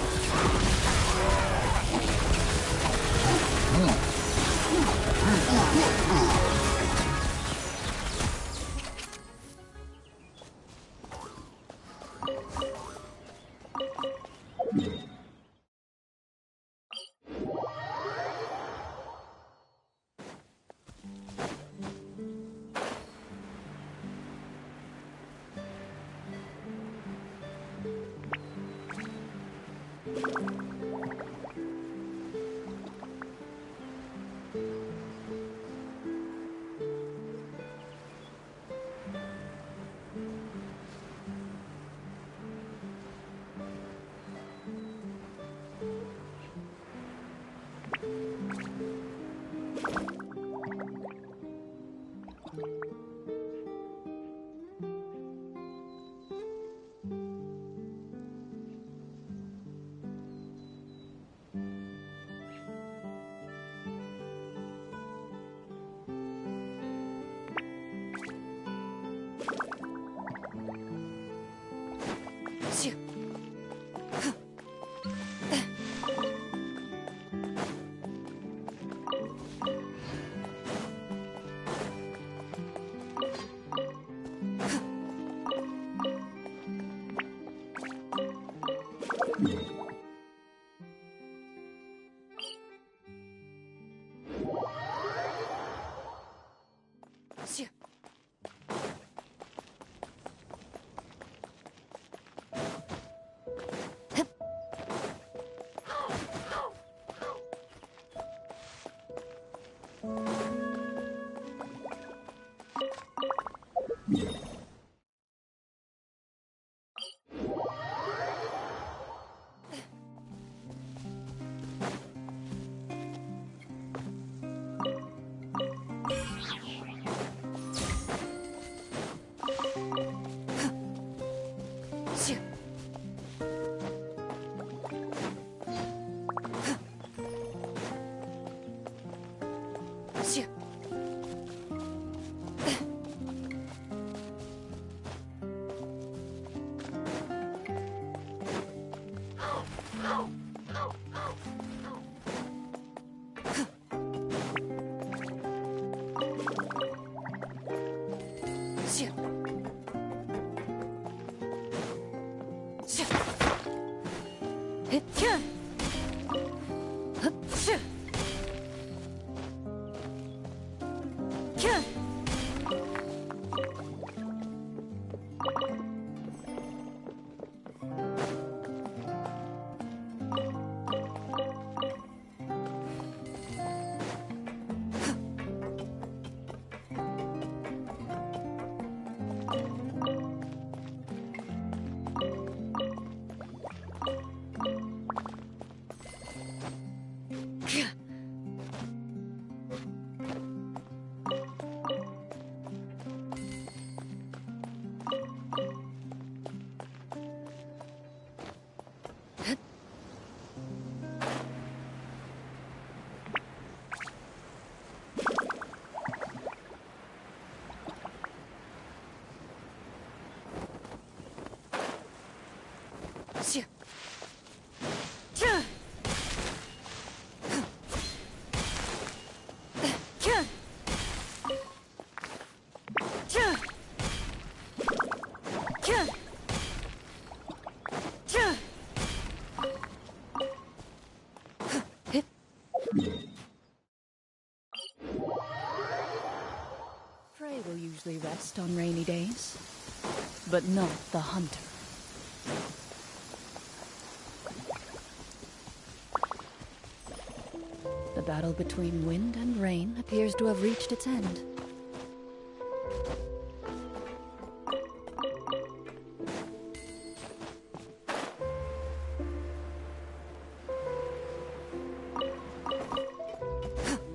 Speaker 2: Usually rest on rainy days, but not the hunter. The battle between wind and rain appears to have reached its end.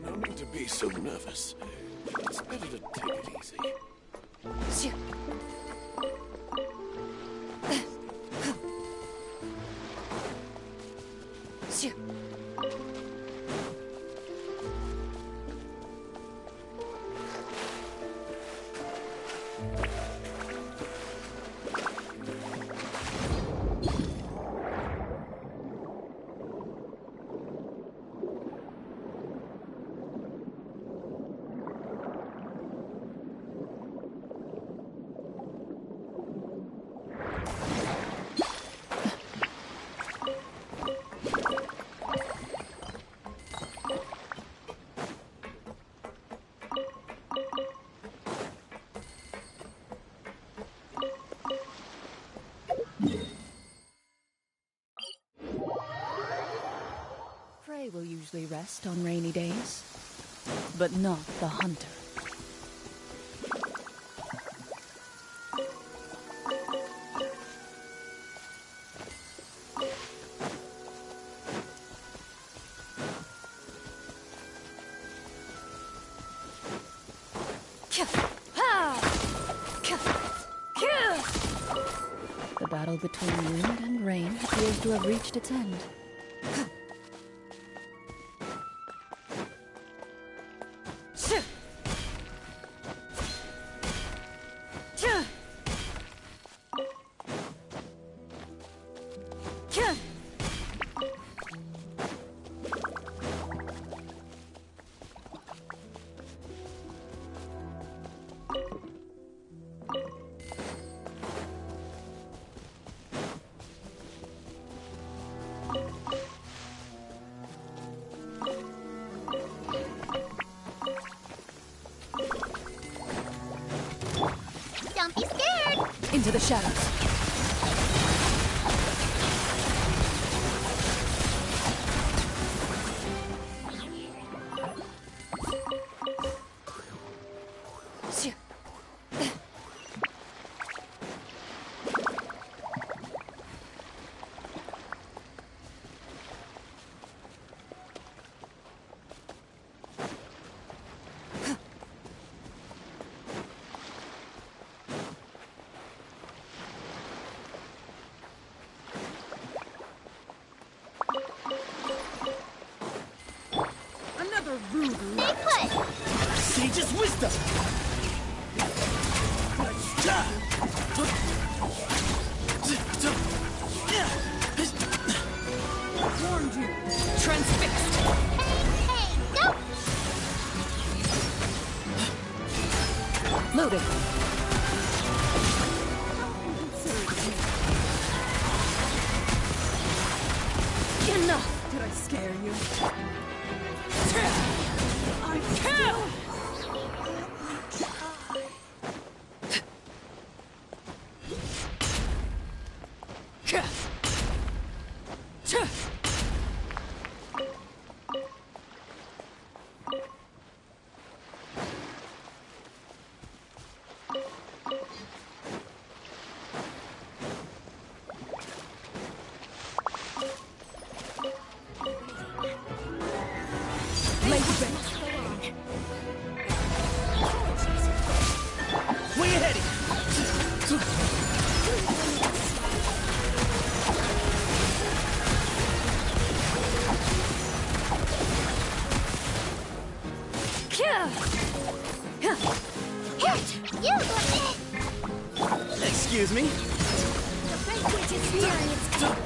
Speaker 9: No need to be so nervous. It's better to take it easy.
Speaker 2: Prey will usually rest on rainy days, but not the hunter. The battle between wind and rain appears to have reached its end.
Speaker 5: Don't be scared!
Speaker 2: Into the shadows.
Speaker 5: Stay put!
Speaker 13: Sage's wisdom!
Speaker 14: Warned you! Transfixed!
Speaker 5: Hey, go!
Speaker 2: Loaded.
Speaker 14: Enough! Did I scare you? I kill!
Speaker 13: Way ahead!
Speaker 1: Excuse me?
Speaker 5: The banquet is nearing its end.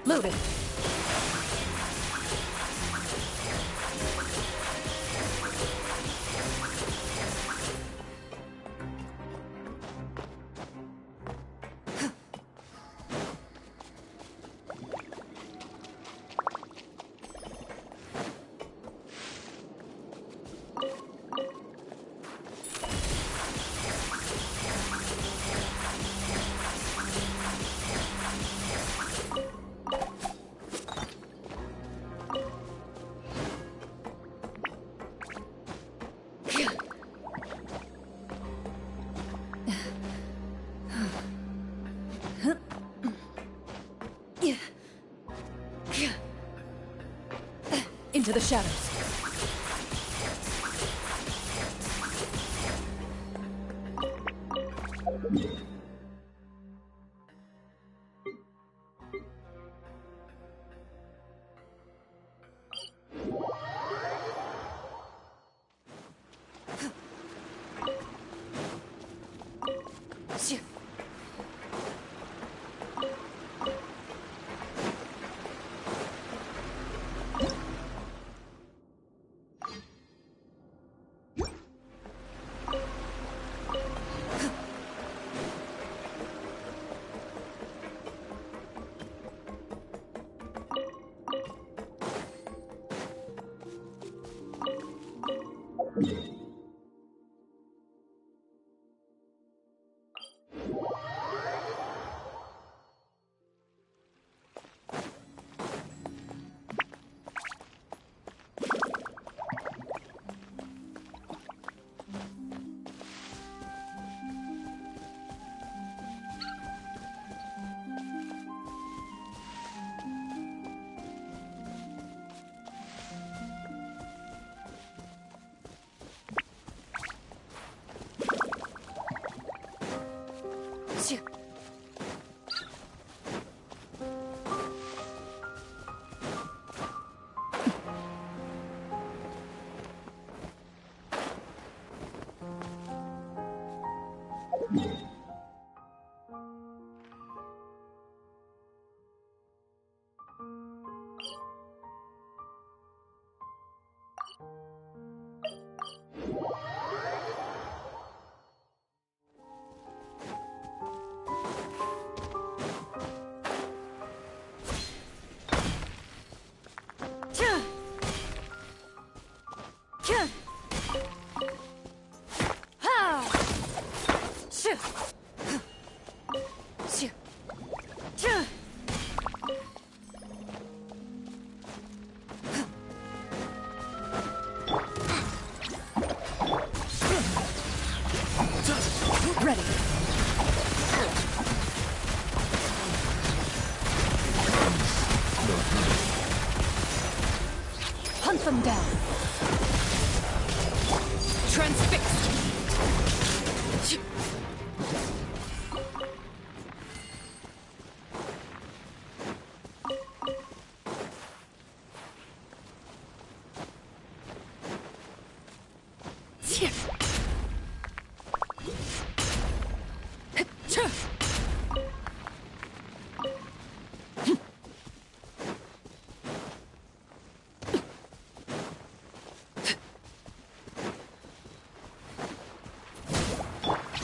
Speaker 2: Loaded. Into the shadows. them down.
Speaker 14: Transfixed.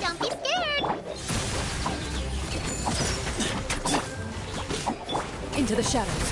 Speaker 5: Don't be scared!
Speaker 2: Into the shadows.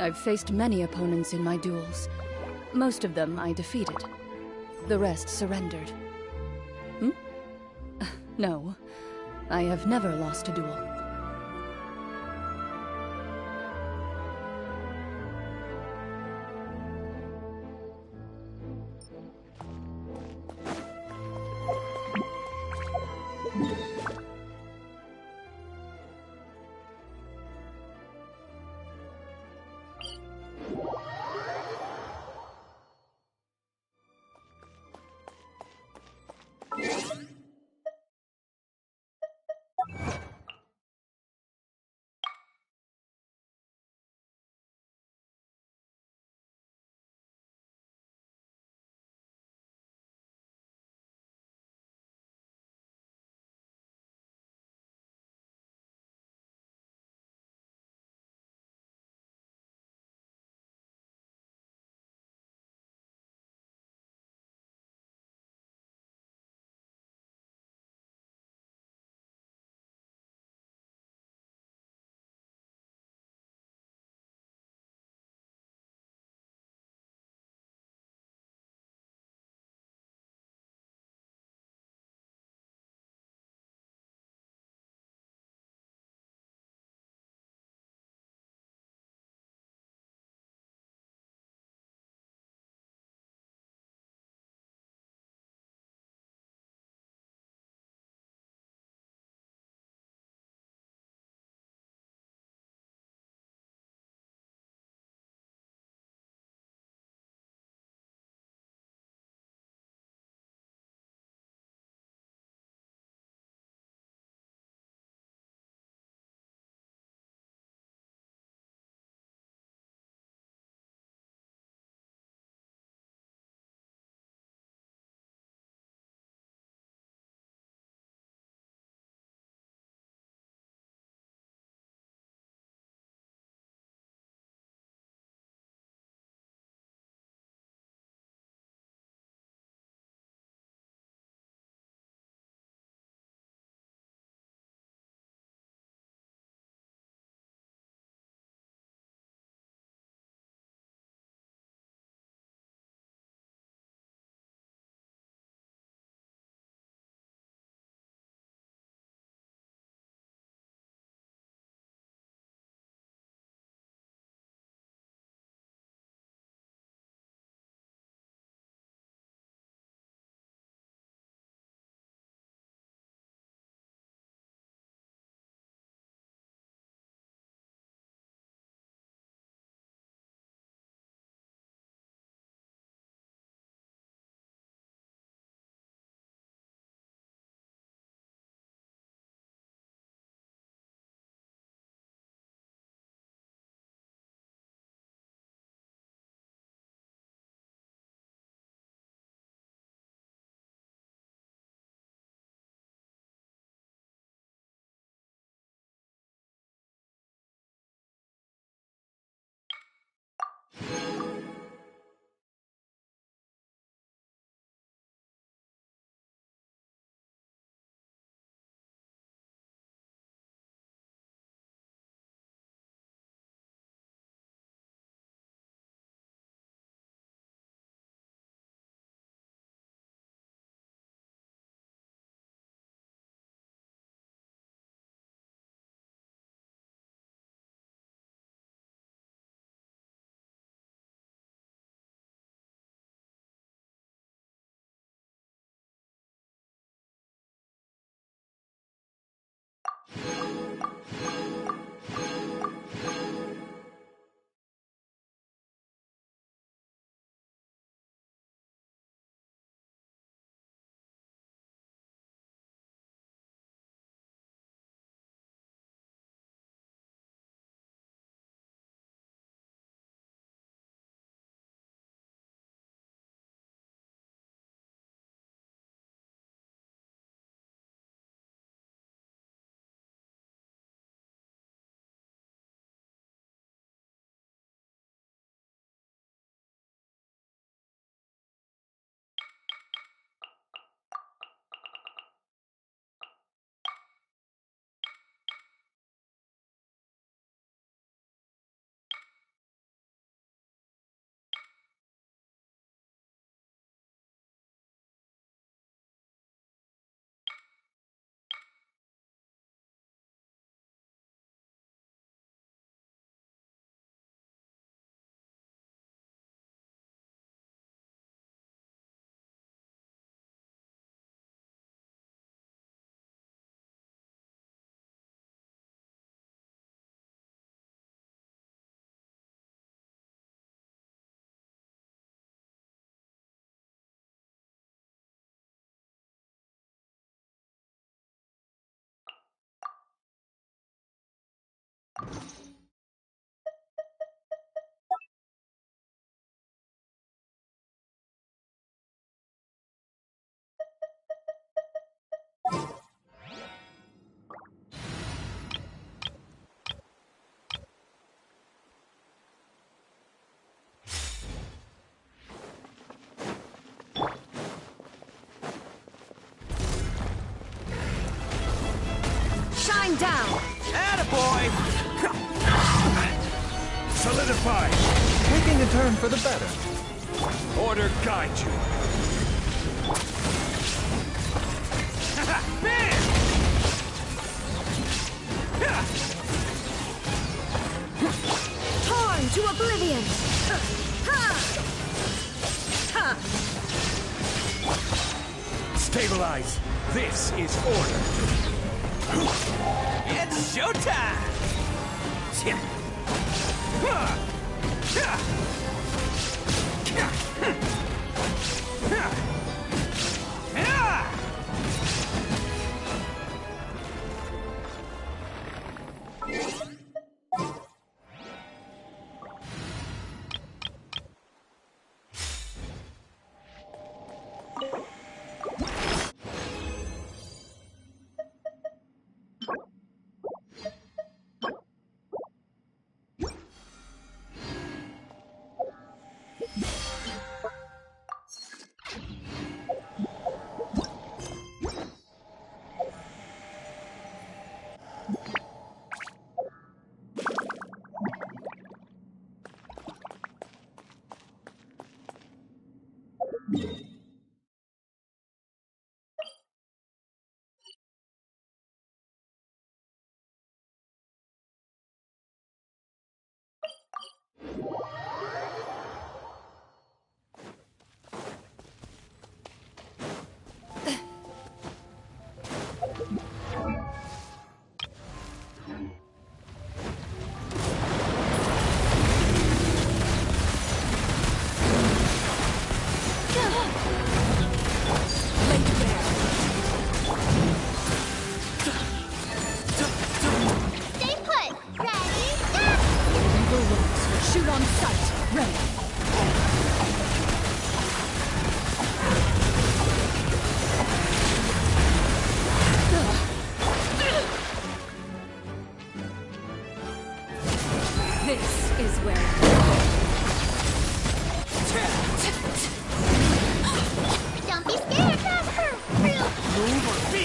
Speaker 2: I've faced many opponents in my duels. Most of them I defeated. The rest surrendered. No, I have never lost a duel.
Speaker 14: Shine down!
Speaker 1: Attaboy!
Speaker 6: Solidify!
Speaker 9: Taking a turn for the better.
Speaker 6: Order guide you.
Speaker 1: Man!
Speaker 14: Torn to oblivion!
Speaker 6: Stabilize. This is order.
Speaker 1: It's showtime!
Speaker 14: Shoot on sight. Ready. This is where...
Speaker 5: Don't be scared, Casper!
Speaker 1: Move or be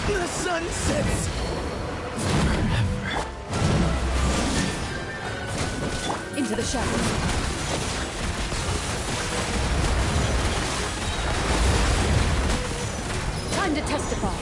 Speaker 1: The sun sets forever.
Speaker 14: Into the shadows. Time to testify.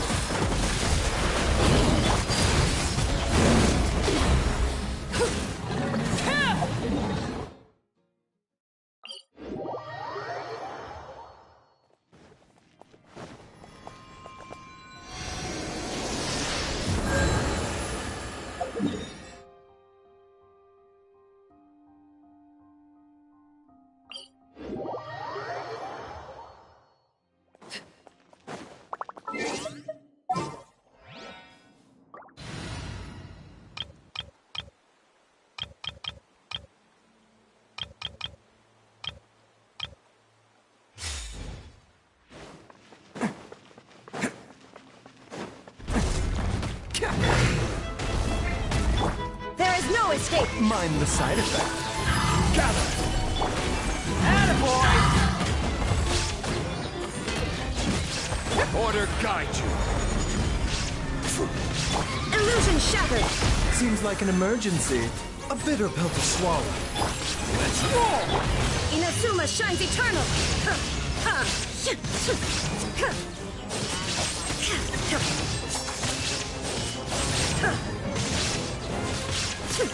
Speaker 14: There is no escape.
Speaker 9: Mind the side effect.
Speaker 6: Gather.
Speaker 1: Attaboy!
Speaker 6: Order guide you.
Speaker 14: Illusion shattered.
Speaker 9: Seems like an emergency. A bitter pill to swallow.
Speaker 1: Let's roll!
Speaker 14: Inazuma shines eternal.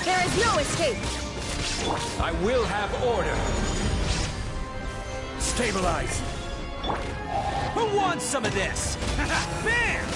Speaker 14: There is no escape.
Speaker 6: I will have order. Stabilize.
Speaker 1: Who wants some of this? Bam!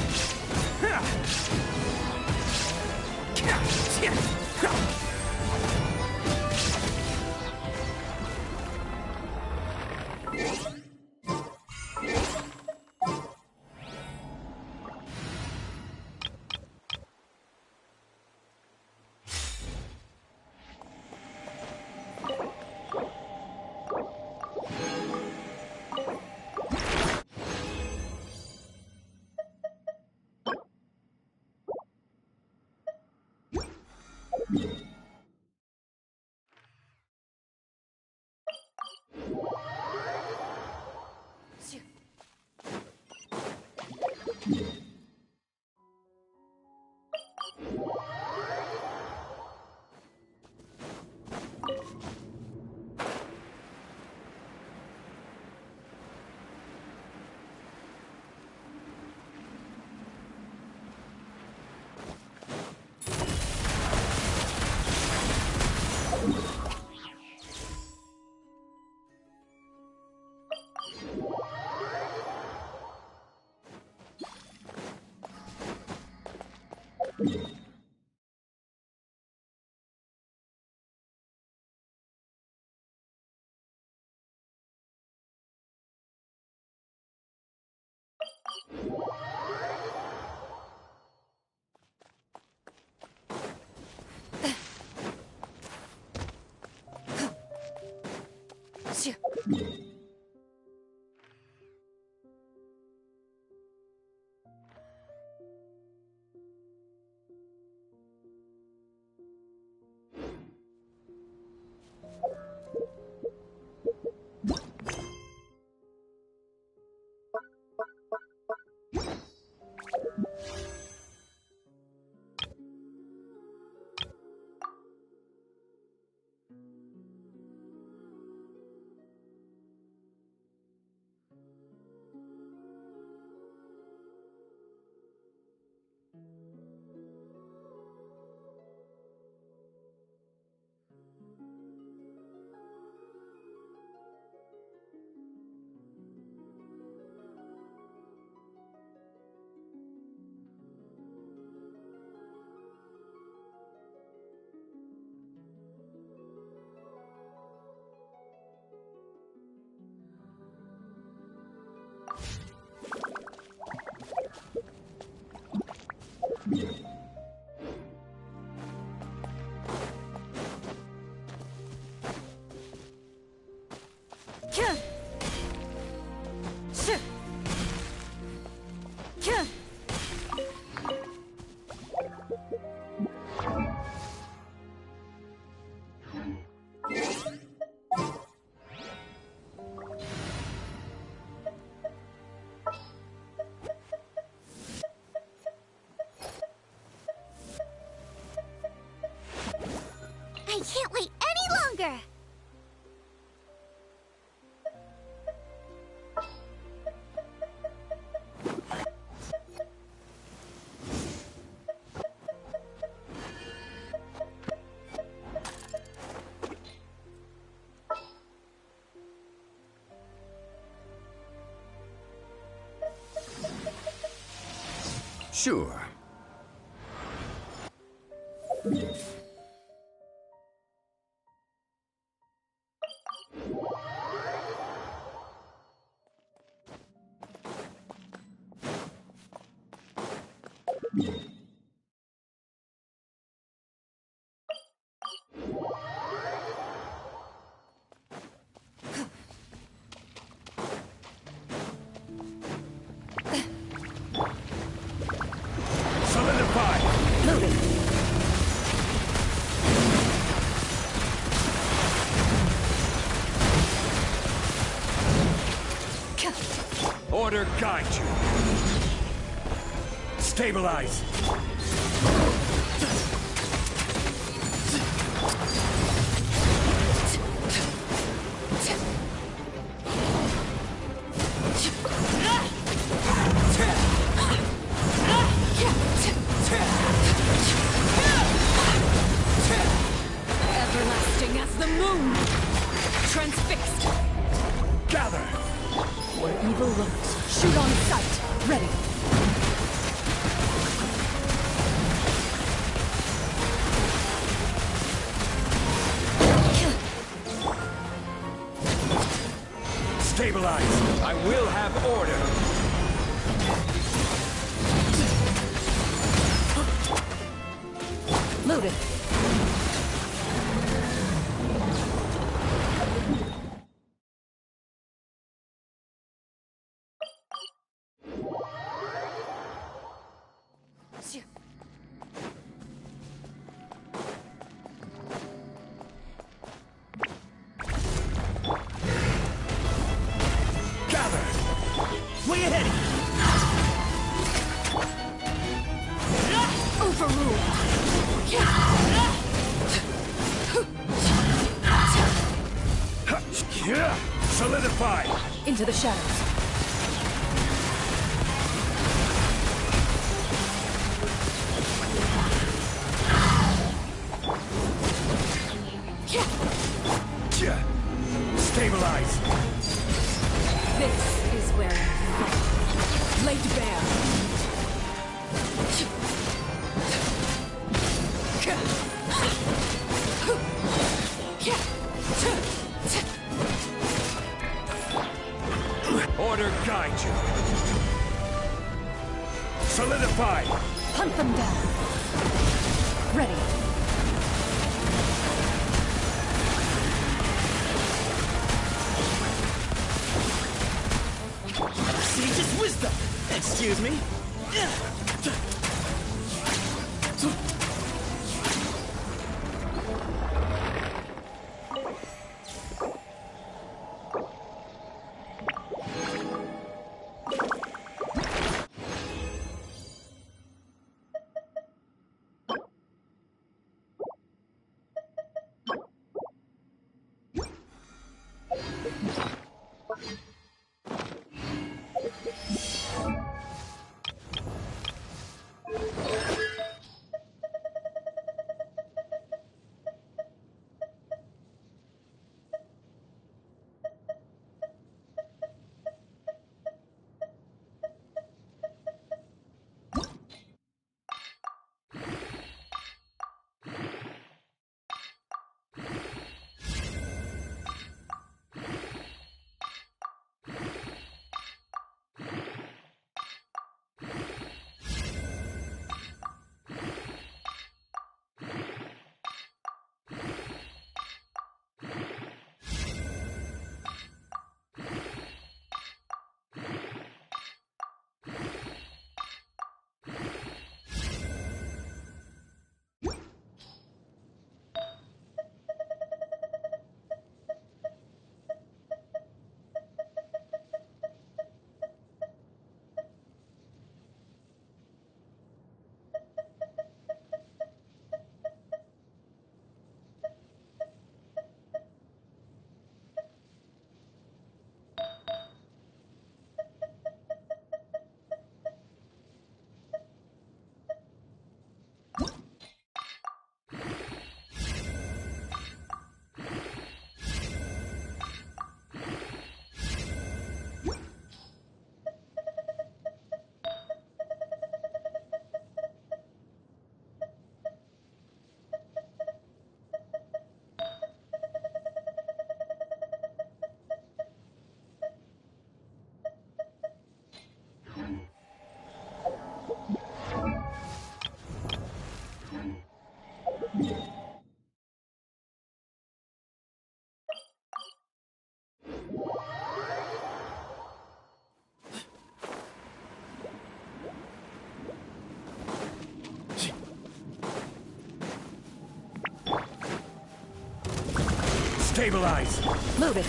Speaker 5: I can't wait any longer!
Speaker 9: Sure.
Speaker 13: Order guide you. Stabilize.
Speaker 2: Everlasting as the moon! Transfixed!
Speaker 13: Gather!
Speaker 2: Where evil lurks, shoot on sight! Ready!
Speaker 13: Stabilize! I will have order!
Speaker 2: Loaded!
Speaker 13: Solidify!
Speaker 2: Into the shadows.
Speaker 13: Stabilize!
Speaker 2: This is where I fall. Laid bare.
Speaker 13: Order guide you. Solidify!
Speaker 2: Hunt them down. Ready.
Speaker 1: Sage's wisdom! Excuse me?
Speaker 13: Stabilize!
Speaker 2: Loaded.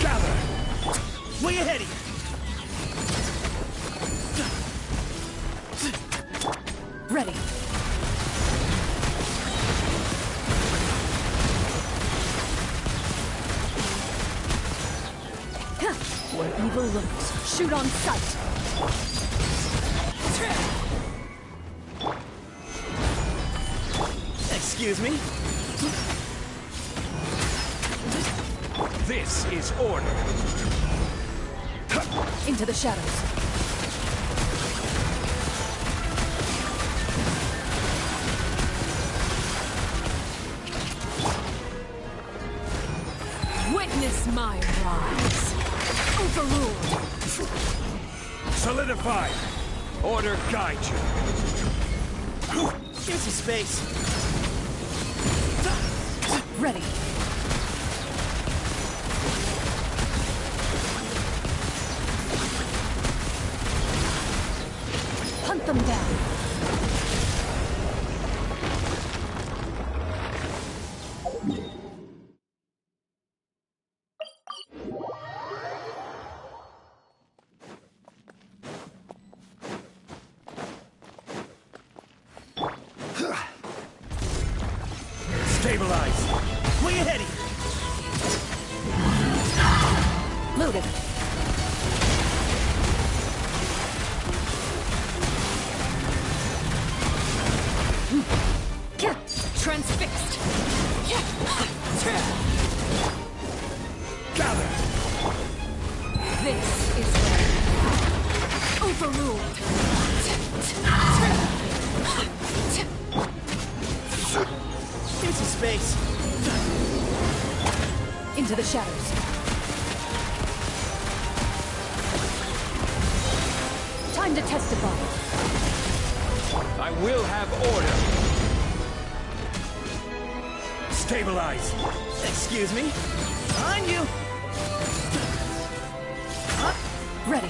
Speaker 13: Gather!
Speaker 1: Way ahead of you!
Speaker 2: Ready. Where evil lurks, shoot on sight.
Speaker 1: Excuse me?
Speaker 13: This is order.
Speaker 2: Into the shadows. Witness my rise. Overruled.
Speaker 13: Solidify. Order guide you.
Speaker 1: Here's your space.
Speaker 2: Ready. Hunt them down.
Speaker 13: Stabilize.
Speaker 8: Way ahead of you.
Speaker 14: Loaded. Transfixed.
Speaker 13: Gather.
Speaker 14: This is where overruled.
Speaker 8: Give me some space.
Speaker 2: Into the shadows. Time to testify.
Speaker 13: I will have order. Stabilize.
Speaker 8: Excuse me. Behind you.
Speaker 2: Ready.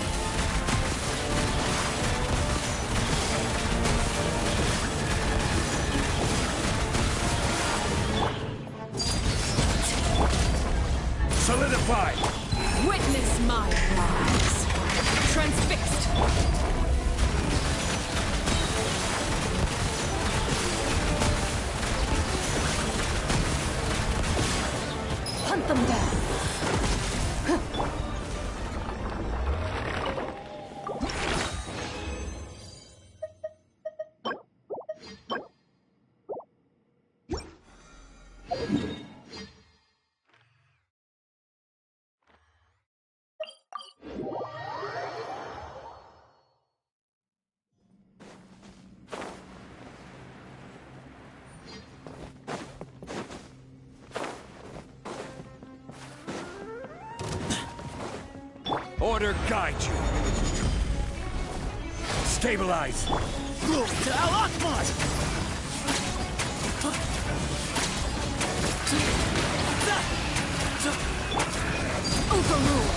Speaker 13: Solidify.
Speaker 14: Witness my rise. Transfixed.
Speaker 2: Hunt them down.
Speaker 13: Order guide you. Stabilize.
Speaker 14: Overruled.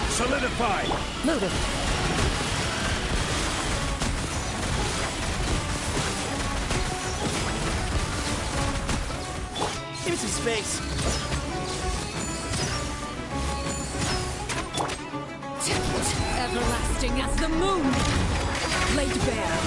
Speaker 13: Solidify.
Speaker 2: Loaded.
Speaker 8: Give me some space.
Speaker 14: Everlasting as the moon. Laid bare.